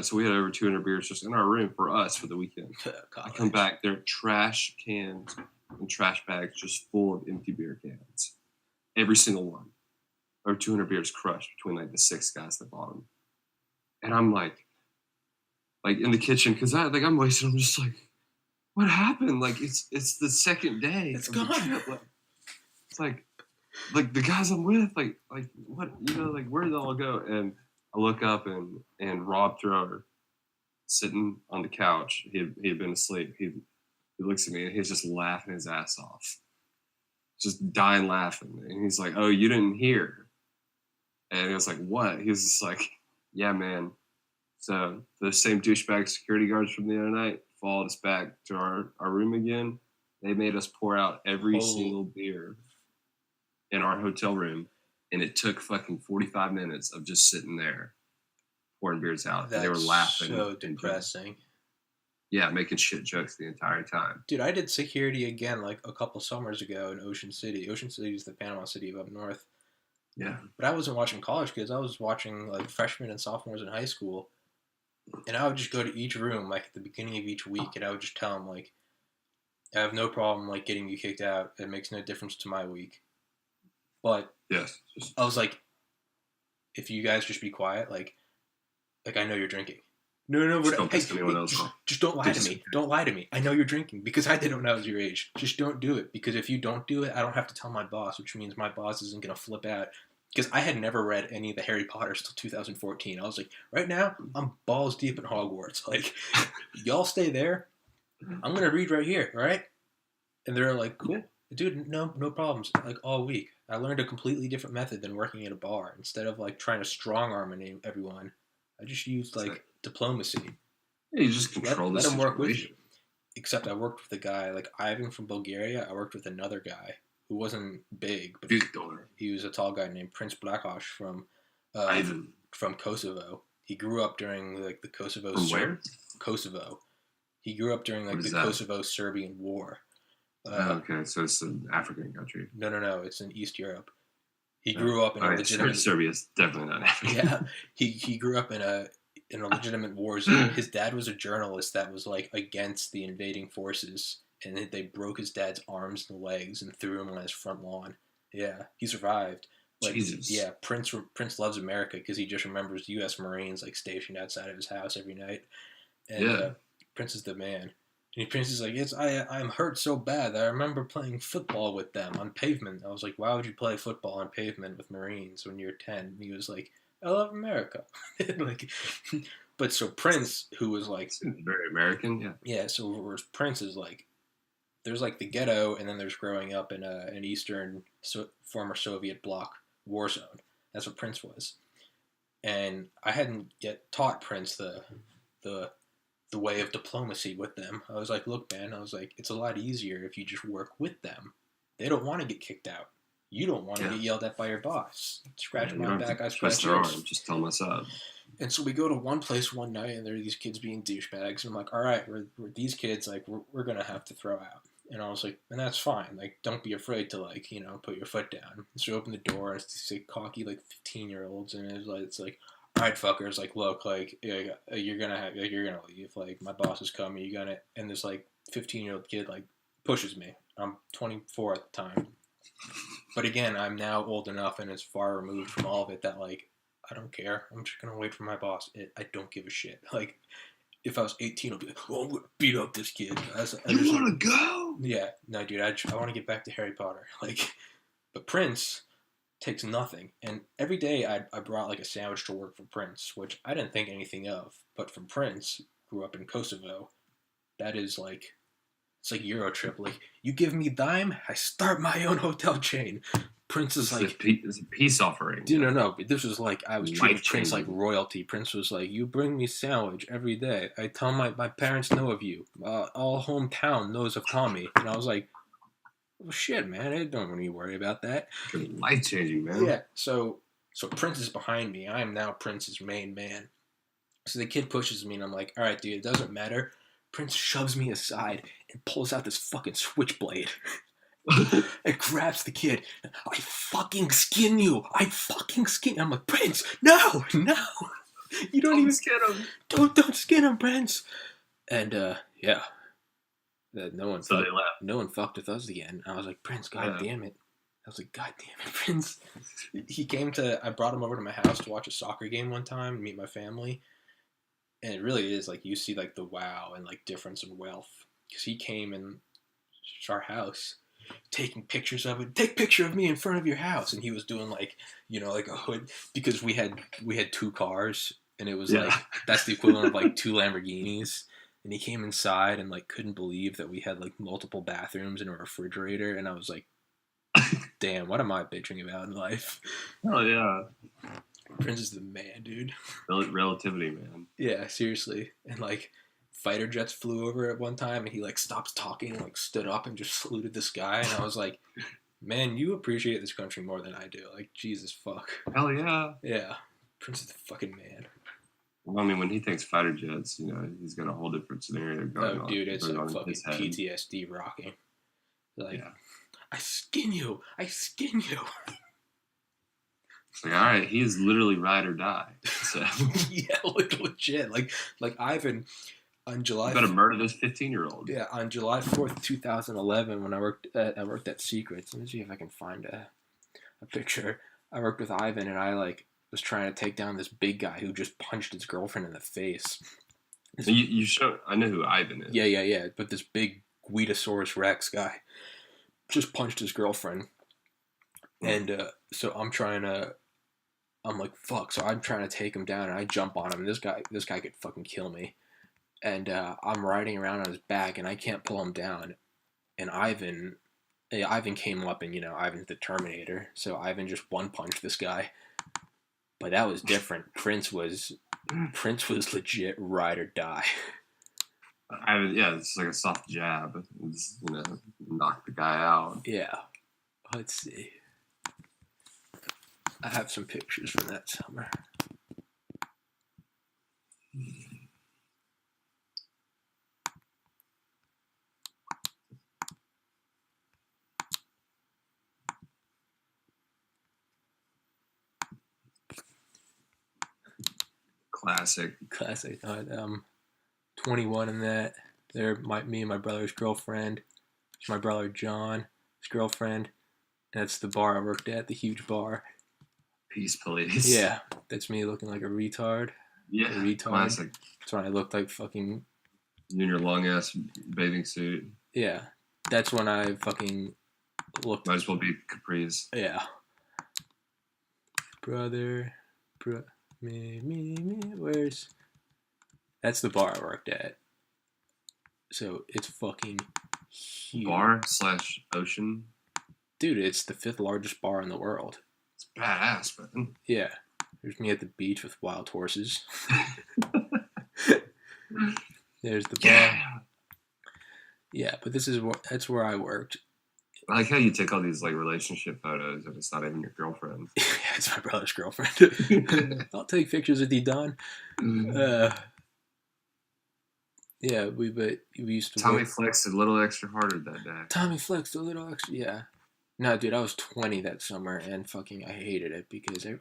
[SPEAKER 2] so we had over 200 beers just in our room for us for the weekend. I come back, there are trash cans and trash bags just full of empty beer cans, every single one. Over 200 beers crushed between like the 6 guys that bought them. And I'm like in the kitchen because I'm wasted. I'm just like, what happened? Like it's the second day.
[SPEAKER 1] It's gone.
[SPEAKER 2] It's like the guys I'm with, like what, where did it all go? And I look up and Rob Thrower sitting on the couch. He had been asleep. He looks at me and he's just laughing his ass off. Just dying laughing. And he's like, "Oh, you didn't hear." And I was like, "What?" He was just like, "Yeah, man. So the same douchebag security guards from the other night followed us back to our room again. They made us pour out every single beer in our hotel room. And it took fucking 45 minutes of just sitting there pouring beers out.
[SPEAKER 1] That's
[SPEAKER 2] and they were laughing.
[SPEAKER 1] so depressing.
[SPEAKER 2] Yeah, making shit jokes the entire time.
[SPEAKER 1] Dude, I did security again like a couple summers ago in Ocean City. Ocean City is the Panama City of up north.
[SPEAKER 2] Yeah.
[SPEAKER 1] But I wasn't watching college kids. I was watching like freshmen and sophomores in high school. And I would just go to each room like at the beginning of each week, and I would just tell them like, I have no problem like getting you kicked out. It makes no difference to my week. But
[SPEAKER 2] yes,
[SPEAKER 1] I was like, if you guys just be quiet, like I know you're drinking. No, but just don't lie to me. Don't lie to me. I know you're drinking because I did it when I was your age. Just don't do it, because if you don't do it, I don't have to tell my boss, which means my boss isn't gonna flip out. Because I had never read any of the Harry Potters till 2014. I was like, right now, I'm balls deep in Hogwarts. Like, y'all stay there. I'm going to read right here, all right? And they're like, cool. Dude, no problems. Like, all week. I learned a completely different method than working at a bar. Instead of, like, trying to strong-arm everyone, I just used, like, diplomacy.
[SPEAKER 2] Yeah, you just control the situation. Let them work with you.
[SPEAKER 1] Except I worked with a guy, like Ivan from Bulgaria. I worked with another guy who wasn't big, but he was a tall guy named Prince Blackosh from Kosovo. He grew up during like the Kosovo.
[SPEAKER 2] From where?
[SPEAKER 1] Kosovo. He grew up during like the Kosovo-Serbian War.
[SPEAKER 2] Okay, so it's an African country.
[SPEAKER 1] No, it's in East Europe. He grew up in a legitimate.
[SPEAKER 2] Serbia's definitely not African.
[SPEAKER 1] Yeah, he grew up in a legitimate war zone. His dad was a journalist that was like against the invading forces. And they broke his dad's arms and legs and threw him on his front lawn. Yeah, he survived. Like,
[SPEAKER 2] Jesus.
[SPEAKER 1] Yeah, Prince loves America because he just remembers U.S. Marines like stationed outside of his house every night. And Prince is the man. And Prince is like, I'm hurt so bad that I remember playing football with them on pavement. I was like, why would you play football on pavement with Marines when you're 10? And he was like, I love America. Like, but so Prince, who was like
[SPEAKER 2] very American, yeah.
[SPEAKER 1] Yeah, so Prince is like, there's like the ghetto, and then there's growing up in an Eastern former Soviet bloc war zone. That's what Prince was. And I hadn't yet taught Prince the way of diplomacy with them. I was like, look, man, it's a lot easier if you just work with them. They don't want to get kicked out. You don't want to get yelled at by your boss. Scratch my back, I scratch yours.
[SPEAKER 2] Just tell my side.
[SPEAKER 1] And so we go to one place one night, and there are these kids being douchebags. And I'm like, all right, we're these kids, like, we're going to have to throw out. And I was like, and that's fine. Like, don't be afraid to, like, put your foot down. So we open the door, and it's these, like, cocky, like, 15-year-olds. And it's like, all right, fuckers, like, look, like, you're going to leave. Like, my boss is coming. You're going to, and this, like, 15-year-old kid, like, pushes me. I'm 24 at the time. But again, I'm now old enough and as far removed from all of it that, like, I don't care. I'm just going to wait for my boss. I don't give a shit. Like, if I was 18, I'd be like, oh, I'm going to beat up this kid.
[SPEAKER 2] You want to go?
[SPEAKER 1] Yeah. No, dude, I want to get back to Harry Potter. Like, but Prince takes nothing. And every day I brought, like, a sandwich to work for Prince, which I didn't think anything of. But from Prince, grew up in Kosovo, that is, like, it's like Eurotrip. Like, you give me dime, I start my own hotel chain. Prince is like...
[SPEAKER 2] It's a peace offering.
[SPEAKER 1] Dude, no. But this was like, I was treating Prince like royalty. Prince was like, you bring me sandwich every day. I tell my parents know of you. All hometown knows of Tommy. And I was like, well, shit, man. I don't really worry about that.
[SPEAKER 2] Life-changing, man.
[SPEAKER 1] Yeah. So Prince is behind me. I am now Prince's main man. So the kid pushes me, and I'm like, all right, dude, it doesn't matter. Prince shoves me aside and pulls out this fucking switchblade. And grabs the kid. I fucking skin you. I'm like, Prince, no. You don't
[SPEAKER 2] skin him.
[SPEAKER 1] Don't skin him, Prince. And yeah. No one fucked with us again. I was like, Prince, damn it. I was like, God damn it, Prince. I brought him over to my house to watch a soccer game one time, meet my family. And it really is like, you see like the wow and like difference in wealth. Because he came in our house taking pictures of it. Take a picture of me in front of your house. And he was doing like, like a hood, because we had 2 cars, and it was like that's the equivalent of like 2 Lamborghinis. And he came inside and like couldn't believe that we had like multiple bathrooms and a refrigerator, and I was like, "Damn, what am I bitching about in life?"
[SPEAKER 2] Oh yeah,
[SPEAKER 1] Prince is the man, dude.
[SPEAKER 2] Relativity, man.
[SPEAKER 1] Yeah, seriously. And like fighter jets flew over at one time, and he like stopped talking and like stood up and just saluted the sky, and I was like, "Man, you appreciate this country more than I do." Like, Jesus fuck.
[SPEAKER 2] Hell yeah.
[SPEAKER 1] Yeah, Prince is the fucking man.
[SPEAKER 2] Well, I mean, when he thinks fighter jets, you know, he's got a whole different scenario going on.
[SPEAKER 1] Oh, dude, it's
[SPEAKER 2] going
[SPEAKER 1] like
[SPEAKER 2] on in
[SPEAKER 1] fucking
[SPEAKER 2] his head.
[SPEAKER 1] PTSD rocking. Like,
[SPEAKER 2] Yeah.
[SPEAKER 1] I skin you.
[SPEAKER 2] It's like, all right, he is literally ride or die. So
[SPEAKER 1] Yeah, like legit. Like Ivan on July.
[SPEAKER 2] you better murder this 15-year-old.
[SPEAKER 1] Yeah, on July 4th, 2011, when I worked at Secrets. Let me see if I can find a picture. I worked with Ivan, and I like was trying to take down this big guy who just punched his girlfriend in the face.
[SPEAKER 2] You show. I know who Ivan is.
[SPEAKER 1] Yeah. But this big Guidosaurus Rex guy just punched his girlfriend, and so I'm like, fuck. So I'm trying to take him down, and I jump on him. And this guy could fucking kill me, and I'm riding around on his back, and I can't pull him down. And Ivan came up, and Ivan's the Terminator, so Ivan just one punched this guy. But that was different. Prince was legit ride or die.
[SPEAKER 2] It's like a soft jab. It's, knock the guy out.
[SPEAKER 1] Yeah. Let's see. I have some pictures from that summer.
[SPEAKER 2] Classic.
[SPEAKER 1] 21 in that. Me and my brother's girlfriend. It's my brother John, his girlfriend. That's the bar I worked at, the huge bar.
[SPEAKER 2] Peace, police.
[SPEAKER 1] Yeah, that's me looking like a retard.
[SPEAKER 2] Yeah,
[SPEAKER 1] a retard.
[SPEAKER 2] Classic.
[SPEAKER 1] That's when I looked like fucking...
[SPEAKER 2] You in your long-ass bathing suit.
[SPEAKER 1] Yeah, that's when I fucking looked...
[SPEAKER 2] Might as well be capris.
[SPEAKER 1] Yeah. Where's... That's the bar I worked at. So it's fucking huge.
[SPEAKER 2] Bar/ocean?
[SPEAKER 1] Dude, it's the 5th largest bar in the world.
[SPEAKER 2] It's badass, man.
[SPEAKER 1] Yeah. There's me at the beach with wild horses. There's the bar.
[SPEAKER 2] Yeah.
[SPEAKER 1] Yeah, but that's where I worked.
[SPEAKER 2] I like how you take all these like relationship photos and it's not even your girlfriend.
[SPEAKER 1] Yeah, it's my brother's girlfriend. I'll take pictures with you, Don. Yeah, we used to.
[SPEAKER 2] Tommy flexed a little extra harder that day.
[SPEAKER 1] Tommy flexed a little extra, yeah. No, dude, I was 20 that summer, and fucking I hated it because you're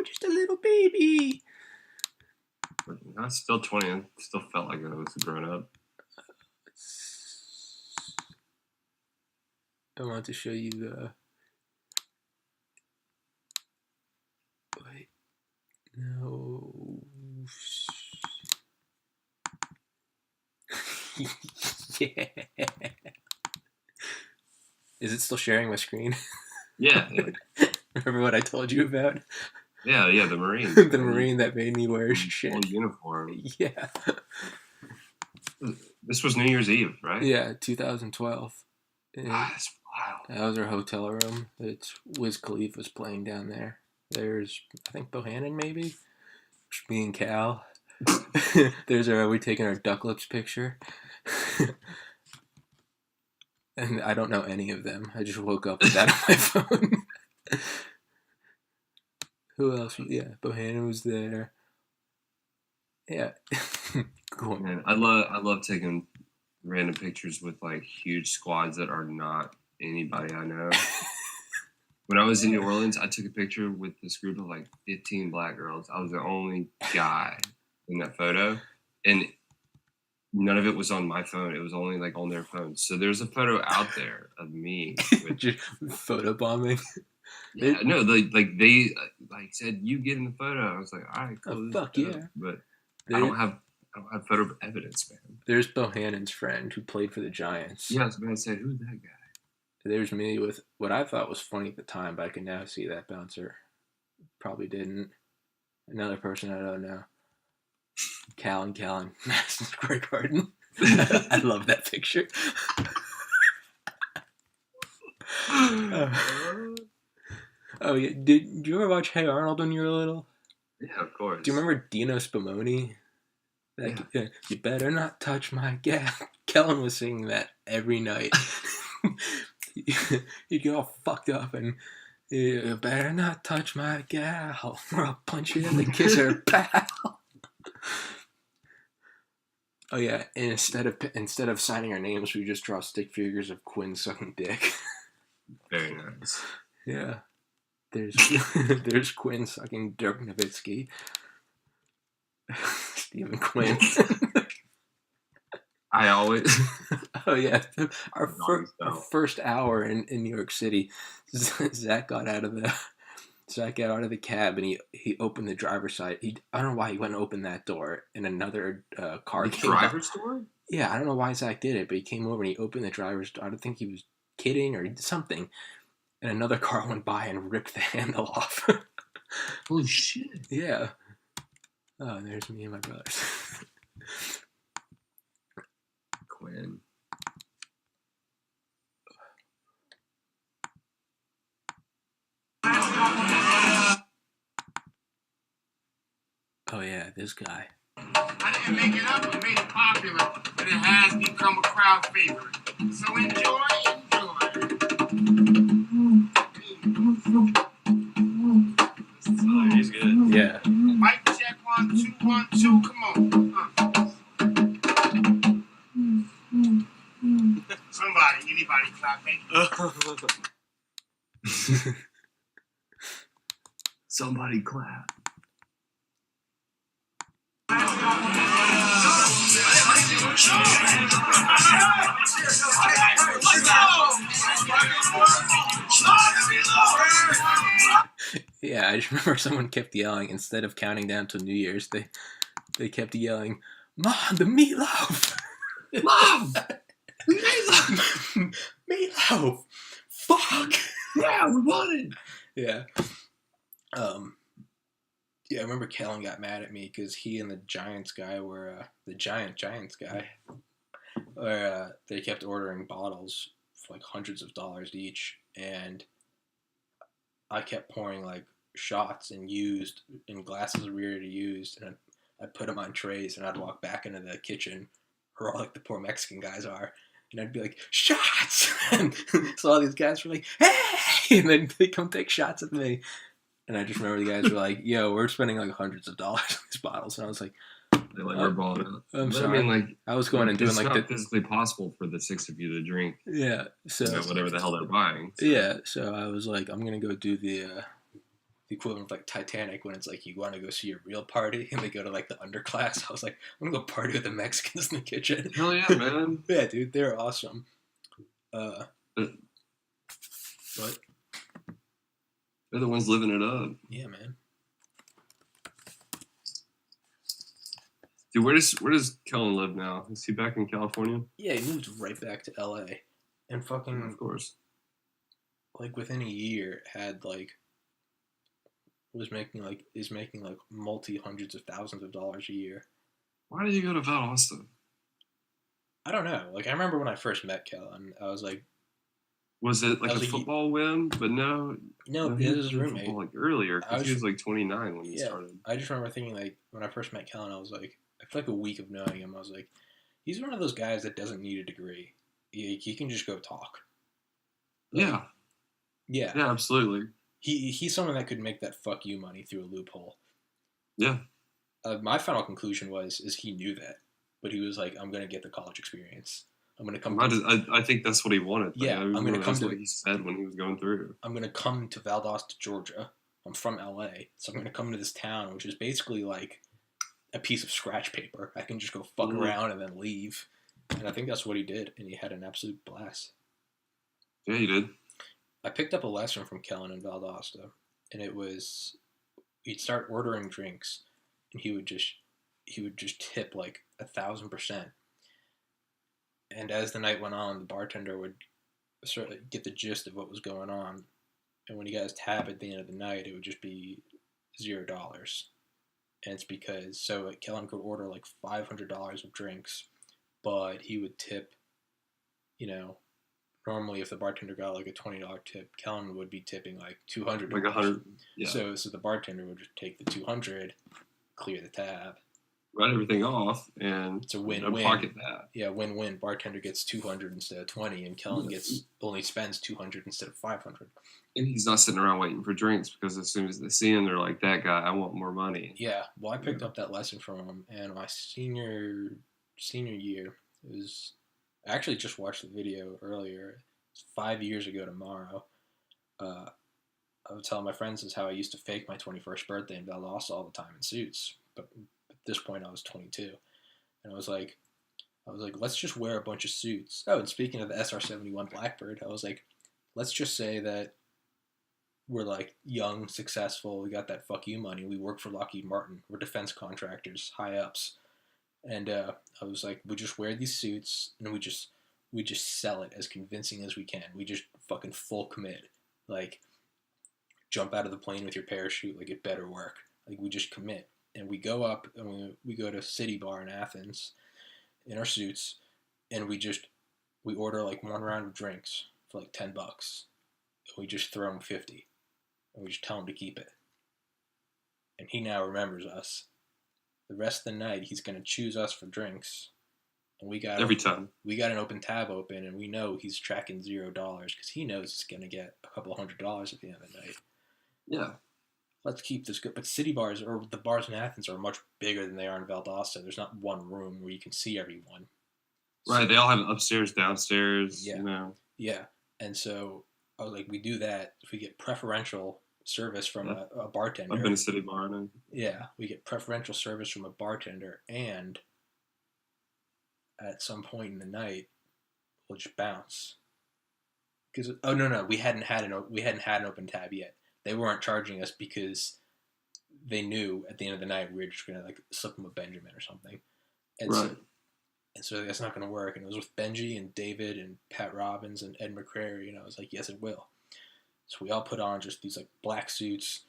[SPEAKER 1] just a little baby.
[SPEAKER 2] But I was still 20 and still felt like I was a grown up.
[SPEAKER 1] I want to show you the. Wait, no. Yeah. Is it still sharing my screen?
[SPEAKER 2] Yeah.
[SPEAKER 1] Remember what I told you about?
[SPEAKER 2] Yeah, the Marine.
[SPEAKER 1] The Marine that made me wear shit.
[SPEAKER 2] Full uniform.
[SPEAKER 1] Yeah.
[SPEAKER 2] This was New Year's Eve, right?
[SPEAKER 1] Yeah, 2012.
[SPEAKER 2] That's wild.
[SPEAKER 1] That was our hotel room. It's Wiz Khalifa's playing down there. There's, I think, Bohannon maybe? Me and Cal. There's we taking our duck lips picture. And I don't know any of them. I just woke up with that on my phone. Who else? Yeah, Bohannon was there. Yeah. Cool.
[SPEAKER 2] Man, I love taking random pictures with like huge squads that are not anybody I know. When I was in New Orleans, I took a picture with this group of like 15 black girls. I was the only guy in that photo, and none of it was on my phone. It was only like on their phones. So there's a photo out there of me with
[SPEAKER 1] just photo bombing.
[SPEAKER 2] Yeah, no, they said you get in the photo. I was like, all right, cool.
[SPEAKER 1] Oh, fuck yeah!
[SPEAKER 2] But I don't have photo evidence, man.
[SPEAKER 1] There's Bohannon's friend who played for the Giants.
[SPEAKER 2] Yeah, I was about to say, who's that guy?
[SPEAKER 1] There's me with what I thought was funny at the time, but I can now see that bouncer probably didn't. Another person I don't know. Cal and Madison Square Garden. I love that picture. Oh yeah, did you ever watch Hey Arnold when you were little?
[SPEAKER 2] Yeah, of course.
[SPEAKER 1] Do you remember Dino Spumoni?
[SPEAKER 2] Yeah.
[SPEAKER 1] You better not touch my gal. Kellen was singing that every night. He'd get all fucked up and you better not touch my gal, or I'll punch you in the kisser, pal. Oh yeah, and instead of signing our names, we just draw stick figures of Quinn sucking dick.
[SPEAKER 2] Very nice.
[SPEAKER 1] Yeah. There's Quinn sucking Dirk Nowitzki. Stephen Quinn.
[SPEAKER 2] I always.
[SPEAKER 1] Oh yeah, our first hour in New York City, Zach got out of the cab and he opened the driver's side. I don't know why he went and opened that door, and another car came.
[SPEAKER 2] Driver's door?
[SPEAKER 1] Yeah, I don't know why Zach did it, but he came over and he opened the driver's door. I don't think he was kidding or something. And another car went by and ripped the handle off.
[SPEAKER 2] Holy shit!
[SPEAKER 1] Yeah. Oh, there's me and my brothers.
[SPEAKER 2] Quinn.
[SPEAKER 6] Oh yeah, this guy.
[SPEAKER 7] I didn't make it up, I made it popular, but it has become a crowd favorite. So enjoy.
[SPEAKER 2] Oh, he's good.
[SPEAKER 1] Yeah.
[SPEAKER 7] Mic check 1, 2, 1, 2. Come on. Anybody clapping?
[SPEAKER 2] Somebody clap.
[SPEAKER 1] Yeah, I just remember someone kept yelling, instead of counting down to New Year's, they kept yelling, "Mom, the meatloaf!
[SPEAKER 2] Mom!
[SPEAKER 1] Meatloaf! Meatloaf! Fuck!
[SPEAKER 2] Yeah, we won it!"
[SPEAKER 1] Yeah. Yeah, I remember Kellen got mad at me because he and the Giants guy were, the Giants guy, they kept ordering bottles for like hundreds of dollars each, and I kept pouring like shots and glasses we already used, and I'd put them on trays, and I'd walk back into the kitchen where all like the poor Mexican guys are, and I'd be like, "Shots!" And so all these guys were like, "Hey!" And then they come take shots at me. And I just remember the guys were like, "Yo, we're spending like hundreds of dollars on these bottles," and I was like,
[SPEAKER 2] They're like, we're balling out.
[SPEAKER 1] I'm
[SPEAKER 2] But
[SPEAKER 1] sorry.
[SPEAKER 2] I mean, like,
[SPEAKER 1] I was going and doing
[SPEAKER 2] it's
[SPEAKER 1] like
[SPEAKER 2] not physically possible for the six of you to drink,
[SPEAKER 1] yeah. So
[SPEAKER 2] whatever the hell they're buying. So.
[SPEAKER 1] yeah, so I was like, I'm gonna go do the equivalent of like Titanic when it's like you want to go see a real party and they go to like the underclass. I was like, I'm gonna go party with the Mexicans in the kitchen.
[SPEAKER 2] Hell yeah, man.
[SPEAKER 1] Yeah, dude, they're awesome. What?
[SPEAKER 2] They're the ones living it up.
[SPEAKER 1] Yeah, man.
[SPEAKER 2] Dude, where does Kellen live now? Is he back in California?
[SPEAKER 1] Yeah, he moved right back to LA, and fucking
[SPEAKER 2] Of course.
[SPEAKER 1] like within a year had like is making like multi hundreds of thousands of dollars a year.
[SPEAKER 2] Why did you go to Valdosta?
[SPEAKER 1] I don't know. Like I remember when I first met Kellen, I was like,
[SPEAKER 2] Was it like
[SPEAKER 1] I
[SPEAKER 2] a
[SPEAKER 1] was like,
[SPEAKER 2] football whim? But no,
[SPEAKER 1] no,
[SPEAKER 2] he
[SPEAKER 1] this
[SPEAKER 2] was
[SPEAKER 1] is his
[SPEAKER 2] in
[SPEAKER 1] roommate.
[SPEAKER 2] football, like earlier,
[SPEAKER 1] I
[SPEAKER 2] because
[SPEAKER 1] was-
[SPEAKER 2] he was like 29 when he
[SPEAKER 1] Yeah.
[SPEAKER 2] started.
[SPEAKER 1] I just remember thinking like when I first met Kellen, I was like, after like a week of knowing him, I was like, he's one of those guys that doesn't need a degree. He can just go talk. Like,
[SPEAKER 2] Yeah,
[SPEAKER 1] yeah.
[SPEAKER 2] yeah, absolutely.
[SPEAKER 1] He's someone that could make that fuck you money through a loophole.
[SPEAKER 2] Yeah,
[SPEAKER 1] My final conclusion is he knew that, but he was like, I'm gonna get the college experience. I'm gonna come.
[SPEAKER 2] I think that's what he wanted.
[SPEAKER 1] Yeah, I'm gonna come
[SPEAKER 2] That's
[SPEAKER 1] to
[SPEAKER 2] what he said when he was going through.
[SPEAKER 1] I'm gonna come to Valdosta, Georgia. I'm from LA, so I'm gonna come to this town, which is basically like a piece of scratch paper. I can just go fuck
[SPEAKER 2] Mhm.
[SPEAKER 1] around and then leave. And I think that's what he did, and he had an absolute blast.
[SPEAKER 2] Yeah, he did.
[SPEAKER 1] I picked up a lesson from Kellen in Valdosta, and it was he'd start ordering drinks, and he would just tip like 1,000%. And as the night went on, the bartender would sort of get the gist of what was going on, and when he got his tab at the end of the night, it would just be $0. And it's because Kellen could order like $500 of drinks, but he would tip, you know, normally if the bartender got like a $20 tip, Kellen would be tipping like $200.
[SPEAKER 2] Like 100. Yeah.
[SPEAKER 1] So the bartender would just take the $200, clear the tab.
[SPEAKER 2] Write everything off, and
[SPEAKER 1] it's a win-win.
[SPEAKER 2] Pocket that.
[SPEAKER 1] Yeah, win-win. Bartender gets $200 instead of $20, and Kellen only spends $200 instead of $500.
[SPEAKER 2] And he's not sitting around waiting for drinks, because as soon as they see him, they're like, "That guy, I want more money."
[SPEAKER 1] Yeah, well, I picked up that lesson from him, and my senior year, it was. I actually just watched the video earlier. It's 5 years ago tomorrow. I was telling my friends this is how I used to fake my 21st birthday, and I lost all the time in suits. But at this point, I was 22, and I was like, let's just wear a bunch of suits. Oh, and speaking of the SR-71 Blackbird, I was like, let's just say that we're like young, successful. We got that fuck you money. We work for Lockheed Martin. We're defense contractors, high ups. And I was like, we just wear these suits, and we just sell it as convincing as we can. We just fucking full commit. Like, jump out of the plane with your parachute. Like, it better work. Like, we just commit. And we go up, and we go to City Bar in Athens in our suits, and we order like one round of drinks for like $10. And we just throw him 50. And we just tell him to keep it. And he now remembers us. The rest of the night, he's going to choose us for drinks. And every time. We got an open tab open, and we know he's tracking $0 because he knows he's going to get a couple $100 at the end of the night.
[SPEAKER 2] Yeah.
[SPEAKER 1] Let's keep this good. But city bars, or the bars in Athens, are much bigger than they are in Valdosta. There's not one room where you can see everyone.
[SPEAKER 2] Right. They all have upstairs, downstairs.
[SPEAKER 1] Yeah.
[SPEAKER 2] You know.
[SPEAKER 1] Yeah. And so I was like, we do that if we get preferential service from a bartender.
[SPEAKER 2] I've been to City Bar. And
[SPEAKER 1] yeah. We get preferential service from a bartender, and at some point in the night, we'll just bounce. Because we hadn't had an open tab yet. They weren't charging us because they knew at the end of the night we were just gonna like slip them a Benjamin or something. And
[SPEAKER 2] right.
[SPEAKER 1] So that's not gonna work. And it was with Benji and David and Pat Robbins and Ed McCrary, and I was like, yes, it will. So we all put on just these like black suits,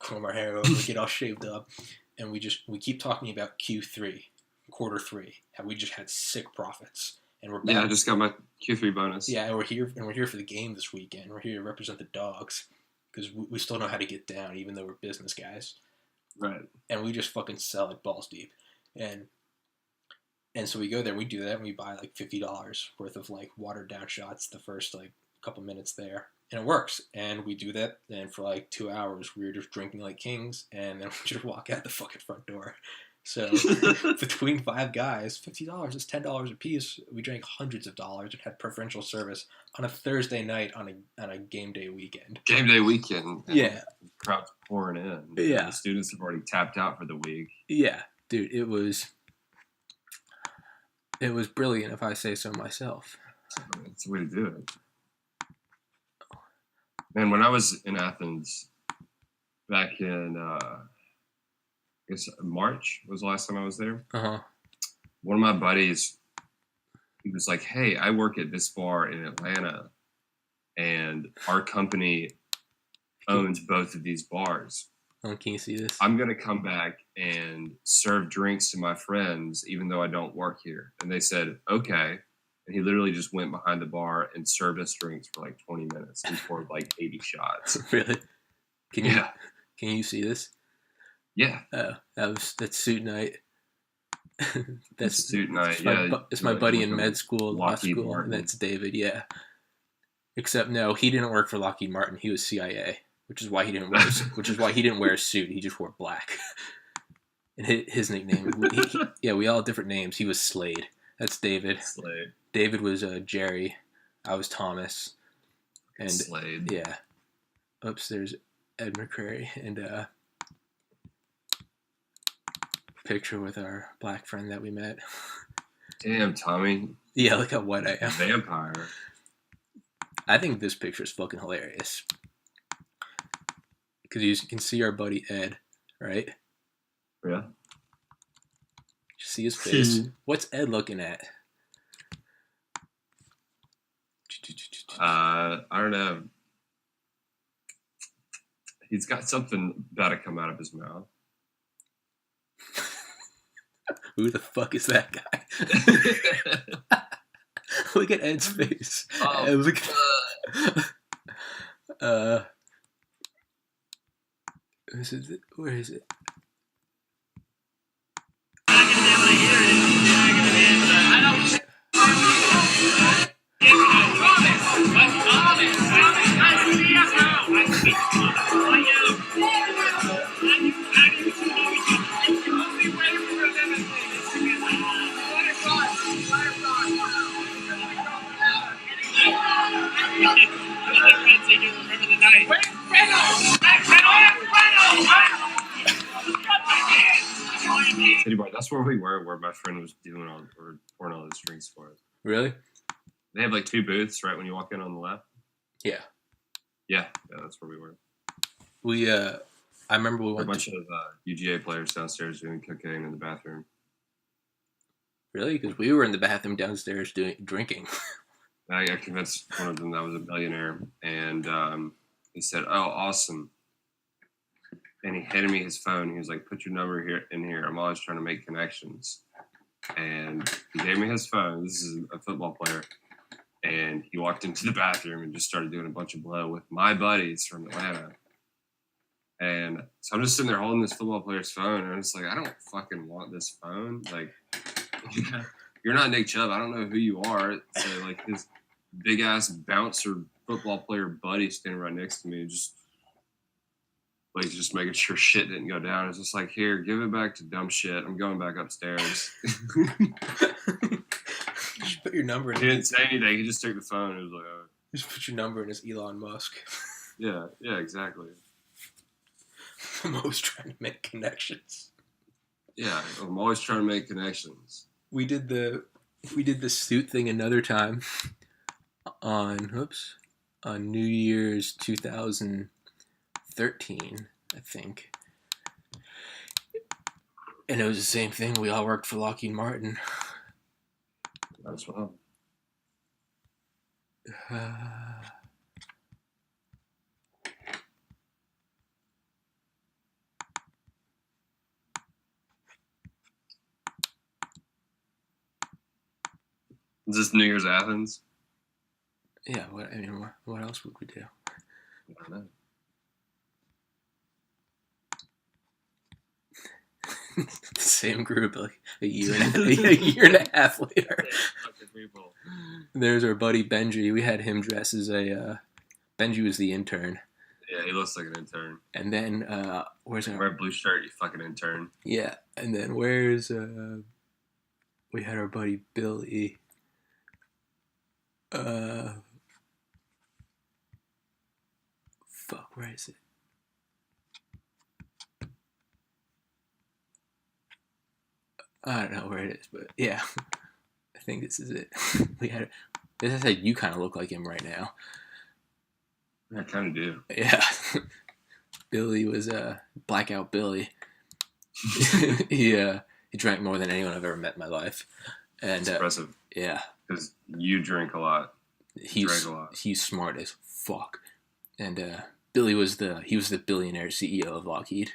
[SPEAKER 1] comb our hair over, get all shaved up, and we keep talking about Q3, quarter 3, how we just had sick profits. And we're back.
[SPEAKER 2] Yeah, I just got my Q3 bonus.
[SPEAKER 1] Yeah, and we're here for the game this weekend. We're here to represent the dogs because we still know how to get down, even though we're business guys.
[SPEAKER 2] Right.
[SPEAKER 1] And we just fucking sell it balls deep. And so we go there, we do that, and we buy like $50 worth of like watered down shots the first like couple minutes there. And it works. And we do that, and for like 2 hours, we were just drinking like kings, and then we just walk out the fucking front door. So between 5 guys, $50 is $10 a piece. We drank hundreds of dollars and had preferential service on a Thursday night on a game day weekend.
[SPEAKER 2] Game day weekend.
[SPEAKER 1] Yeah.
[SPEAKER 2] Crowds pouring in.
[SPEAKER 1] Yeah.
[SPEAKER 2] The students have already tapped out for the week.
[SPEAKER 1] Yeah, dude, it was brilliant, if I say so myself.
[SPEAKER 2] That's the way to do it. Man, when I was in Athens back in I guess March was the last time I was there.
[SPEAKER 1] Uh-huh.
[SPEAKER 2] One of my buddies, he was like, hey, I work at this bar in Atlanta, and our company owns both of these bars.
[SPEAKER 1] Oh, can you see this?
[SPEAKER 2] I'm going to come back and serve drinks to my friends, even though I don't work here. And they said, okay. And he literally just went behind the bar and served us drinks for like 20 minutes and poured like 80 shots.
[SPEAKER 1] Really? Can you see this?
[SPEAKER 2] Yeah.
[SPEAKER 1] That's suit night. That's
[SPEAKER 2] suit night.
[SPEAKER 1] It's my buddy in med school, law school, and that's David. Yeah. Except no, he didn't work for Lockheed Martin. He was CIA, which is why he didn't wear a suit. He just wore black. And his nickname, we all had different names. He was Slade. That's David.
[SPEAKER 2] Slade. David
[SPEAKER 1] was Jerry. I was Thomas. And
[SPEAKER 2] Slade.
[SPEAKER 1] Yeah. Upstairs, Ed McCrary, and picture with our black friend that we met.
[SPEAKER 2] Damn, Tommy.
[SPEAKER 1] Yeah, look how white I am.
[SPEAKER 2] Vampire.
[SPEAKER 1] I think this picture is fucking hilarious. Because you can see our buddy Ed, right?
[SPEAKER 2] Yeah.
[SPEAKER 1] You see his face. What's Ed looking at?
[SPEAKER 2] I don't know. He's got something about to come out of his mouth.
[SPEAKER 6] Who the fuck is that guy? Look at Ed's face.
[SPEAKER 2] Oh,
[SPEAKER 6] Look where is it?
[SPEAKER 2] Titty bar. That's where we were, where my friend was doing or pouring all those drinks for us.
[SPEAKER 6] Really?
[SPEAKER 2] They have like 2 booths right when you walk in on the left.
[SPEAKER 6] Yeah.
[SPEAKER 2] Yeah, that's where we were.
[SPEAKER 6] We I remember we went
[SPEAKER 2] a bunch of UGA players downstairs doing cocaine in the bathroom.
[SPEAKER 6] Really? Because we were in the bathroom downstairs drinking.
[SPEAKER 2] I convinced one of them that I was a millionaire, and he said, "Oh, awesome." And he handed me his phone. He was like, "Put your number in here. I'm always trying to make connections." And he gave me his phone. This is a football player. And he walked into the bathroom and just started doing a bunch of blow with my buddies from Atlanta. And so I'm just sitting there holding this football player's phone. And I'm just like, I don't fucking want this phone. Like, you're not Nick Chubb. I don't know who you are. So, like, his big-ass bouncer football player buddy standing right next to me, just making sure shit didn't go down. It's just like, here, give it back to dumb shit. I'm going back upstairs.
[SPEAKER 6] Just put your number in.
[SPEAKER 2] He didn't say anything. He just took the phone. It was like, oh.
[SPEAKER 6] Just put your number in as Elon Musk.
[SPEAKER 2] Yeah, exactly.
[SPEAKER 6] I'm always trying to make connections.
[SPEAKER 2] Yeah, I'm always trying to make connections.
[SPEAKER 6] We did the suit thing another time on New Year's 2013, I think. And it was the same thing. We all worked for Lockheed Martin.
[SPEAKER 2] That's well. Is this New Year's Athens?
[SPEAKER 6] Yeah, what else would we do?
[SPEAKER 2] I don't know.
[SPEAKER 6] Same group, like a year and a half later. There's our buddy Benji. We had him dress as Benji was the intern.
[SPEAKER 2] Yeah, he looks like an intern.
[SPEAKER 6] And then where's our...
[SPEAKER 2] Wear a blue shirt, you fucking intern.
[SPEAKER 6] Yeah, and then where's we had our buddy Billy. Fuck, where is it? I don't know where it is, but yeah, I think this is it. We had. As I said, you kind of look like him right now.
[SPEAKER 2] I kind of do.
[SPEAKER 6] Yeah, Billy was blackout Billy. He drank more than anyone I've ever met in my life, and
[SPEAKER 2] it's impressive.
[SPEAKER 6] Yeah,
[SPEAKER 2] because you drink a lot.
[SPEAKER 6] He's smart as fuck, and Billy was the billionaire CEO of Lockheed.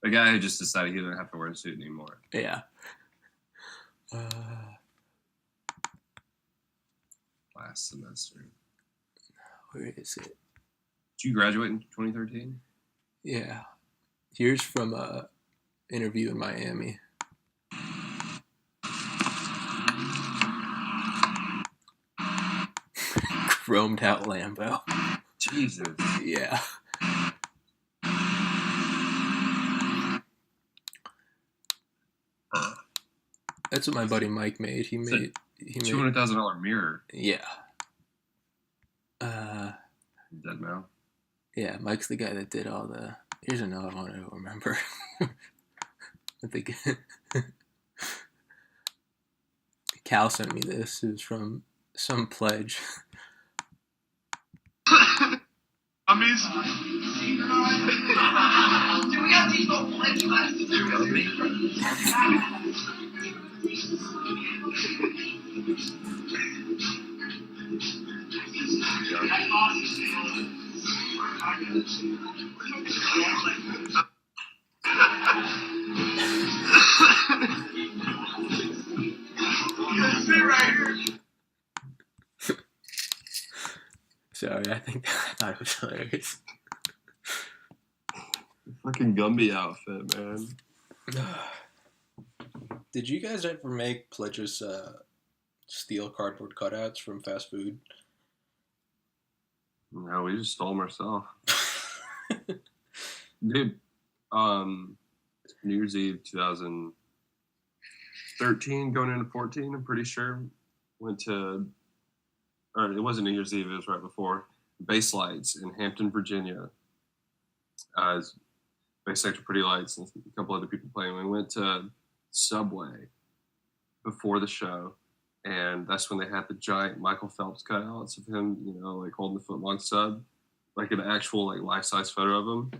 [SPEAKER 2] The guy who just decided he didn't have to wear a suit anymore.
[SPEAKER 6] Yeah.
[SPEAKER 2] Last semester.
[SPEAKER 6] Where is it?
[SPEAKER 2] Did you graduate in 2013?
[SPEAKER 6] Yeah. Here's from a interview in Miami. Chromed out Lambo.
[SPEAKER 2] Jesus.
[SPEAKER 6] Yeah. That's what my buddy Mike made. He made
[SPEAKER 2] $200,000 mirror.
[SPEAKER 6] Yeah.
[SPEAKER 2] Dead now.
[SPEAKER 6] Yeah, Mike's the guy that did all the. Here's another one I don't remember. I think Cal sent me this. It was from some pledge.
[SPEAKER 4] Do we got these little pledge classes here with me?
[SPEAKER 7] This is it right here.
[SPEAKER 6] Sorry, I thought it was hilarious.
[SPEAKER 2] Fucking Gumby outfit, man.
[SPEAKER 1] Did you guys ever make pledges steal cardboard cutouts from fast food?
[SPEAKER 2] No, we just stole them ourselves. Dude, New Year's Eve 2013 going into 14, I'm pretty sure. Went to, or it wasn't New Year's Eve, it was right before. Base Lights in Hampton, Virginia. Base Sector Pretty Lights and a couple other people playing. We went to Subway before the show, and that's when they had the giant Michael Phelps cutouts of him, you know, like holding the footlong sub, like an actual like life-size photo of him.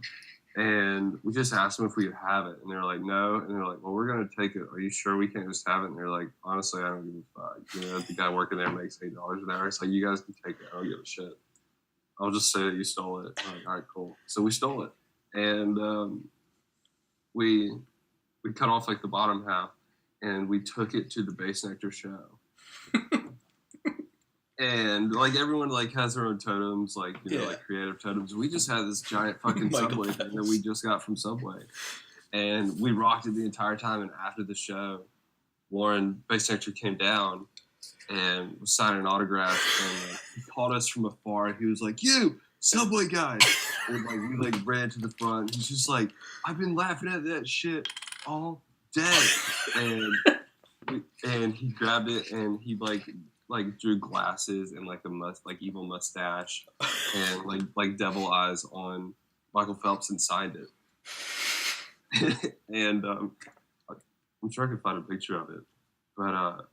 [SPEAKER 2] And we just asked them if we could have it, and they were like, no. And they're like, well, we're gonna take it. Are you sure we can't just have it? And they're like, honestly, I don't give a fuck. You know, the guy working there makes $8 an hour. It's like, you guys can take it. I don't give a shit. I'll just say that you stole it. I'm like, all right, cool. So we stole it, and we cut off like the bottom half, and we took it to the Bass Nectar show. And like everyone like has their own totems, like you know, like creative totems. We just had this giant fucking Subway thing that we just got from Subway, and we rocked it the entire time. And after the show, Lauren Bass Nectar came down and was signing an autograph, and like, he called us from afar. He was like, "You Subway guy," and like we like ran to the front. He's just like, "I've been laughing at that shit all day," and he grabbed it and he like drew glasses and like evil mustache and like devil eyes on Michael Phelps and signed it. And I'm sure I could find a picture of it, but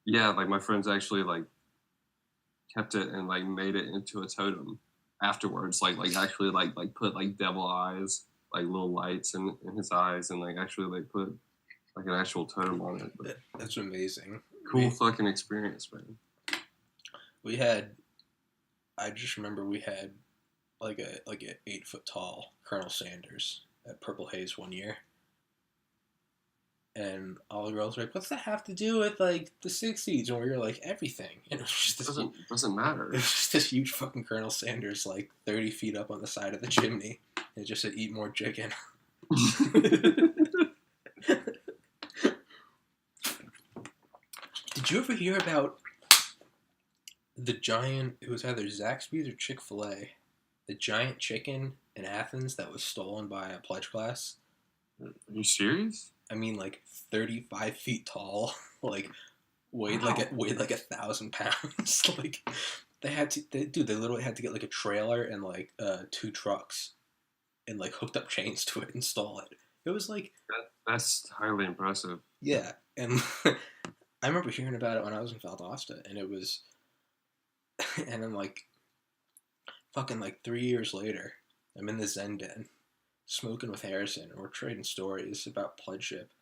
[SPEAKER 2] yeah, like my friends actually like kept it and like made it into a totem afterwards, like actually like put like devil eyes, like little lights in his eyes, and like actually like put like an actual totem on it. But
[SPEAKER 1] that's amazing.
[SPEAKER 2] Cool fucking experience, man.
[SPEAKER 1] I just remember we had like a 8-foot tall Colonel Sanders at Purple Haze one year. And all the girls were like, what's that have to do with like the 60s? And we were like, everything. And it was just this
[SPEAKER 2] doesn't matter.
[SPEAKER 1] It was just this huge fucking Colonel Sanders like 30 feet up on the side of the chimney. And it just said, eat more chicken. Did you ever hear about the giant, it was either Zaxby's or Chick-fil-A, the giant chicken in Athens that was stolen by a pledge class?
[SPEAKER 2] Are you serious?
[SPEAKER 1] I mean, like 35 feet tall, like weighed like 1,000 pounds. Like they literally had to get like a trailer and like 2 trucks and like hooked up chains to it and stole it. It was like
[SPEAKER 2] that's highly impressive.
[SPEAKER 1] Yeah, and I remember hearing about it when I was in Valdosta, and it was, and then like, fucking like 3 years later, I'm in the Zen Den, smoking with Harrison, and we're trading stories about pledgeship,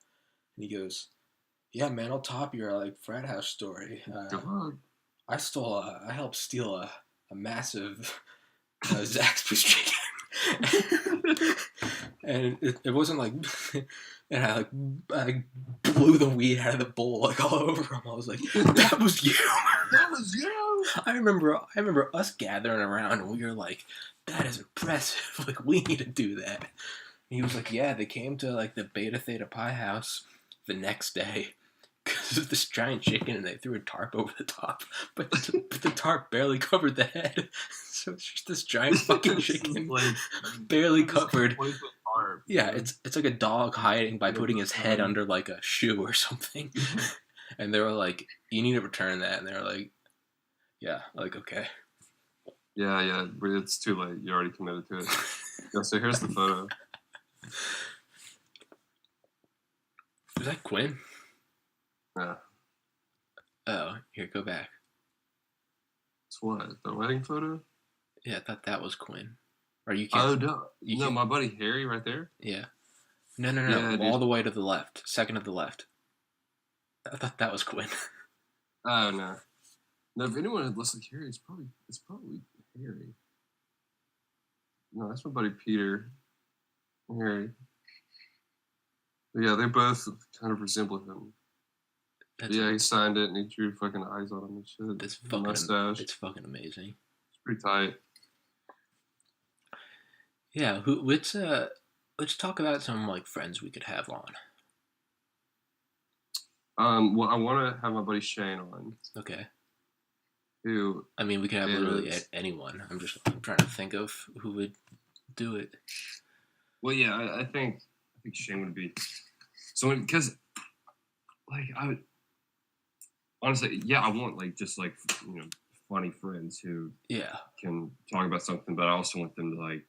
[SPEAKER 1] and he goes, "Yeah, man, I'll top your like frat house story. I helped steal a massive Zaxby's chicken." And it wasn't like, and I blew the weed out of the bowl like all over him. I was like, "That was you! That was you!" I remember us gathering around, and we were like, "That is impressive. Like, we need to do that." And he was like, "Yeah, they came to like the Beta Theta Pi house the next day because of this giant chicken, and they threw a tarp over the top, but the tarp barely covered the head, so it's just this giant fucking chicken, like, barely covered." Yeah, it's like a dog hiding by putting his head under like a shoe or something. And they were like, "You need to return that," and they were like, "Yeah," like, okay.
[SPEAKER 2] Yeah, but it's too late. You already committed to it. Yeah, so here's the photo.
[SPEAKER 6] Was that Quinn?
[SPEAKER 2] Yeah.
[SPEAKER 6] Oh, here, go back.
[SPEAKER 2] It's what? The wedding photo?
[SPEAKER 6] Yeah, I thought that was Quinn. Or you can't.
[SPEAKER 2] Oh, no. No, my buddy Harry right there?
[SPEAKER 6] Yeah. No.
[SPEAKER 2] Yeah,
[SPEAKER 6] all the way to the left. Second to the left. I thought that was Quinn.
[SPEAKER 2] Oh, no. No, if anyone looks like Harry, it's probably Harry. No, that's my buddy Peter and Harry. But yeah, they both kind of resemble him. He signed it and he drew fucking eyes on him and shit.
[SPEAKER 6] It's fucking
[SPEAKER 2] mustache.
[SPEAKER 6] It's fucking amazing.
[SPEAKER 2] It's pretty tight.
[SPEAKER 6] Yeah, let's talk about some like friends we could have on.
[SPEAKER 2] Well, I want to have my buddy Shane on.
[SPEAKER 6] Okay.
[SPEAKER 2] Who?
[SPEAKER 6] I mean, we can have literally anyone. I'm trying to think of who would do it.
[SPEAKER 2] Well, yeah, I think Shane would be. So because, like, I would honestly, I want like just like funny friends who can talk about something, but I also want them to like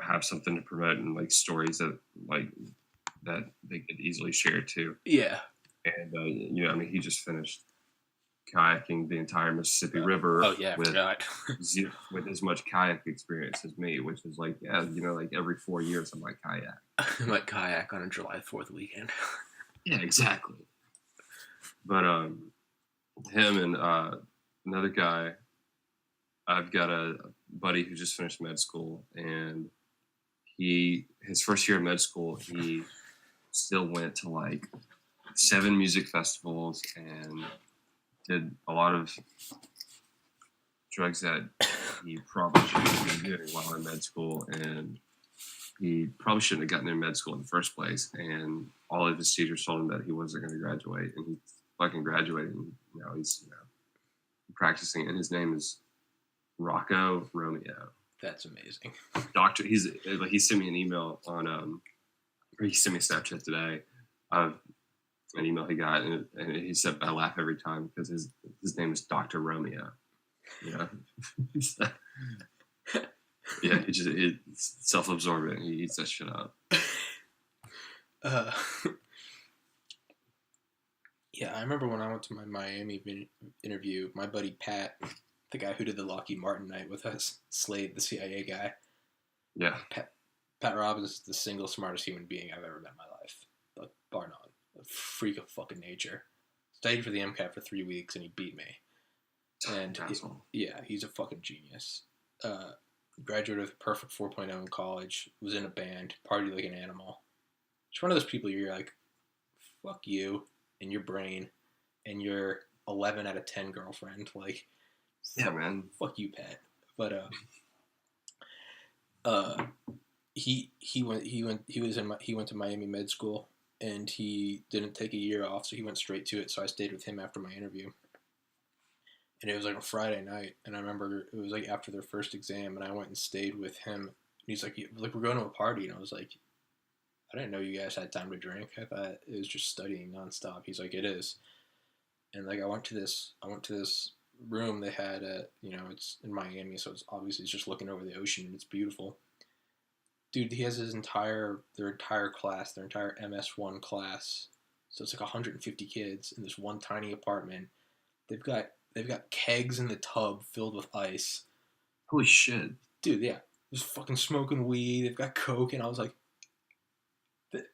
[SPEAKER 2] have something to promote and like stories that they could easily share too.
[SPEAKER 6] Yeah.
[SPEAKER 2] And I mean, he just finished kayaking the entire Mississippi River.
[SPEAKER 6] Oh yeah,
[SPEAKER 2] with as much kayak experience as me, which is like like every 4 years I might kayak.
[SPEAKER 6] I might kayak on a July 4th weekend.
[SPEAKER 2] Yeah, exactly. But him and another guy, I've got a buddy who just finished med school, and his first year of med school, he still went to like 7 music festivals and did a lot of drugs that he probably shouldn't have been doing while in med school, and he probably shouldn't have gotten in med school in the first place. And all of his teachers told him that he wasn't going to graduate, and he fucking graduated. And now he's practicing, and his name is Rocco Romeo.
[SPEAKER 6] That's amazing.
[SPEAKER 2] Doctor, he sent me an email on or he sent me a Snapchat today of an email he got, and he said I laugh every time because his name is Dr. Romeo. Yeah, it's self-absorbent. He eats that shit up.
[SPEAKER 1] Yeah, I remember when I went to my Miami interview, my buddy Pat, the guy who did the Lockheed Martin night with us, Slade, the CIA guy.
[SPEAKER 2] Yeah.
[SPEAKER 1] Pat Robbins is the single smartest human being I've ever met in my life. Like, bar none. A freak of fucking nature. Studied for the MCAT for 3 weeks and he beat me. And he's a fucking genius. Graduated with a perfect 4.0 in college, was in a band, partied like an animal. It's one of those people you're like, fuck you and your brain and your 11 out of 10 girlfriend. Like,
[SPEAKER 2] yeah, man.
[SPEAKER 1] Fuck you, Pat. But he went to Miami med school, and he didn't take a year off, so he went straight to it. So I stayed with him after my interview. And it was like a Friday night, and I remember it was like after their first exam, and I went and stayed with him. And he's like, we're going to a party, and I was like, I didn't know you guys had time to drink. I thought it was just studying nonstop. He's like, it is. And like I went to this room they had at, it's in Miami, so it's obviously just looking over the ocean, and it's beautiful. Dude, he has their entire class, their entire MS1 class. So it's like 150 kids in this one tiny apartment. They've got kegs in the tub filled with ice.
[SPEAKER 2] Holy shit.
[SPEAKER 1] Dude, yeah. Just fucking smoking weed. They've got coke. And I was like, they're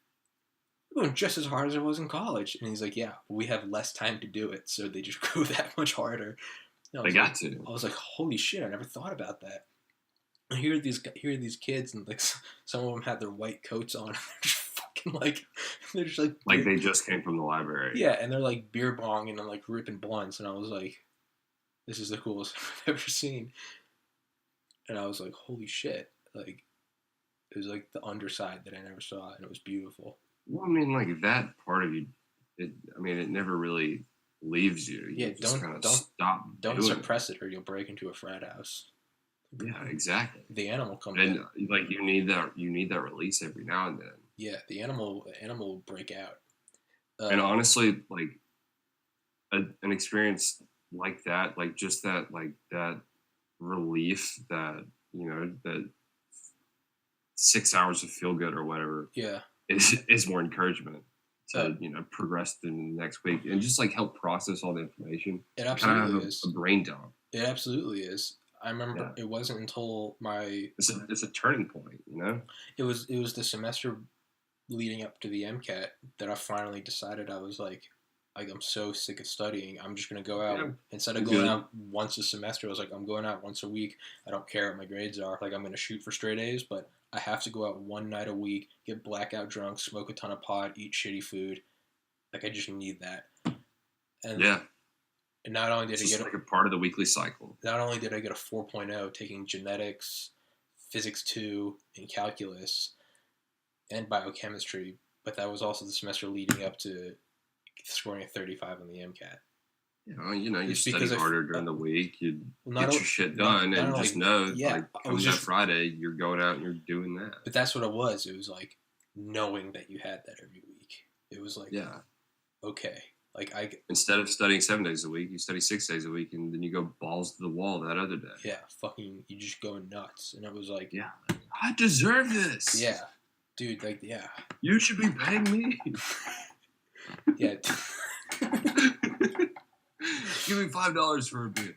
[SPEAKER 1] going just as hard as I was in college. And he's like, yeah, we have less time to do it. So they just go that much harder.
[SPEAKER 2] They got to.
[SPEAKER 1] I was like, holy shit, I never thought about that. And here are these kids, and like some of them had their white coats on. And they're just fucking they're just like
[SPEAKER 2] they just came from the library.
[SPEAKER 1] Yeah, and they're like beer bonging and like ripping blunts, and I was like, this is the coolest I've ever seen. And I was like, holy shit! Like it was like the underside that I never saw, and it was beautiful.
[SPEAKER 2] Well, I mean, like that part of you, it never really leaves you.
[SPEAKER 1] Yeah, don't suppress it, or you'll break into a frat house.
[SPEAKER 2] Yeah, exactly.
[SPEAKER 1] The animal comes
[SPEAKER 2] and
[SPEAKER 1] out.
[SPEAKER 2] Like you need that release every now and then.
[SPEAKER 1] Yeah, the animal will break out.
[SPEAKER 2] And honestly, like an experience like that, like just that, like that relief, that that 6 hours of feel good or whatever.
[SPEAKER 1] Yeah,
[SPEAKER 2] is more encouragement to progress through the next week and just like help process all the information.
[SPEAKER 1] It absolutely
[SPEAKER 2] is a brain dump.
[SPEAKER 1] It absolutely is. I remember it wasn't until
[SPEAKER 2] it's a turning point,
[SPEAKER 1] It was the semester leading up to the MCAT that I finally decided I was like I'm so sick of studying. I'm just gonna go out instead of going out once a semester. I was like, I'm going out once a week. I don't care what my grades are. Like I'm gonna shoot for straight A's, but I have to go out one night a week, get blackout drunk, smoke a ton of pot, eat shitty food. Like I just need that. And
[SPEAKER 2] Yeah.
[SPEAKER 1] And not only did
[SPEAKER 2] It's
[SPEAKER 1] I
[SPEAKER 2] just
[SPEAKER 1] get
[SPEAKER 2] like a part of the weekly cycle.
[SPEAKER 1] not only did I get a 4.0 taking genetics, physics 2, and calculus, and biochemistry, but that was also the semester leading up to scoring a 35 on the MCAT.
[SPEAKER 2] You know, you
[SPEAKER 1] It's
[SPEAKER 2] study
[SPEAKER 1] because
[SPEAKER 2] harder during the week. You
[SPEAKER 1] Not
[SPEAKER 2] get
[SPEAKER 1] o-
[SPEAKER 2] your shit
[SPEAKER 1] not-
[SPEAKER 2] done,
[SPEAKER 1] not
[SPEAKER 2] and
[SPEAKER 1] only-
[SPEAKER 2] just know,
[SPEAKER 1] yeah,
[SPEAKER 2] like,
[SPEAKER 1] I
[SPEAKER 2] come
[SPEAKER 1] was
[SPEAKER 2] that
[SPEAKER 1] just-
[SPEAKER 2] Friday, you're going out and you're doing that.
[SPEAKER 1] But that's what it was. It was like knowing that you had that every week. It was like,
[SPEAKER 2] Yeah.
[SPEAKER 1] okay. Like
[SPEAKER 2] Instead of studying 7 days a week, you study 6 days a week, and then you go balls to the wall that other day.
[SPEAKER 1] yeah, fucking, you just go nuts. And it was like,
[SPEAKER 2] Yeah. I deserve this.
[SPEAKER 1] yeah, dude, like, yeah.
[SPEAKER 2] You should be paying me.
[SPEAKER 1] Yeah.
[SPEAKER 2] Give me $5 for a beer.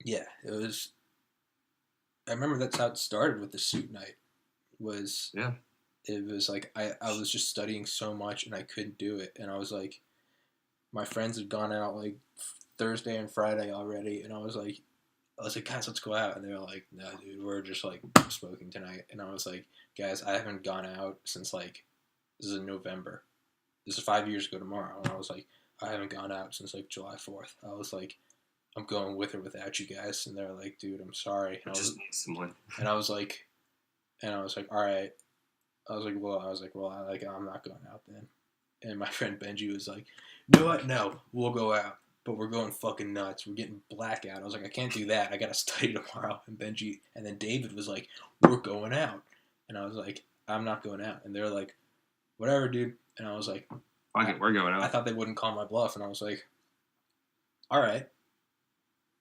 [SPEAKER 1] Yeah, it was. I remember that's how it started with the suit night.
[SPEAKER 2] Yeah.
[SPEAKER 1] It was like I was just studying so much and I couldn't do it, and I was like, my friends had gone out like Thursday and Friday already, and I was like, guys, let's go out, and they were like, no, dude, we're just like smoking tonight, and I was like, guys, I haven't gone out since like this is in November. This is 5 years ago tomorrow, and I was like, I haven't gone out since like July 4th. I was like, I'm going with or without you guys, and they're like, dude, I'm sorry. And
[SPEAKER 2] I just need someone.
[SPEAKER 1] and I was like, all right. I was like, I'm not going out then. And my friend Benji was like, you know what? No, we'll go out, but we're going fucking nuts. We're getting blackout. I was like, I can't do that. I gotta study tomorrow. And then David was like, we're going out. And I was like, I'm not going out. And they're like, whatever, dude. And I was like,
[SPEAKER 2] Fuck it, we're going
[SPEAKER 1] I
[SPEAKER 2] out.
[SPEAKER 1] thought they wouldn't call my bluff, and I was like, all right.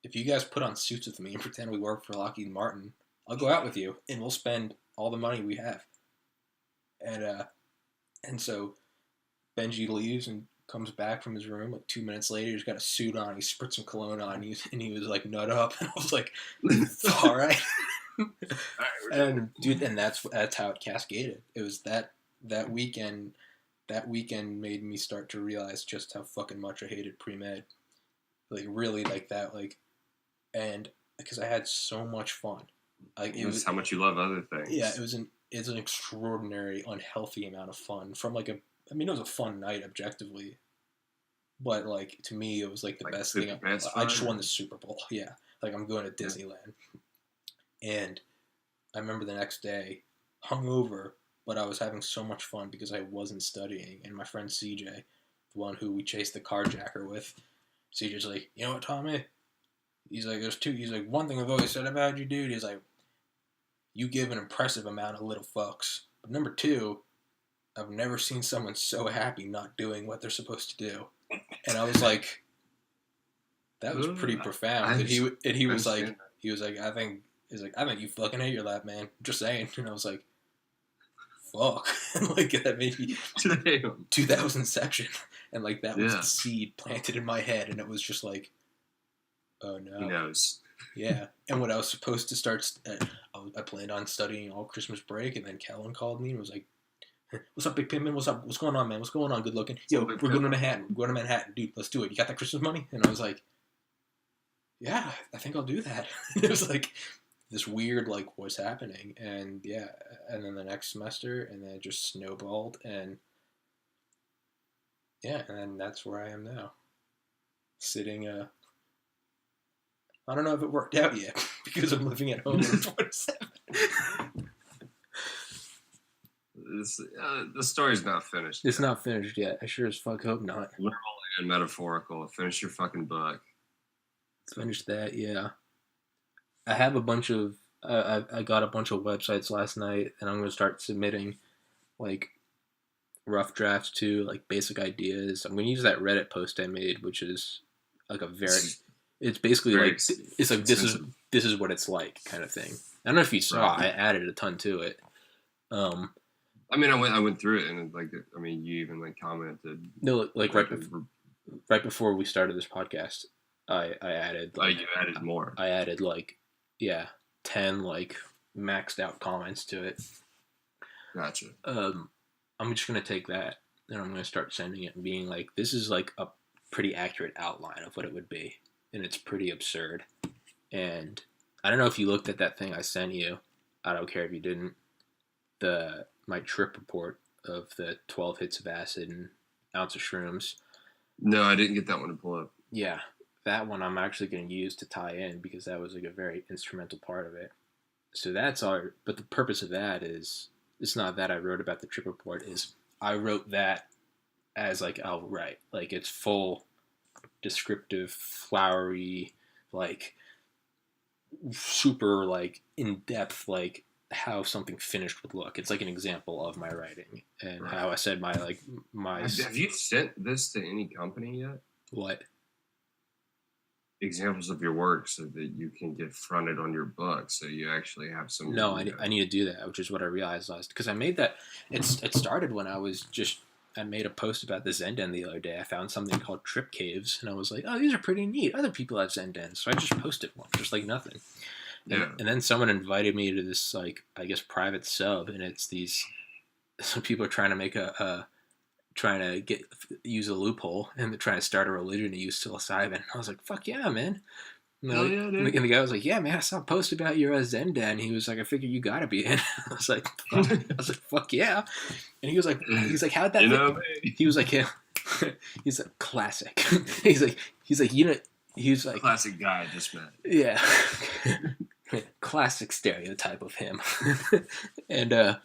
[SPEAKER 1] If you guys put on suits with me and pretend we work for Lockheed Martin, I'll go out with you, and we'll spend all the money we have. And so Benji leaves and comes back from his room like 2 minutes later. He's got a suit on. He spritz some cologne on. And he was like, nut up. And I was like, all right. And dude, and that's how it cascaded. It was that weekend. That weekend made me start to realize just how fucking much I hated pre-med. Like really, like that, like, and because I had so much fun. Like it was
[SPEAKER 2] how much you love other things.
[SPEAKER 1] Yeah, it's an extraordinary, unhealthy amount of fun. From like it was a fun night objectively, but like to me, it was like the
[SPEAKER 2] Like
[SPEAKER 1] best
[SPEAKER 2] the
[SPEAKER 1] thing.
[SPEAKER 2] best
[SPEAKER 1] I
[SPEAKER 2] fun,
[SPEAKER 1] just
[SPEAKER 2] or-
[SPEAKER 1] won the Super Bowl. Yeah, like I'm going to Disneyland, and I remember the next day, hungover, but I was having so much fun because I wasn't studying. And my friend CJ, the one who we chased the carjacker with, CJ's like, you know what, Tommy? He's like, he's like, one thing I've always said about you, dude, is like, you give an impressive amount of little fucks. But number two, I've never seen someone so happy not doing what they're supposed to do. And I was like, that was pretty profound. And he was like, I think you fucking hate your lab, man. Just saying. And I was like, fuck. And like that made me 2000 section. And like that was the seed planted in my head, and it was just like, oh no.
[SPEAKER 2] He knows.
[SPEAKER 1] Yeah. And when I was supposed to start, I planned on studying all Christmas break, and then Kellen called me and was like, what's up, Big Pimpin'? What's up? What's going on, man? What's going on? Good looking. Yo, we're going to Manhattan. We're going to Manhattan. Dude, let's do it. You got that Christmas money? And I was like, yeah, I think I'll do that. It was like this weird, like, what's happening? And yeah, and then the next semester, and then it just snowballed, and yeah, and then that's where I am now. Sitting, I don't know if it worked out yet, because I'm living at home on 27.
[SPEAKER 2] The story's not finished.
[SPEAKER 6] It's not finished yet. I sure as fuck hope not.
[SPEAKER 2] Literal and metaphorical. Finish your fucking book.
[SPEAKER 6] Finish that, yeah. I have a bunch of... I got a bunch of websites last night, and I'm going to start submitting, like, rough drafts to, like, basic ideas. I'm going to use that Reddit post I made, which is, like, a very... It's basically
[SPEAKER 2] Very
[SPEAKER 6] like... It's like, this is what it's like, kind of thing. I don't know if you saw,
[SPEAKER 2] Right.
[SPEAKER 6] I added a ton to it.
[SPEAKER 2] I mean, I went through it, and like, I mean, you even like commented.
[SPEAKER 6] No, like right before we started this podcast, I added. Like,
[SPEAKER 2] you added more.
[SPEAKER 6] I added 10 like maxed out comments to it.
[SPEAKER 2] Gotcha.
[SPEAKER 6] I'm just gonna take that and I'm gonna start sending it and being like, this is like a pretty accurate outline of what it would be, and it's pretty absurd. And I don't know if you looked at that thing I sent you. I don't care if you didn't. My trip report of the 12 hits of acid and ounce of shrooms.
[SPEAKER 2] No, I didn't get that one to pull up.
[SPEAKER 6] Yeah, that one I'm actually going to use to tie in because that was like a very instrumental part of it. So that's all. But the purpose of that is, it's not that I wrote about the trip report. Is I wrote that as like I'll write, like it's full, descriptive, flowery, like super like in depth, like how something finished would look. It's like an example of my writing and
[SPEAKER 2] Right.
[SPEAKER 6] how I said my
[SPEAKER 2] Have you sent this to any company yet?
[SPEAKER 6] what.
[SPEAKER 2] Examples of your work so that you can get fronted on your book, so you actually have some.
[SPEAKER 6] No, I need to do that, which is what I realized because I made that. It started when I made a post about the Zen Den the other day. I found something called Trip Caves, and I was like, oh, these are pretty neat. Other people have Zen Dens, so I just posted one, just like nothing. And then someone invited me to this, like, I guess, private sub, and it's some people are trying to make trying to use a loophole, and they're trying to start a religion to use psilocybin. I was like, fuck yeah, man.
[SPEAKER 2] Hell yeah, dude.
[SPEAKER 6] And the guy was like, yeah, man, I saw a post about your Zen Den. He was like, I figured you gotta be in. I was like, fuck yeah. And he was like, how'd that?
[SPEAKER 2] You know,
[SPEAKER 6] he was like, yeah. He's like, classic. he's like, you know, he's like,
[SPEAKER 2] classic guy I just met.
[SPEAKER 6] yeah, classic stereotype of him. And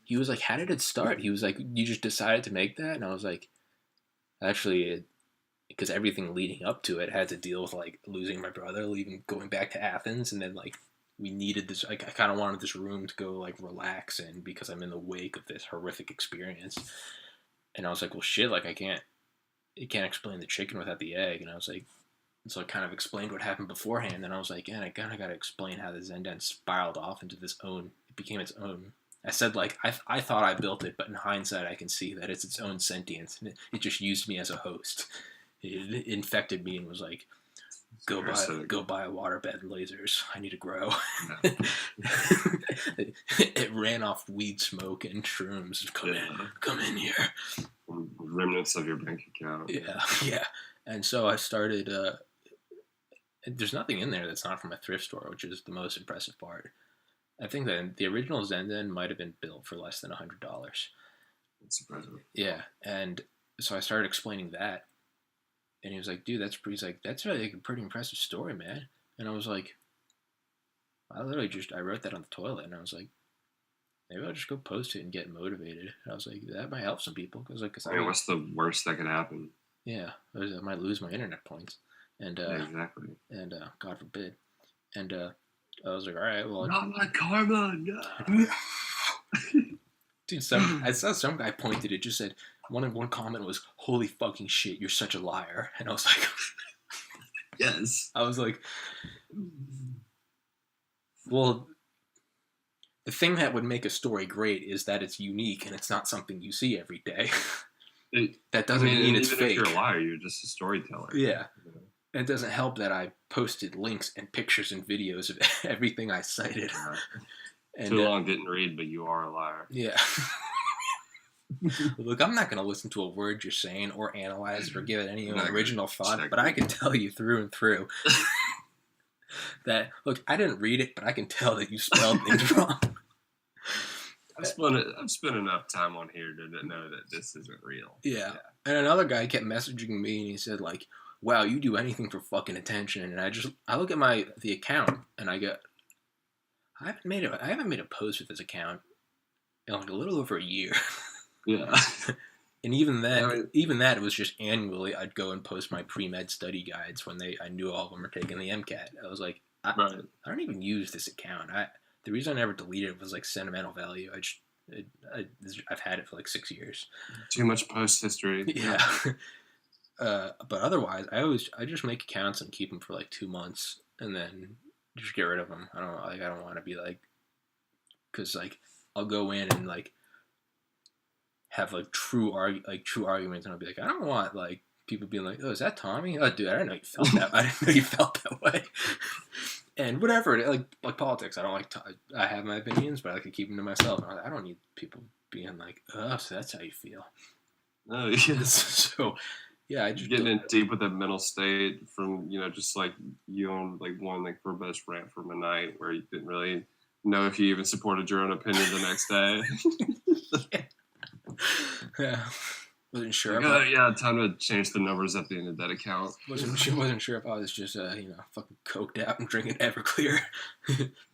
[SPEAKER 6] he was like, how did it start? He was like, you just decided to make that? And I was like, actually, because everything leading up to it had to deal with like losing my brother, going back to Athens, and then like we needed this. Like I kind of wanted this room to go like relax in because I'm in the wake of this horrific experience. And I was like, well, shit, like you can't explain the chicken without the egg. And I was like, so I kind of explained what happened beforehand. And I was like, yeah, I kind of got to explain how the Zen Den spiraled off into it became its own. I said, like, I thought I built it, but in hindsight, I can see that it's its own sentience. And it just used me as a host. It infected me and was like, go buy a waterbed and lasers. I need to grow.
[SPEAKER 2] Yeah.
[SPEAKER 6] It ran off weed smoke and shrooms. Come in here.
[SPEAKER 2] Remnants of your bank account.
[SPEAKER 6] Yeah. And so I started. There's nothing in there that's not from a thrift store, which is the most impressive part. I think that the original Zen Den might have been built for less than $100.
[SPEAKER 2] That's impressive.
[SPEAKER 6] Yeah, and so I started explaining that, and he was like, "Dude, that's really like a pretty impressive story, man." And I was like, I wrote that on the toilet, and I was like, maybe I'll just go post it and get motivated. And I was like, that might help some people
[SPEAKER 2] What's the worst that could happen?
[SPEAKER 6] Yeah, I might lose my internet points, and
[SPEAKER 2] exactly.
[SPEAKER 6] And God forbid, and I was like, all right, well,
[SPEAKER 2] not my karma, no.
[SPEAKER 6] Dude, I saw some guy pointed it. Just said one comment was, "Holy fucking shit, you're such a liar," and I was like,
[SPEAKER 2] yes.
[SPEAKER 6] I was like, well, the thing that would make a story great is that it's unique and it's not something you see every day. That doesn't mean it's fake.
[SPEAKER 2] If you're a liar, you're just a storyteller.
[SPEAKER 6] Yeah. And it doesn't help that I posted links and pictures and videos of everything I cited. And,
[SPEAKER 2] Too long didn't read, but you are a liar.
[SPEAKER 6] Yeah. Look, I'm not going to listen to a word you're saying or analyze it or give it any original thought, but I can tell you through and through that, look, I didn't read it, but I can tell that you spelled things wrong.
[SPEAKER 2] I've spent enough time on here to know that this isn't real.
[SPEAKER 6] Yeah. And another guy kept messaging me and he said, like, wow, you do anything for fucking attention. And I look at the account and I go, I haven't made a post with this account in like a little over a year.
[SPEAKER 2] Yeah.
[SPEAKER 6] And even that, it was just annually I'd go and post my pre-med study guides when I knew all of them were taking the MCAT. I was like, I don't even use this account. The reason I never deleted it was like sentimental value. I've had it for like 6 years.
[SPEAKER 2] Too much post history.
[SPEAKER 6] Yeah. But otherwise, I just make accounts and keep them for like 2 months and then just get rid of them. I don't want to be like, because like I'll go in and like have like true arguments, and I'll be like, I don't want like people being like, oh, is that Tommy? Oh, dude, I didn't know you felt that. I didn't know you felt that way. And whatever, like politics, I don't like. I have my opinions, but I like to keep them to myself. I don't need people being like, oh, so that's how you feel.
[SPEAKER 2] Oh, yes.
[SPEAKER 6] So. Yeah, I just
[SPEAKER 2] getting in deep with the mental state from, just like you on like one like verbose rant from a night where you didn't really know if you even supported your own opinion the next day.
[SPEAKER 6] Yeah. Wasn't sure.
[SPEAKER 2] Time to change the numbers at the end of that account.
[SPEAKER 6] Wasn't sure if I was just fucking coked out and drinking Everclear.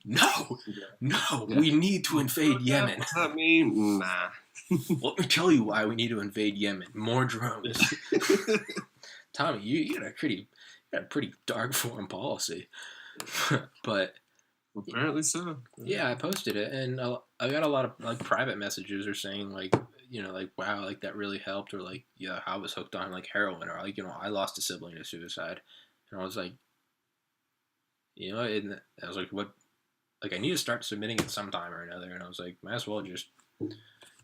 [SPEAKER 6] No, we need to invade Yemen.
[SPEAKER 2] What's that mean? Nah.
[SPEAKER 6] Let me tell you why we need to invade Yemen. More drones. Tommy, you got a pretty dark foreign policy. But
[SPEAKER 2] apparently so.
[SPEAKER 6] Yeah, I posted it, and I got a lot of like private messages or saying like, wow, like that really helped, or like, yeah, I was hooked on like heroin, or like, I lost a sibling to suicide, and I was like, and I was like, what, like I need to start submitting it sometime or another, and I was like, might as well just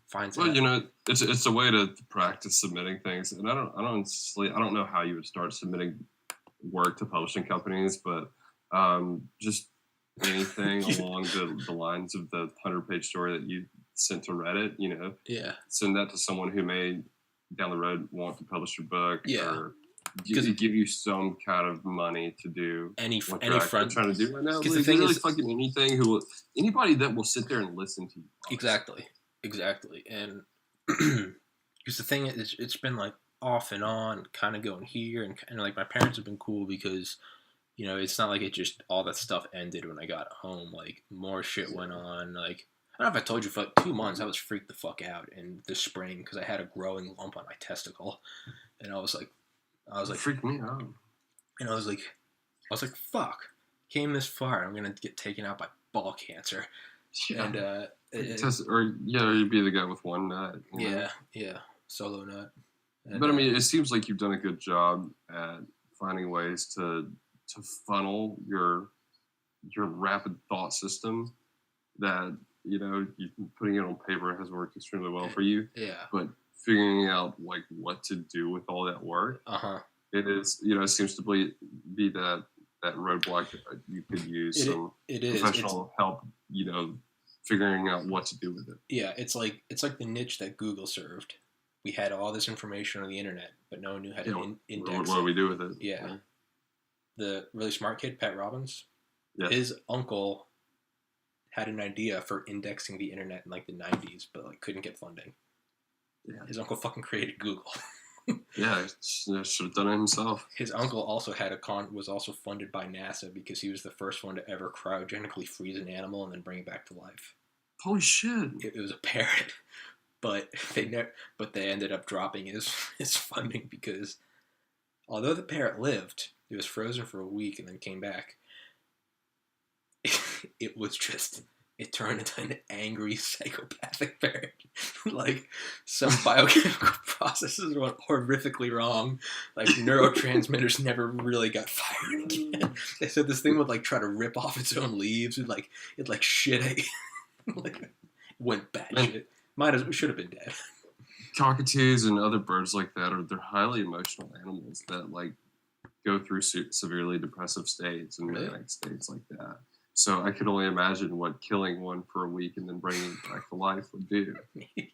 [SPEAKER 6] find something.
[SPEAKER 2] Well, it's a way to practice submitting things, and I don't know how you would start submitting work to publishing companies, but just anything along the lines of the 100-page story that you sent to Reddit, send that to someone who may down the road want to publish your book, or give you some kind of money to do
[SPEAKER 6] any
[SPEAKER 2] front trying to do right now.
[SPEAKER 6] Because the thing is,
[SPEAKER 2] fucking anybody that will sit there and listen to you.
[SPEAKER 6] Exactly, and because the thing is, it's been like off and on, kind of going here, and like my parents have been cool because. It's not like it just all that stuff ended when I got home. Like more shit went on. Like I don't know if I told you, for like 2 months I was freaked the fuck out in the spring because I had a growing lump on my testicle, and I was like,
[SPEAKER 2] freaked me out.
[SPEAKER 6] And I was like, fuck, came this far. I'm gonna get taken out by ball cancer.
[SPEAKER 2] Yeah.
[SPEAKER 6] And
[SPEAKER 2] you'd be the guy with one nut.
[SPEAKER 6] Yeah, solo nut. And,
[SPEAKER 2] but I mean, it seems like you've done a good job at finding ways to funnel your rapid thought system that putting it on paper has worked extremely well for you.
[SPEAKER 6] Yeah.
[SPEAKER 2] But figuring out like what to do with all that work, it is it seems to be that roadblock that you could use some professional help. Figuring out what to do with it.
[SPEAKER 6] Yeah, it's like the niche that Google served. We had all this information on the internet, but no one knew how to index.
[SPEAKER 2] What do we do with it?
[SPEAKER 6] Yeah. The really smart kid, Pat Robbins,
[SPEAKER 2] yes.
[SPEAKER 6] His uncle had an idea for indexing the internet in like the 90s, but like couldn't get funding. Yeah. His uncle fucking created Google.
[SPEAKER 2] Yeah, should have done it himself.
[SPEAKER 6] His uncle also was also funded by NASA because he was the first one to ever cryogenically freeze an animal and then bring it back to life.
[SPEAKER 2] Holy shit!
[SPEAKER 6] It was a parrot, but they ended up dropping his funding because although the parrot lived. It was frozen for a week and then came back. It turned into an angry psychopathic parrot. Like, some biochemical processes went horrifically wrong. Like, neurotransmitters never really got fired again. They said this thing would, like, try to rip off its own leaves. It shit. Went batshit. Should have been dead.
[SPEAKER 2] Cockatoos and other birds like that they're highly emotional animals that, like, go through severely depressive states and manic states like that. So I could only imagine what killing one for a week and then bringing it back to life would do.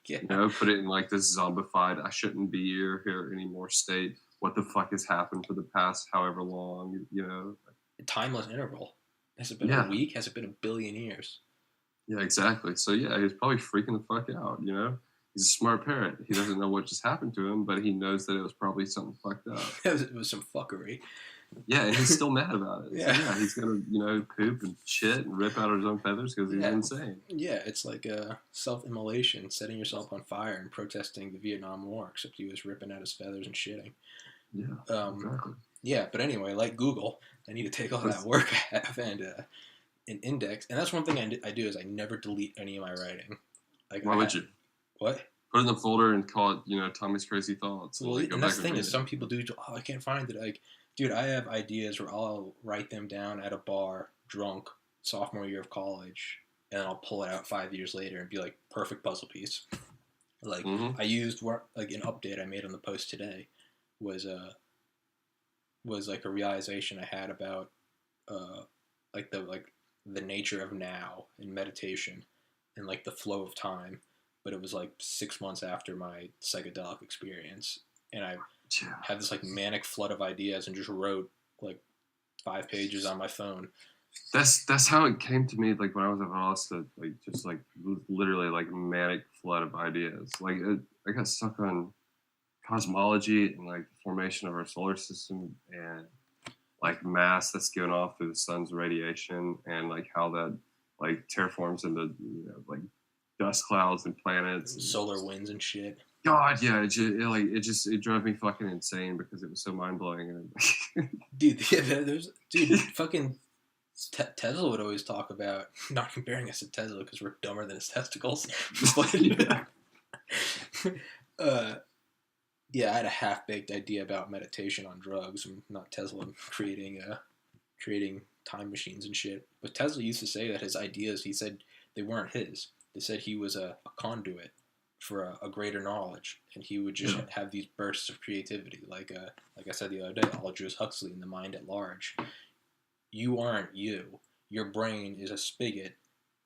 [SPEAKER 6] Yeah.
[SPEAKER 2] Put it in like this zombified, I shouldn't be here anymore state. What the fuck has happened for the past however long,
[SPEAKER 6] A timeless interval. Has it been a week? Has it been a billion years?
[SPEAKER 2] Yeah, exactly. So yeah, he's probably freaking the fuck out, He's a smart parrot. He doesn't know what just happened to him, but he knows that it was probably something fucked up.
[SPEAKER 6] It was some fuckery.
[SPEAKER 2] Yeah, and he's still mad about it.
[SPEAKER 6] Yeah.
[SPEAKER 2] So, yeah, he's gonna, poop and shit and rip out his own feathers because he's insane.
[SPEAKER 6] Yeah, it's like self-immolation, setting yourself on fire and protesting the Vietnam War, except he was ripping out his feathers and shitting.
[SPEAKER 2] Yeah, exactly.
[SPEAKER 6] Yeah, but anyway, like Google, I need to take all that work I have and index. And that's one thing I do is I never delete any of my writing. Like,
[SPEAKER 2] why would you?
[SPEAKER 6] What?
[SPEAKER 2] Put it in the folder and call it, Tommy's Crazy Thoughts.
[SPEAKER 6] Well, and that's the thing is some people do, I can't find it. Like, dude, I have ideas where I'll write them down at a bar, drunk, sophomore year of college, and I'll pull it out 5 years later and be like, perfect puzzle piece. Like, I used, like, an update I made on the post today was like a realization I had about, the nature of now in meditation and, like, the flow of time. But it was like 6 months after my psychedelic experience. And I had this like manic flood of ideas and just wrote like 5 pages on my phone.
[SPEAKER 2] That's how it came to me. Like when I was at Austin, like just like literally like manic flood of ideas. Like I got stuck on cosmology and like the formation of our solar system and like mass that's given off through the sun's radiation and like how that like terraforms into like dust clouds and planets, and
[SPEAKER 6] solar winds and shit.
[SPEAKER 2] God, yeah, it drove me fucking insane because it was so mind blowing. And
[SPEAKER 6] Dude, yeah, fucking Tesla would always talk about, not comparing us to Tesla because we're dumber than his testicles. Yeah, I had a half-baked idea about meditation on drugs. I'm not Tesla creating time machines and shit. But Tesla used to say that his ideas, he said they weren't his. They said he was a conduit for a greater knowledge, and he would just have these bursts of creativity. Like I said the other day, Aldous Huxley in The Mind at Large. You aren't you. Your brain is a spigot,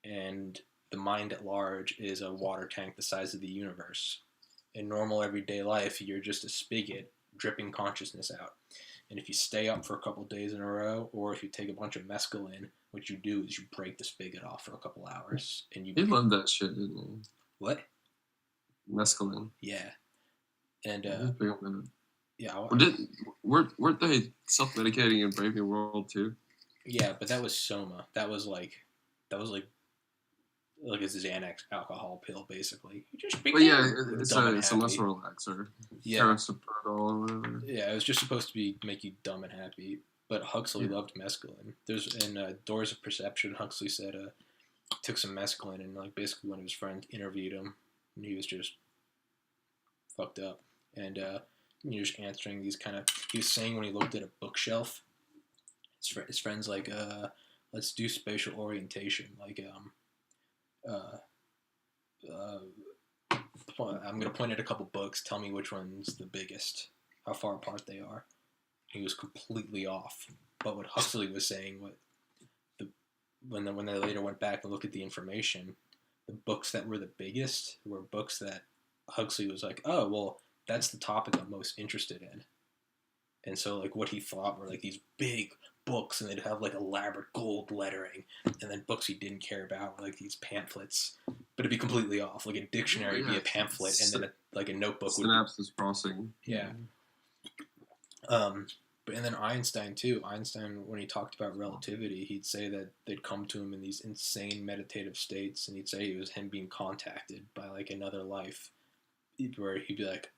[SPEAKER 6] and the mind at large is a water tank the size of the universe. In normal everyday life, you're just a spigot dripping consciousness out. And if you stay up for a couple days in a row, or if you take a bunch of mescaline, what you do is you break the spigot off for a couple hours. And
[SPEAKER 2] he loved that shit, didn't he?
[SPEAKER 6] What?
[SPEAKER 2] Mescaline.
[SPEAKER 6] Yeah. And yeah.
[SPEAKER 2] Weren't they self-medicating in Brave New World too?
[SPEAKER 6] Yeah, but that was Soma. That was like a Xanax alcohol pill, basically. It's
[SPEAKER 2] a muscle relaxer.
[SPEAKER 6] Yeah.
[SPEAKER 2] Paracetamol or whatever.
[SPEAKER 6] Yeah, it was just supposed to make you dumb and happy. But Huxley loved mescaline. There's in Doors of Perception, Huxley said took some mescaline, and like basically one of his friends interviewed him, and he was just fucked up. And he was answering these he was saying when he looked at a bookshelf, his friend's like, let's do spatial orientation. Like, I'm going to point at a couple books. Tell me which one's the biggest, how far apart they are. He was completely off. But what Huxley was saying, when they later went back and looked at the information, the books that were the biggest were books that Huxley was like, oh, well, that's the topic I'm most interested in. And so, like, what he thought were, like, these big books, and they'd have, like, elaborate gold lettering, and then books he didn't care about were, like, these pamphlets. But it'd be completely off. Like, a dictionary would be a pamphlet, and then, a notebook would be...
[SPEAKER 2] Synapses crossing.
[SPEAKER 6] Yeah. And then Einstein, too. Einstein, when he talked about relativity, he'd say that they'd come to him in these insane meditative states, and he'd say it was him being contacted by, like, another life, where he'd be like,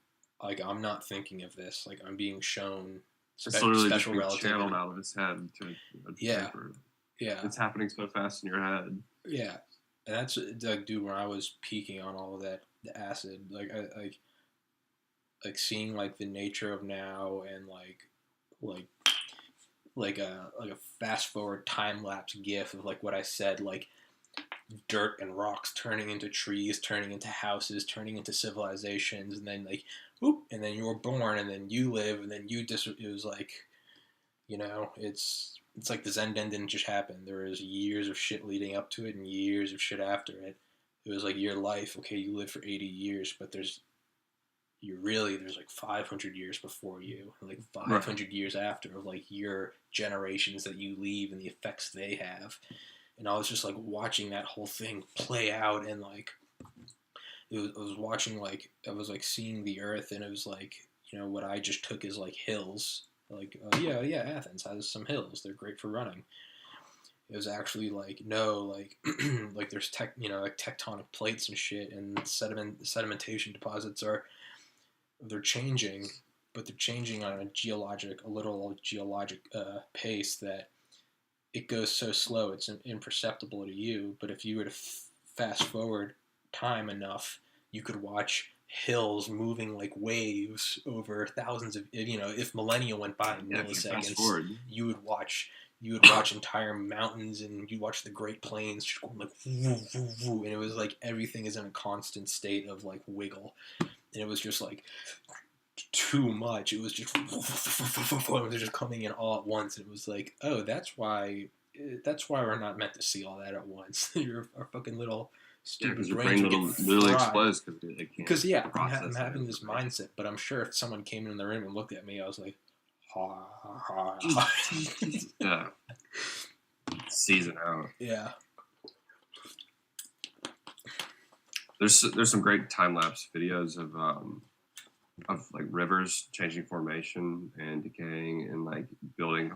[SPEAKER 6] I'm not thinking of this. Like, I'm being shown special relativity.
[SPEAKER 2] Channeled out of his head to paper.
[SPEAKER 6] Yeah.
[SPEAKER 2] It's happening so fast in your head.
[SPEAKER 6] Yeah. And that's, like, dude, when I was peaking on all of that, the acid, like, like seeing, like, the nature of now and, like a fast-forward time-lapse gif of, like, what I said, like, dirt and rocks turning into trees, turning into houses, turning into civilizations, and then, like, whoop, and then you were born, and then you live, and then it was like, it's like the Zen Den didn't just happen. There was years of shit leading up to it and years of shit after it. It was like your life, okay, you live for 80 years, but there's like 500 years before you, and like 500 years after, of like your generations that you leave and the effects they have. And I was just like watching that whole thing play out, and like I was like seeing the earth, and it was like, what I just took as like hills, like yeah, Athens has some hills, they're great for running. It was actually like, no, like like there's like tectonic plates and shit, and sedimentation deposits they're changing, but they're changing on a literal geologic pace that it goes so slow it's imperceptible to you. But if you were to fast forward time enough, you could watch hills moving like waves over thousands of, if millennia went by in milliseconds, you would watch entire mountains, and you'd watch the Great Plains just going like woo, woo, woo, and it was like everything is in a constant state of like wiggle, and it was just like too much. It was just it was just coming in all at once, and it was like, oh, that's why we're not meant to see all that at once. Our fucking little stupid brains
[SPEAKER 2] literally explodes
[SPEAKER 6] because I'm having this mindset, but I'm sure if someone came in the room and looked at me, I was like, ha ha ha.
[SPEAKER 2] Yeah, season out.
[SPEAKER 6] Yeah.
[SPEAKER 2] There's some great time lapse videos of of like rivers changing formation and decaying and like building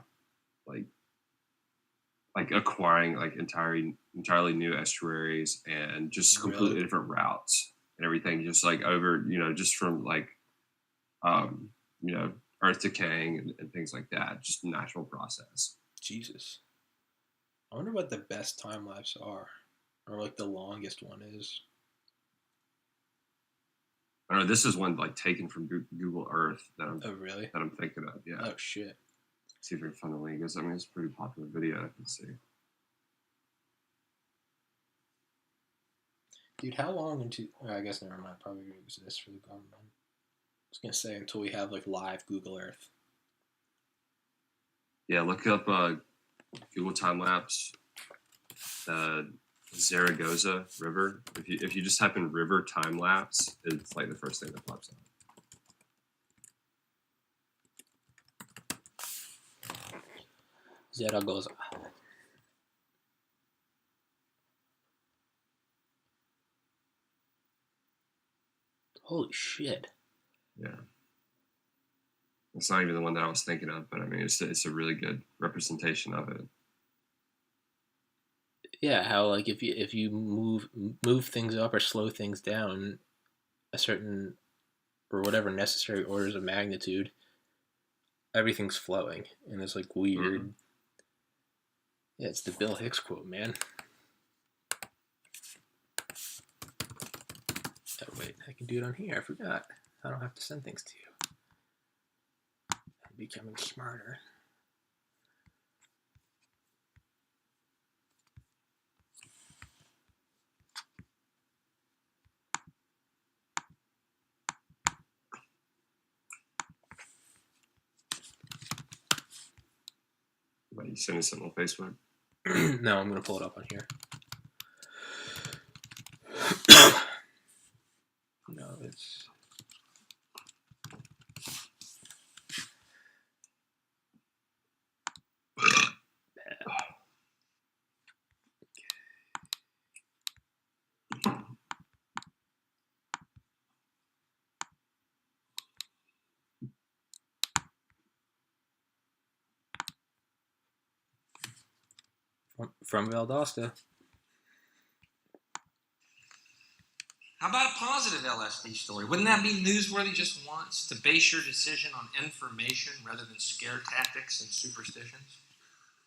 [SPEAKER 2] like acquiring like entirely new estuaries and just completely different routes and everything, just like over, just from like earth decaying and things like that, just natural process.
[SPEAKER 6] Jesus. I wonder what the best time lapse are, or like the longest one is.
[SPEAKER 2] I don't know, this is one like taken from Google Earth that I'm
[SPEAKER 6] really?
[SPEAKER 2] that I'm thinking of. Yeah.
[SPEAKER 6] Oh shit.
[SPEAKER 2] See if I can find the link. I mean, it's a pretty popular video. I can see.
[SPEAKER 6] Dude, how long until? I guess never mind. Probably gonna exist for the government. I was gonna say until we have like live Google Earth.
[SPEAKER 2] Yeah, look up Google time lapse. Zaragoza River. If you just type in river time lapse, it's like the first thing that pops up.
[SPEAKER 6] Zaragoza. Holy shit.
[SPEAKER 2] Yeah. It's not even the one that I was thinking of, but I mean, it's a really good representation of it.
[SPEAKER 6] Yeah, how like if you move things up or slow things down a certain or whatever necessary orders of magnitude, everything's flowing, and it's like weird. Mm-hmm. Yeah, it's the Bill Hicks quote, man. Oh wait, I can do it on here. I forgot. I don't have to send things to you. I'm becoming smarter.
[SPEAKER 2] What, you sending something on Facebook?
[SPEAKER 6] No, I'm gonna pull it up on here. No, it's from Valdosta.
[SPEAKER 8] How about a positive LSD story? Wouldn't that be newsworthy just once, to base your decision on information rather than scare tactics and superstitions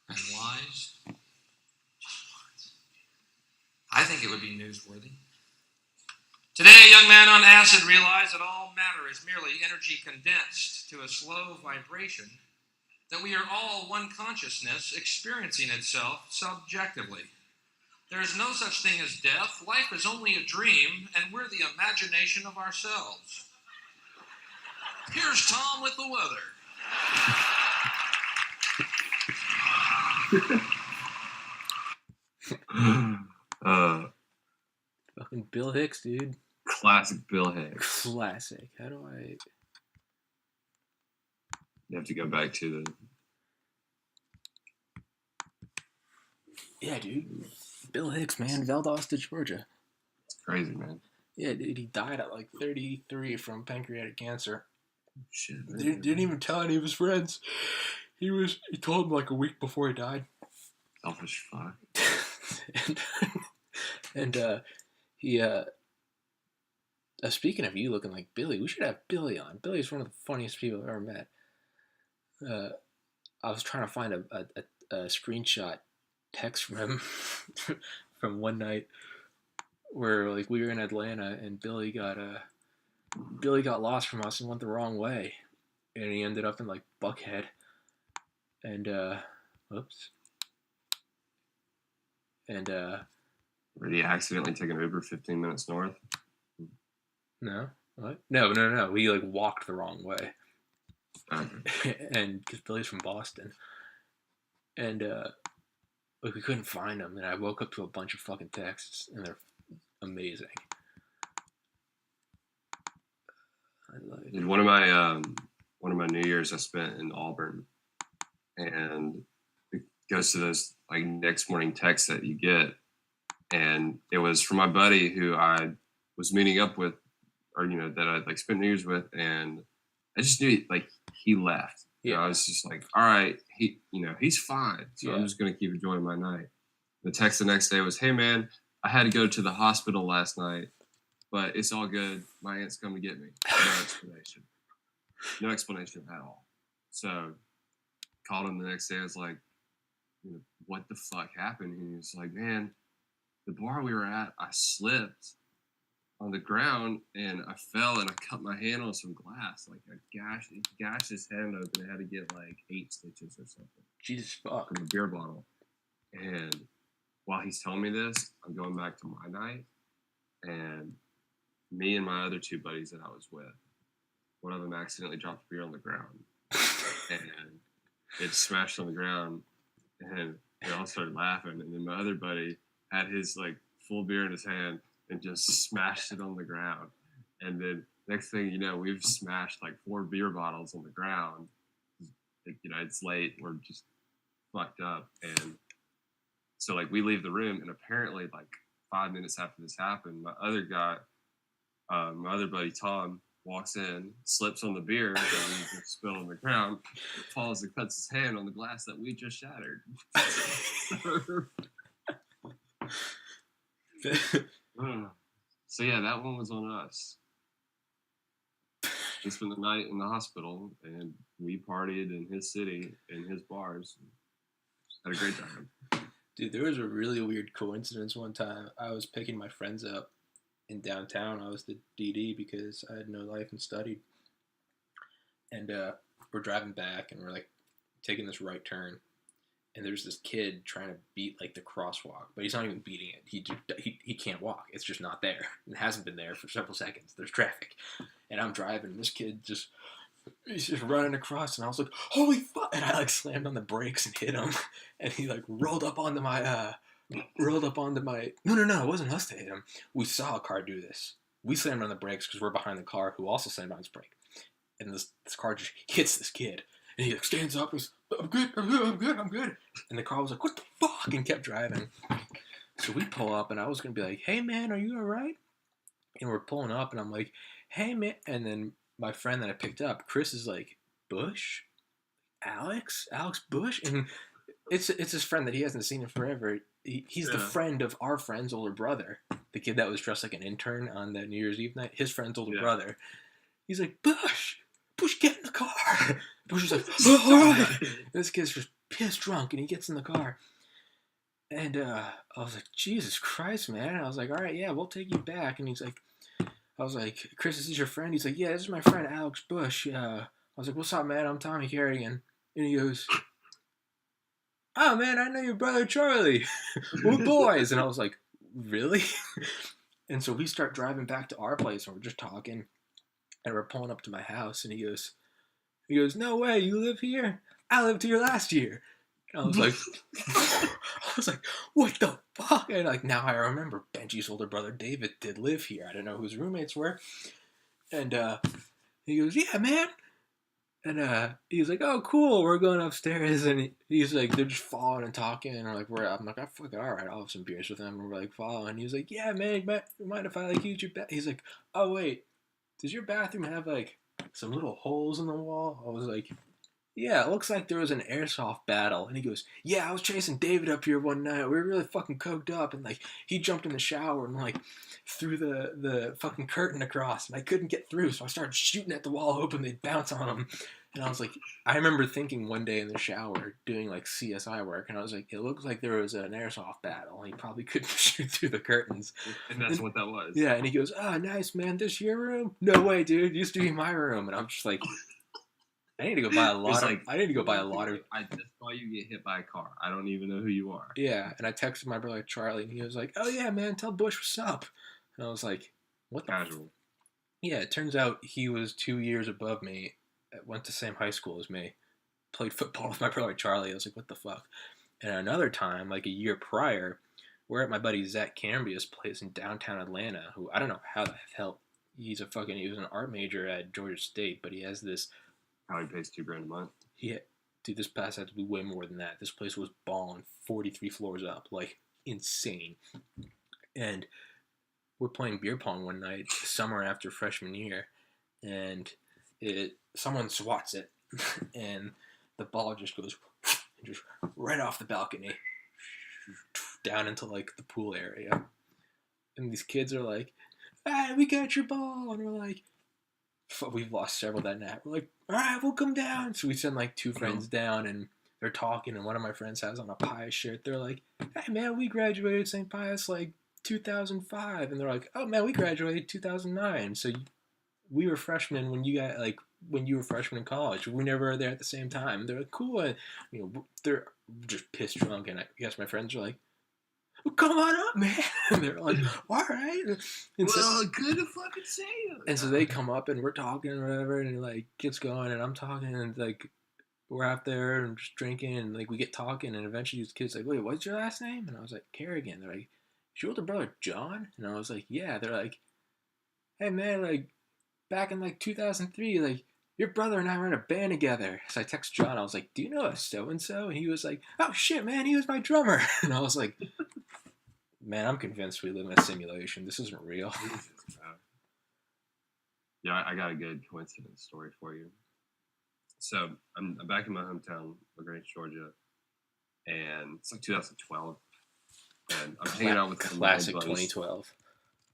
[SPEAKER 8] and lies? Just once. I think it would be newsworthy. Today, a young man on acid realized that all matter is merely energy condensed to a slow vibration, that we are all one consciousness experiencing itself subjectively. There is no such thing as death. Life is only a dream, and we're the imagination of ourselves. Here's Tom with the
[SPEAKER 2] weather.
[SPEAKER 6] Fucking Bill Hicks, dude.
[SPEAKER 2] Classic Bill Hicks.
[SPEAKER 6] Classic. How do I...
[SPEAKER 2] You have to go back to the...
[SPEAKER 6] Yeah, dude. Bill Hicks, man. Valdosta, Georgia.
[SPEAKER 2] It's crazy, man.
[SPEAKER 6] Yeah, dude. He died at like 33 from pancreatic cancer.
[SPEAKER 2] Shit.
[SPEAKER 6] Didn't even tell any of his friends. He told him like a week before he died.
[SPEAKER 2] Selfish fuck.
[SPEAKER 6] and he speaking of you looking like Billy, we should have Billy on. Billy's one of the funniest people I've ever met. I was trying to find a screenshot text from him from one night where like we were in Atlanta and Billy got lost from us and went the wrong way, and he ended up in like Buckhead, and whoops, and
[SPEAKER 2] Did he accidentally take an Uber 15 minutes north?
[SPEAKER 6] No, what? No. We like walked the wrong way, and because Billy's from Boston, and like we couldn't find him, and I woke up to a bunch of fucking texts, and they're amazing.
[SPEAKER 2] Dude, one of my New Year's I spent in Auburn, and it goes to those like next morning texts that you get, and it was from my buddy who I was meeting up with or that I like spent New Year's with, and I just knew like he left.
[SPEAKER 6] Yeah.
[SPEAKER 2] I was just like, all right, he's fine, so I'm
[SPEAKER 6] Yeah.
[SPEAKER 2] just gonna keep enjoying my night. The text the next day was, hey man, I had to go to the hospital last night, but it's all good. My aunt's come to get me. No explanation at all. So called him the next day. I was like, what the fuck happened? And he was like, man, the bar we were at, I slipped on the ground and I fell and I cut my hand on some glass. Like it gashed his hand open. I had to get like 8 stitches or something.
[SPEAKER 6] Jesus fuck.
[SPEAKER 2] From a beer bottle. And while he's telling me this, I'm going back to my night, and me and my other 2 buddies that I was with, one of them accidentally dropped a beer on the ground, and it smashed on the ground, and we all started laughing. And then my other buddy had his like full beer in his hand and just smashed it on the ground. And then next thing you know, we've smashed like 4 beer bottles on the ground. It's late, we're just fucked up, and so like we leave the room, and apparently like 5 minutes after this happened, my other buddy Tom walks in, slips on the beer that we just spilled on the ground, falls and cuts his hand on the glass that we just shattered. So yeah, that one was on us. We spent the night in the hospital, and we partied in his city, in his bars. Had a great time.
[SPEAKER 6] Dude, there was a really weird coincidence one time. I was picking my friends up in downtown. I was the DD because I had no life and studied. And we're driving back, and we're like taking this right turn. And there's this kid trying to beat like the crosswalk, but he's not even beating it. He can't walk. It's just not there. It hasn't been there for several seconds. There's traffic. And I'm driving, and this kid he's just running across, and I was like, holy fuck! And I like slammed on the brakes and hit him, and he like rolled up onto my, no, it wasn't us that hit him. We saw a car do this. We slammed on the brakes because we're behind the car who also slammed on his brake. And this car just hits this kid, and he like stands up, and he's, I'm good. And the car was like, what the fuck? And kept driving. So we pull up, and I was going to be like, hey man, are you alright? And we're pulling up, and I'm like, hey man, and then my friend that I picked up, Chris, is like, Bush? Alex Bush? And it's his friend that he hasn't seen in forever. He's the friend of our friend's older brother, the kid that was dressed like an intern on the New Year's Eve night. His friend's older brother. He's like, Bush, get in the car. Bush is like, oh, all right. And this kid's just pissed drunk, and he gets in the car. And I was like, Jesus Christ, man. And I was like, all right, yeah, we'll take you back. And I was like, Chris, this is your friend? He's like, yeah, this is my friend Alex Bush. I was like, what's up, man? I'm Tommy Carrigan. And he goes, oh, man, I know your brother Charlie. We're boys. And I was like, really? And so we start driving back to our place, and we're just talking. And we're pulling up to my house, and he goes, no way, you live here? I lived here last year. And I was like, what the fuck? And like, now I remember Benji's older brother David did live here. I didn't know who his roommates were. And he goes, yeah, man. And he's like, oh, cool, we're going upstairs. And he's like, they're just following and talking. And I'm like, oh, fuck it, all right, I'll have some beers with them. And we're like, following. And he's like, yeah, man, mind if I like use your bathroom? He's like, oh, wait, does your bathroom have like some little holes in the wall? I was like, yeah, it looks like there was an airsoft battle. And he goes, yeah, I was chasing David up here one night. We were really fucking coked up. And like, he jumped in the shower and like threw the fucking curtain across. And I couldn't get through. So I started shooting at the wall, hoping they'd bounce on him. And I was like, I remember thinking one day in the shower doing like CSI work. And I was like, it looks like there was an airsoft battle. And he probably couldn't shoot through the curtains.
[SPEAKER 2] And that's what that was.
[SPEAKER 6] Yeah. And he goes, oh, nice, man. This your room? No way, dude. It used to be my room. And I'm just like, I need to go buy a lot of. I need to go buy a lot of.
[SPEAKER 2] I just saw you get hit by a car. I don't even know who you are.
[SPEAKER 6] Yeah, and I texted my brother Charlie, and he was like, "Oh yeah, man, tell Bush what's up." And I was like, "What the?"
[SPEAKER 2] Casual.
[SPEAKER 6] Yeah, it turns out he was 2 years above me. Went to the same high school as me. Played football with my brother Charlie. I was like, "What the fuck?" And another time, like a year prior, we're at my buddy Zach Cambia's place in downtown Atlanta. Who I don't know how the hell he was an art major at Georgia State, but he has this.
[SPEAKER 2] Probably pays $2,000 a month.
[SPEAKER 6] Yeah, dude, this pass had to be way more than that. This place was balling 43 floors up, like insane. And we're playing beer pong one night, summer after freshman year, and someone swats it, and the ball just goes just right off the balcony, down into like the pool area, and these kids are like, "Hey, we got your ball," and we're like, we've lost several that night. We're like, "All right, we'll come down." So we send like 2 friends down, and they're talking, and one of my friends has on a Pius shirt. They're like, "Hey man, we graduated St. Pius like 2005," and they're like, "Oh man, we graduated 2009." So we were freshmen when you were freshmen in college. We never were there at the same time. They're like, "Cool," and they're just pissed drunk, and I guess my friends are like, "Well, come on up, man." And they're like, "All right." And
[SPEAKER 2] well, good to fucking see you.
[SPEAKER 6] And so they come up, and we're talking or whatever, and it like gets going, and I'm talking, and like we're out there and just drinking, and like we get talking, and eventually these kids like, "Wait, what's your last name?" And I was like, "Carrigan." They're like, "Is your older brother John?" And I was like, "Yeah." They're like, "Hey man, like back in like 2003, like your brother and I were in a band together." So I text John. I was like, "Do you know a so and so?" And he was like, "Oh shit, man, he was my drummer." And I was like, "Man, I'm convinced we live in a simulation. This isn't real."
[SPEAKER 2] Yeah, I got a good coincidence story for you. So I'm back in my hometown, LaGrange, Georgia, and it's like 2012, and I'm hanging out with
[SPEAKER 6] classic
[SPEAKER 2] my buddies.
[SPEAKER 6] 2012.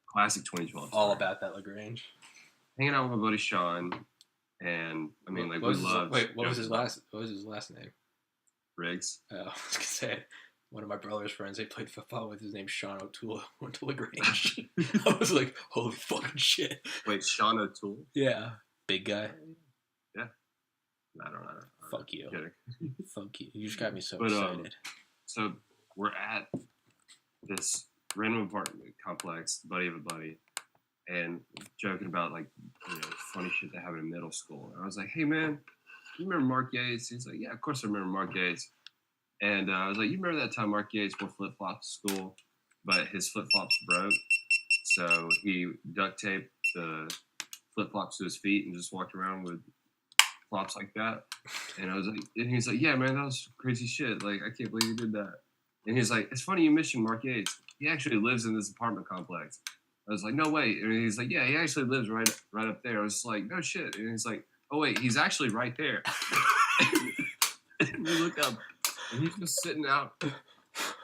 [SPEAKER 2] Classic 2012.
[SPEAKER 6] All about that LaGrange.
[SPEAKER 2] Hanging out with my buddy Sean, and I mean, like we love.
[SPEAKER 6] What was his last name?
[SPEAKER 2] Riggs.
[SPEAKER 6] Oh, I was gonna say one of my brother's friends. They played football with. His name's Sean O'Toole. Went to LaGrange. I was like, holy fucking shit.
[SPEAKER 2] Wait, Sean O'Toole?
[SPEAKER 6] Yeah, big guy.
[SPEAKER 2] Yeah. I don't know.
[SPEAKER 6] Fuck you.
[SPEAKER 2] Kidding.
[SPEAKER 6] Fuck you. You just got me so excited.
[SPEAKER 2] So we're at this random apartment complex, buddy of a buddy, and joking about like funny shit that happened in middle school. And I was like, "Hey man, you remember Mark Yates?" He's like, "Yeah, of course I remember Mark Yates." And I was like, "You remember that time Mark Yates wore flip flops to school, but his flip flops broke, so he duct taped the flip flops to his feet and just walked around with flops like that?" And I was like, and he's like, "Yeah, man, that was crazy shit. Like, I can't believe you did that." And he's like, "It's funny you mentioned Mark Yates. He actually lives in this apartment complex." I was like, "No way." And he's like, "Yeah, he actually lives right up there." I was like, "No shit." And he's like, "Oh wait, he's actually right there." And we look up, and he's just sitting out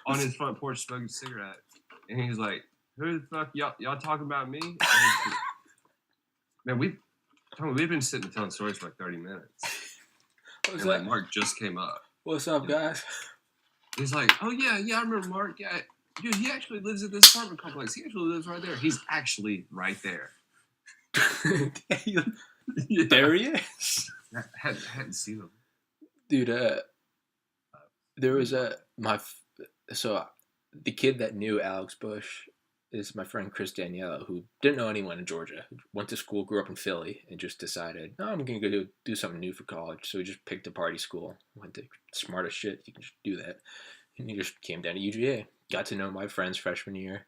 [SPEAKER 2] on his front porch smoking a cigarette. And he's like, "Who the fuck y'all talking about me?" Man, we've been sitting telling stories for like 30 minutes.
[SPEAKER 6] What's
[SPEAKER 2] and
[SPEAKER 6] that?
[SPEAKER 2] Like Mark just came up.
[SPEAKER 6] What's up, guys?
[SPEAKER 2] He's like, "Oh yeah, I remember Mark. Yeah, dude, he actually lives in this apartment complex. He actually lives right there. He's actually right there."
[SPEAKER 6] Yeah. There he is.
[SPEAKER 2] I hadn't seen him.
[SPEAKER 6] Dude, there was the kid that knew Alex Bush is my friend Chris Daniello, who didn't know anyone in Georgia, went to school, grew up in Philly, and just decided, "No, I'm going to go do something new for college." So he just picked a party school, went to smart as shit, you can just do that. And he just came down to UGA, got to know my friends freshman year.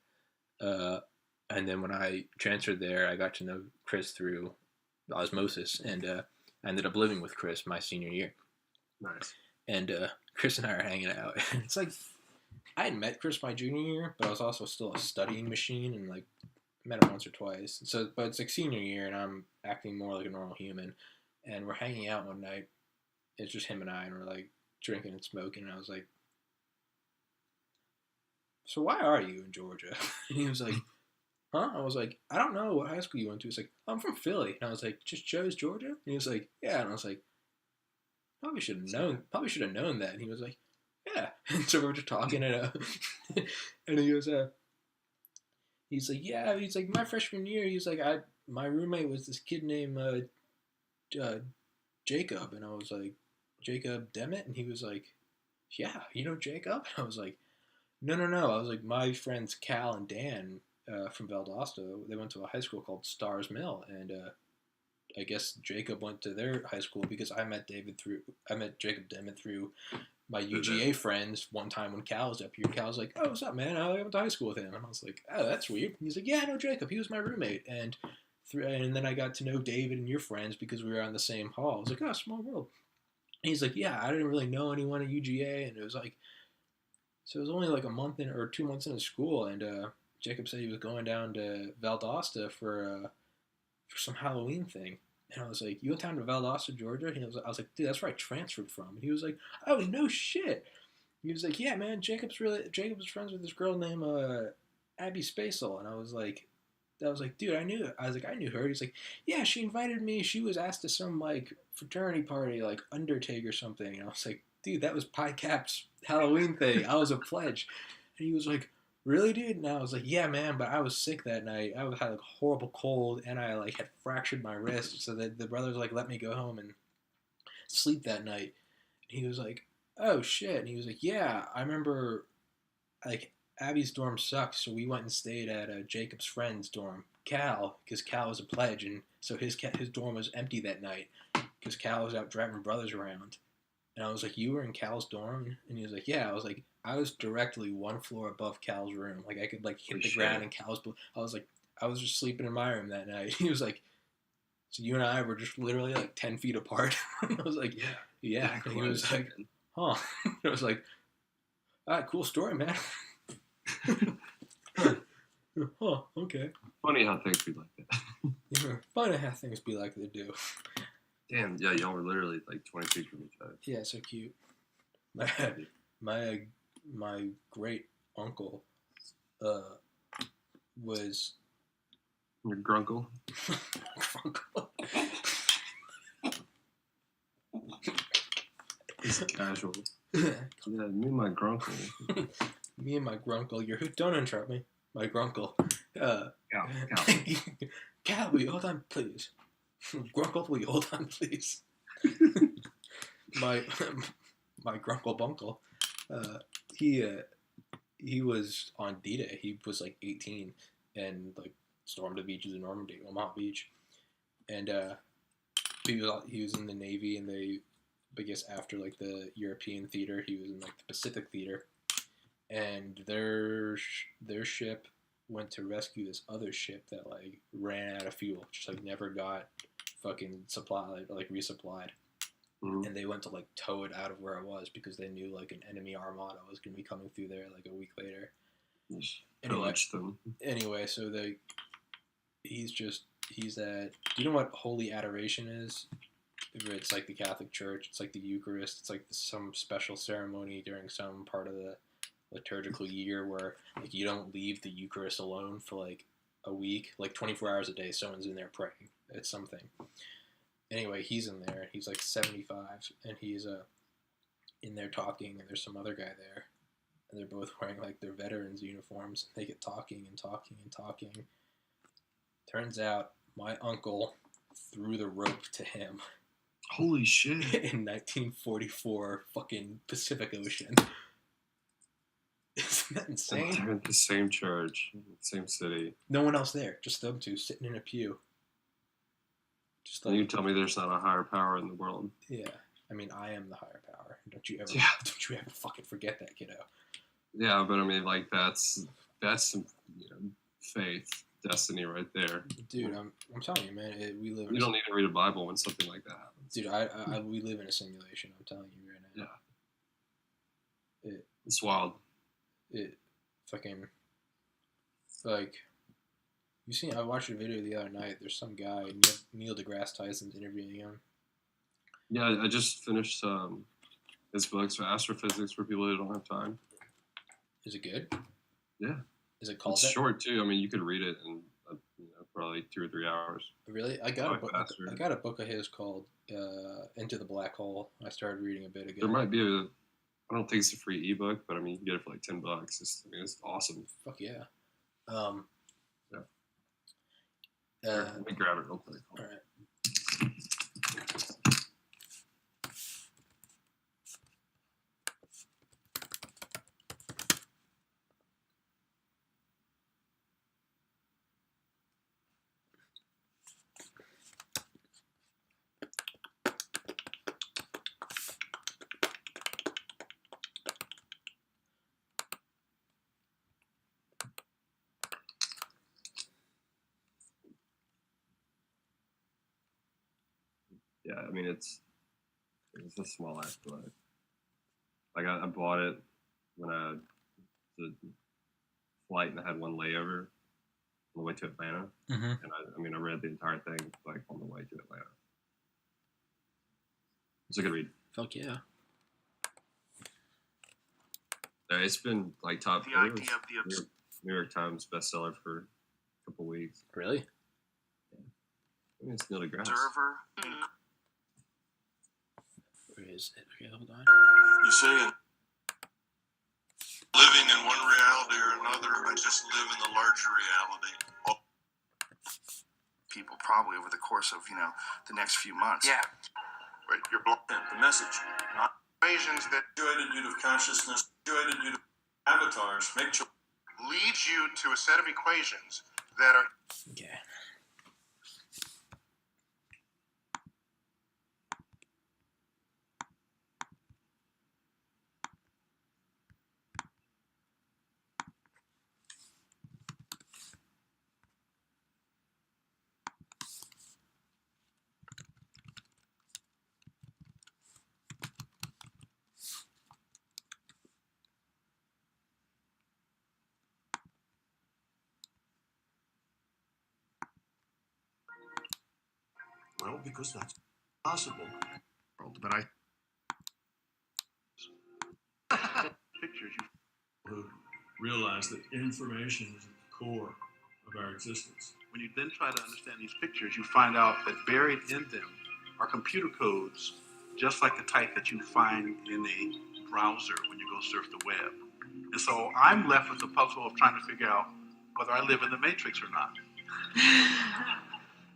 [SPEAKER 6] And then when I transferred there, I got to know Chris through osmosis, and I ended up living with Chris my senior year.
[SPEAKER 2] Nice.
[SPEAKER 6] And Chris and I are hanging out. It's like, I had met Chris my junior year, but I was also still a studying machine, and like met him once or twice. So, but it's like senior year, and I'm acting more like a normal human. And we're hanging out one night. It's just him and I, and we're like drinking and smoking. And I was like, "So why are you in Georgia?" And he was like, "Huh?" I was like, "I don't know what high school you went to." He's like, "I'm from Philly." And I was like, "Just chose Georgia?" And he was like, "Yeah." And I was like, Probably should have known that. And he was like, "Yeah." And so we were just talking, and he was he's like, "Yeah." He's like, "My freshman year," he's like, my roommate was this kid named Jacob, and I was like, "Jacob Demet?" And he was like, "Yeah, you know Jacob?" And I was like, No. I was like, my friends Cal and Dan from Valdosta, they went to a high school called Stars Mill, and I guess Jacob went to their high school because I met Jacob Demet through my UGA friends one time when Cal was up here. Cal was like, "Oh, what's up, man? I went to high school with him." And I was like, "Oh, that's weird." He's like, "Yeah, I know Jacob. He was my roommate." And then I got to know David and your friends because we were on the same hall. I was like, "Oh, small world." And he's like, "Yeah, I didn't really know anyone at UGA." And it was like, so it was only like a month or 2 months into school, and Jacob said he was going down to Valdosta for some Halloween thing. And I was like, you went down to Valdosta, Georgia? And I was like, dude, that's where I transferred from. And he was like, oh, no shit. He was like, yeah, man, Jacob's friends with this girl named Abby Spacel. And I was like, dude, I knew her. He's like, yeah, she invited me. She was asked to some like fraternity party, like Undertake or something. And I was like, dude, that was Pi Cap's Halloween thing. I was a pledge. And he was like, really, dude? And I was like, yeah, man, but I was sick that night. I had like a horrible cold, and I like had fractured my wrist. So that the brothers like let me go home and sleep that night. And he was like, oh shit. And he was like, yeah, I remember like Abby's dorm sucked, so we went and stayed at Jacob's friend's dorm, Cal, because Cal was a pledge, and so his dorm was empty that night because Cal was out driving brothers around. And I was like, you were in Cal's dorm? And he was like, yeah. I was like, I was directly one floor above Cal's room. Like, I could, like, hit the ground in Cal's... I was like, I was just sleeping in my room that night. He was like, so you and I were just literally, like, 10 feet apart. I was like, yeah. And he was like, huh. I was like, all right, cool story, man. Huh, okay.
[SPEAKER 2] Funny how things be like that.
[SPEAKER 6] Yeah, funny how things be like they do.
[SPEAKER 2] Damn, yeah, y'all were literally like 20 feet from each other.
[SPEAKER 6] Yeah, so cute. My great uncle was
[SPEAKER 2] your grunkle. It's casual. Yeah, me and my grunkle.
[SPEAKER 6] Me and my grunkle. Don't interrupt me. My grunkle. Cal, will you hold on, please? Grunkle, will you hold on, please? my grunkle bunkle. He was on D-Day. He was like 18 and like stormed the beaches of Normandy, Omaha Beach, and he was in the Navy, and I guess after like the European theater, he was in like the Pacific theater, and their ship went to rescue this other ship that like ran out of fuel, just like never got fucking supplied, like resupplied. Mm-hmm. And they went to like tow it out of where it was because they knew like an enemy armada was going to be coming through there like a week later. Anyway, so he's at, do you know what Holy Adoration is? It's like the Catholic Church. It's like the Eucharist. It's like some special ceremony during some part of the liturgical year where like you don't leave the Eucharist alone for like a week, like 24 hours a day. Someone's in there praying. It's something. Anyway, he's in there. He's like 75, and he's in there talking, and there's some other guy there, and they're both wearing like their veterans uniforms. They get talking and talking and talking. Turns out my uncle threw the rope to him.
[SPEAKER 2] Holy shit!
[SPEAKER 6] In 1944, fucking Pacific Ocean. Isn't that insane?
[SPEAKER 2] They're in the same church, same city.
[SPEAKER 6] No one else there, just them two sitting in a pew. Just like,
[SPEAKER 2] you tell me there's not a higher power in the world. Yeah,
[SPEAKER 6] I mean, I am the higher power. Don't you ever fucking forget that, kiddo.
[SPEAKER 2] Yeah, but I mean, like that's some faith, destiny right there.
[SPEAKER 6] Dude, I'm telling you, man. We live.
[SPEAKER 2] You don't need to read a Bible when something like that happens.
[SPEAKER 6] Dude, we live in a simulation. I'm telling you right now.
[SPEAKER 2] Yeah. It's wild.
[SPEAKER 6] It fucking like. You seen? I watched a video the other night. There's some guy, Neil deGrasse Tyson's interviewing him.
[SPEAKER 2] Yeah, I just finished his books for astrophysics for people who don't have time.
[SPEAKER 6] Is it good?
[SPEAKER 2] Yeah.
[SPEAKER 6] Is it called?
[SPEAKER 2] It's short too. I mean, you could read it in probably 2 or 3 hours.
[SPEAKER 6] Really? I got a book of his called Into the Black Hole. I started reading a bit ago.
[SPEAKER 2] There might be I don't think it's a free ebook, but I mean, you can get it for like $10. It's awesome.
[SPEAKER 6] Fuck yeah.
[SPEAKER 2] Let me grab it real quick.
[SPEAKER 6] All right.
[SPEAKER 2] Yeah, I mean it's a small act, but like I bought it when I was a flight and I had one layover on the way to Atlanta.
[SPEAKER 6] Mm-hmm.
[SPEAKER 2] And I read the entire thing like on the way to Atlanta. It's a good read.
[SPEAKER 6] Fuck yeah.
[SPEAKER 2] It's been like top
[SPEAKER 3] The idea of the
[SPEAKER 2] New York Times bestseller for a couple weeks.
[SPEAKER 6] Really?
[SPEAKER 2] I mean, it's Neil deGrasse.
[SPEAKER 3] observer.
[SPEAKER 6] Where is it? Okay, hold on.
[SPEAKER 4] You see it. Living in one reality or another, I just live in the larger reality.
[SPEAKER 9] People probably over the course of, the next few months.
[SPEAKER 3] Yeah.
[SPEAKER 4] Right, you're blocking the message. Not equations that situated you to consciousness, situated you to avatars, make sure
[SPEAKER 9] Leads you to a set of equations that are
[SPEAKER 6] Okay.
[SPEAKER 4] well, because that's possible.
[SPEAKER 9] But I
[SPEAKER 4] Pictures you who realize that information is at the core of our existence.
[SPEAKER 9] when you then try to understand these pictures, you find out that buried in them are computer codes, just like the type that you find in a browser when you go surf the web. And so I'm left with the puzzle of trying to figure out whether I live in the Matrix or not.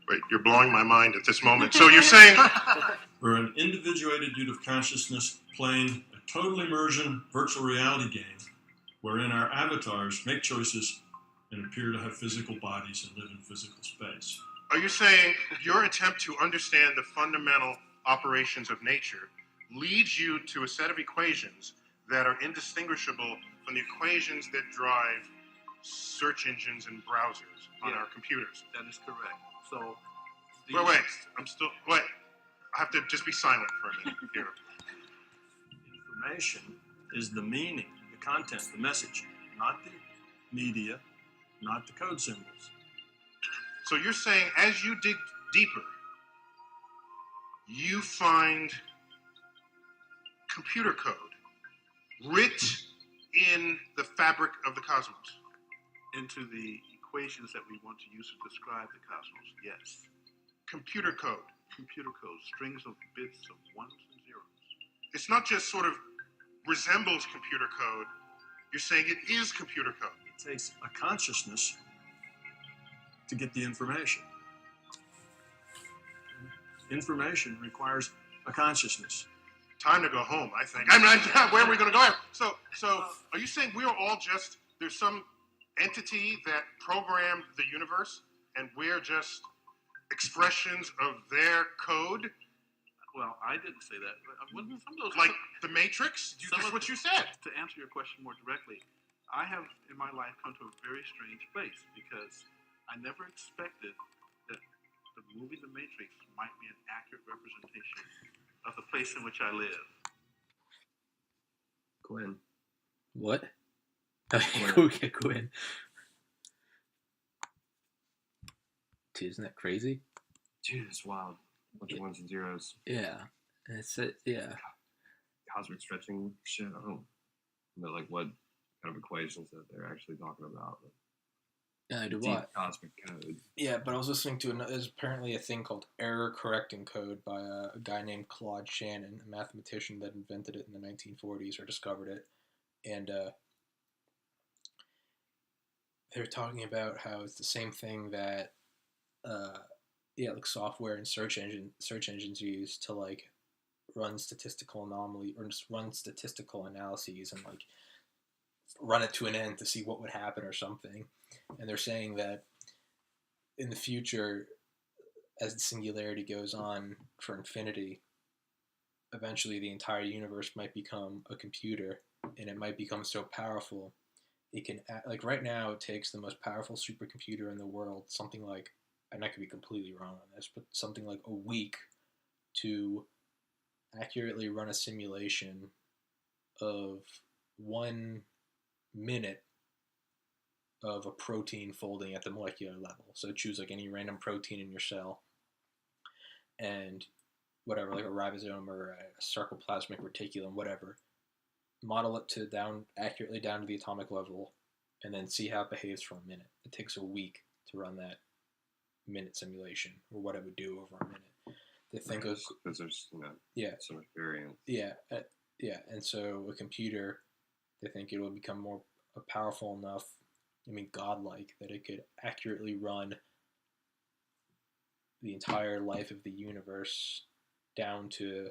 [SPEAKER 4] Wait, you're blowing my mind at this moment. So you're saying we're an individuated unit of consciousness playing a total immersion virtual reality game wherein our avatars make choices and appear to have physical bodies and live in physical space.
[SPEAKER 9] Are you saying your attempt to understand the fundamental operations of nature leads you to a set of equations that are indistinguishable from the equations that drive search engines and browsers on our computers? That is correct. So, wait. I have to just be silent for a minute here.
[SPEAKER 4] Information is the meaning, the content, the message, not the media, not the code symbols.
[SPEAKER 9] So you're saying as you dig deeper, you find computer code writ in the fabric of the cosmos? Into the equations that we want to use to describe the cosmos, yes. Computer code. Computer code, strings of bits of ones and zeros. It's not just sort of resembles computer code. You're saying it is computer code.
[SPEAKER 4] It takes a consciousness to get the information. Information requires a consciousness.
[SPEAKER 9] Time to go home, I think. Where are we going to go here? So are you saying we're all just, there's some entity that programmed the universe and we're just expressions of their code? Well, I didn't say that. Wasn't some of those like the Matrix? That's what you said. To answer your question more directly, I have in my life come to a very strange place because I never expected that the movie The Matrix might be an accurate representation of the place in which I live.
[SPEAKER 2] Quinn.
[SPEAKER 6] What? Okay, Quinn. Dude, isn't that crazy?
[SPEAKER 2] Dude, it's wild. Bunch of ones and zeros.
[SPEAKER 6] Yeah. It's it. Yeah.
[SPEAKER 2] Cosmic stretching shit. I don't know like what kind of equations that they're actually talking about.
[SPEAKER 6] Yeah, I do
[SPEAKER 2] Deep
[SPEAKER 6] what?
[SPEAKER 2] cosmic code.
[SPEAKER 6] Yeah, but I was listening to there's apparently a thing called error correcting code by a guy named Claude Shannon, a mathematician that invented it in the 1940s or discovered it, and they're talking about how it's the same thing that like software and search engines use to like run statistical anomaly or just run statistical analyses and like run it to an end to see what would happen or something. And they're saying that in the future, as the singularity goes on for infinity, eventually the entire universe might become a computer, and it might become so powerful it can like right now it takes the most powerful supercomputer in the world something like, and I could be completely wrong on this, but something like a week to accurately run a simulation of 1 minute of a protein folding at the molecular level. So choose like any random protein in your cell, and whatever, like a ribosome or a sarcoplasmic reticulum, whatever. Model it to accurately down to the atomic level, and then see how it behaves for a minute. It takes a week to run that minute simulation, or what it would do over a minute. They think of
[SPEAKER 2] because there's so much variance.
[SPEAKER 6] And so a computer, they think it will become more powerful enough, godlike, that it could accurately run the entire life of the universe down to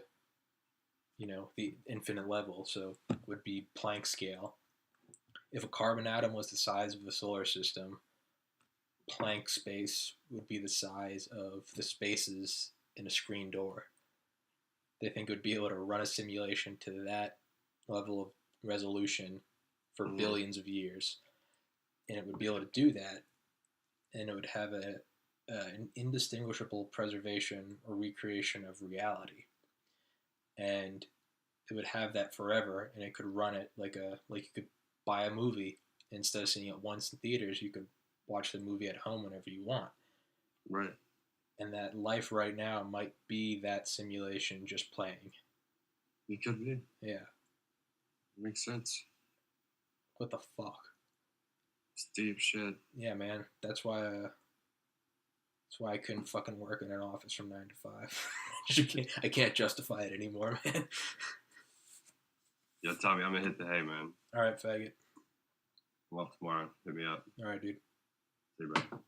[SPEAKER 6] the infinite level. So it would be Planck scale. If a carbon atom was the size of the solar system, Planck space would be the size of the spaces in a screen door. They think it would be able to run a simulation to that level of resolution for billions of years, and it would be able to do that, and it would have an indistinguishable preservation or recreation of reality, and it would have that forever, and it could run it like you could buy a movie. Instead of seeing it once in theaters, you could watch the movie at home whenever you want.
[SPEAKER 2] Right.
[SPEAKER 6] And that life right now might be that simulation just playing.
[SPEAKER 2] It could be.
[SPEAKER 6] Yeah.
[SPEAKER 2] Makes sense.
[SPEAKER 6] What the fuck?
[SPEAKER 2] It's deep shit.
[SPEAKER 6] Yeah, man. That's why I couldn't fucking work in an office from 9 to 5. I can't justify it anymore, man.
[SPEAKER 2] Yeah, Tommy, I'm gonna hit the hay, man.
[SPEAKER 6] All right, faggot.
[SPEAKER 2] Well, tomorrow. Hit me up.
[SPEAKER 6] All right, dude.
[SPEAKER 2] See you, bro.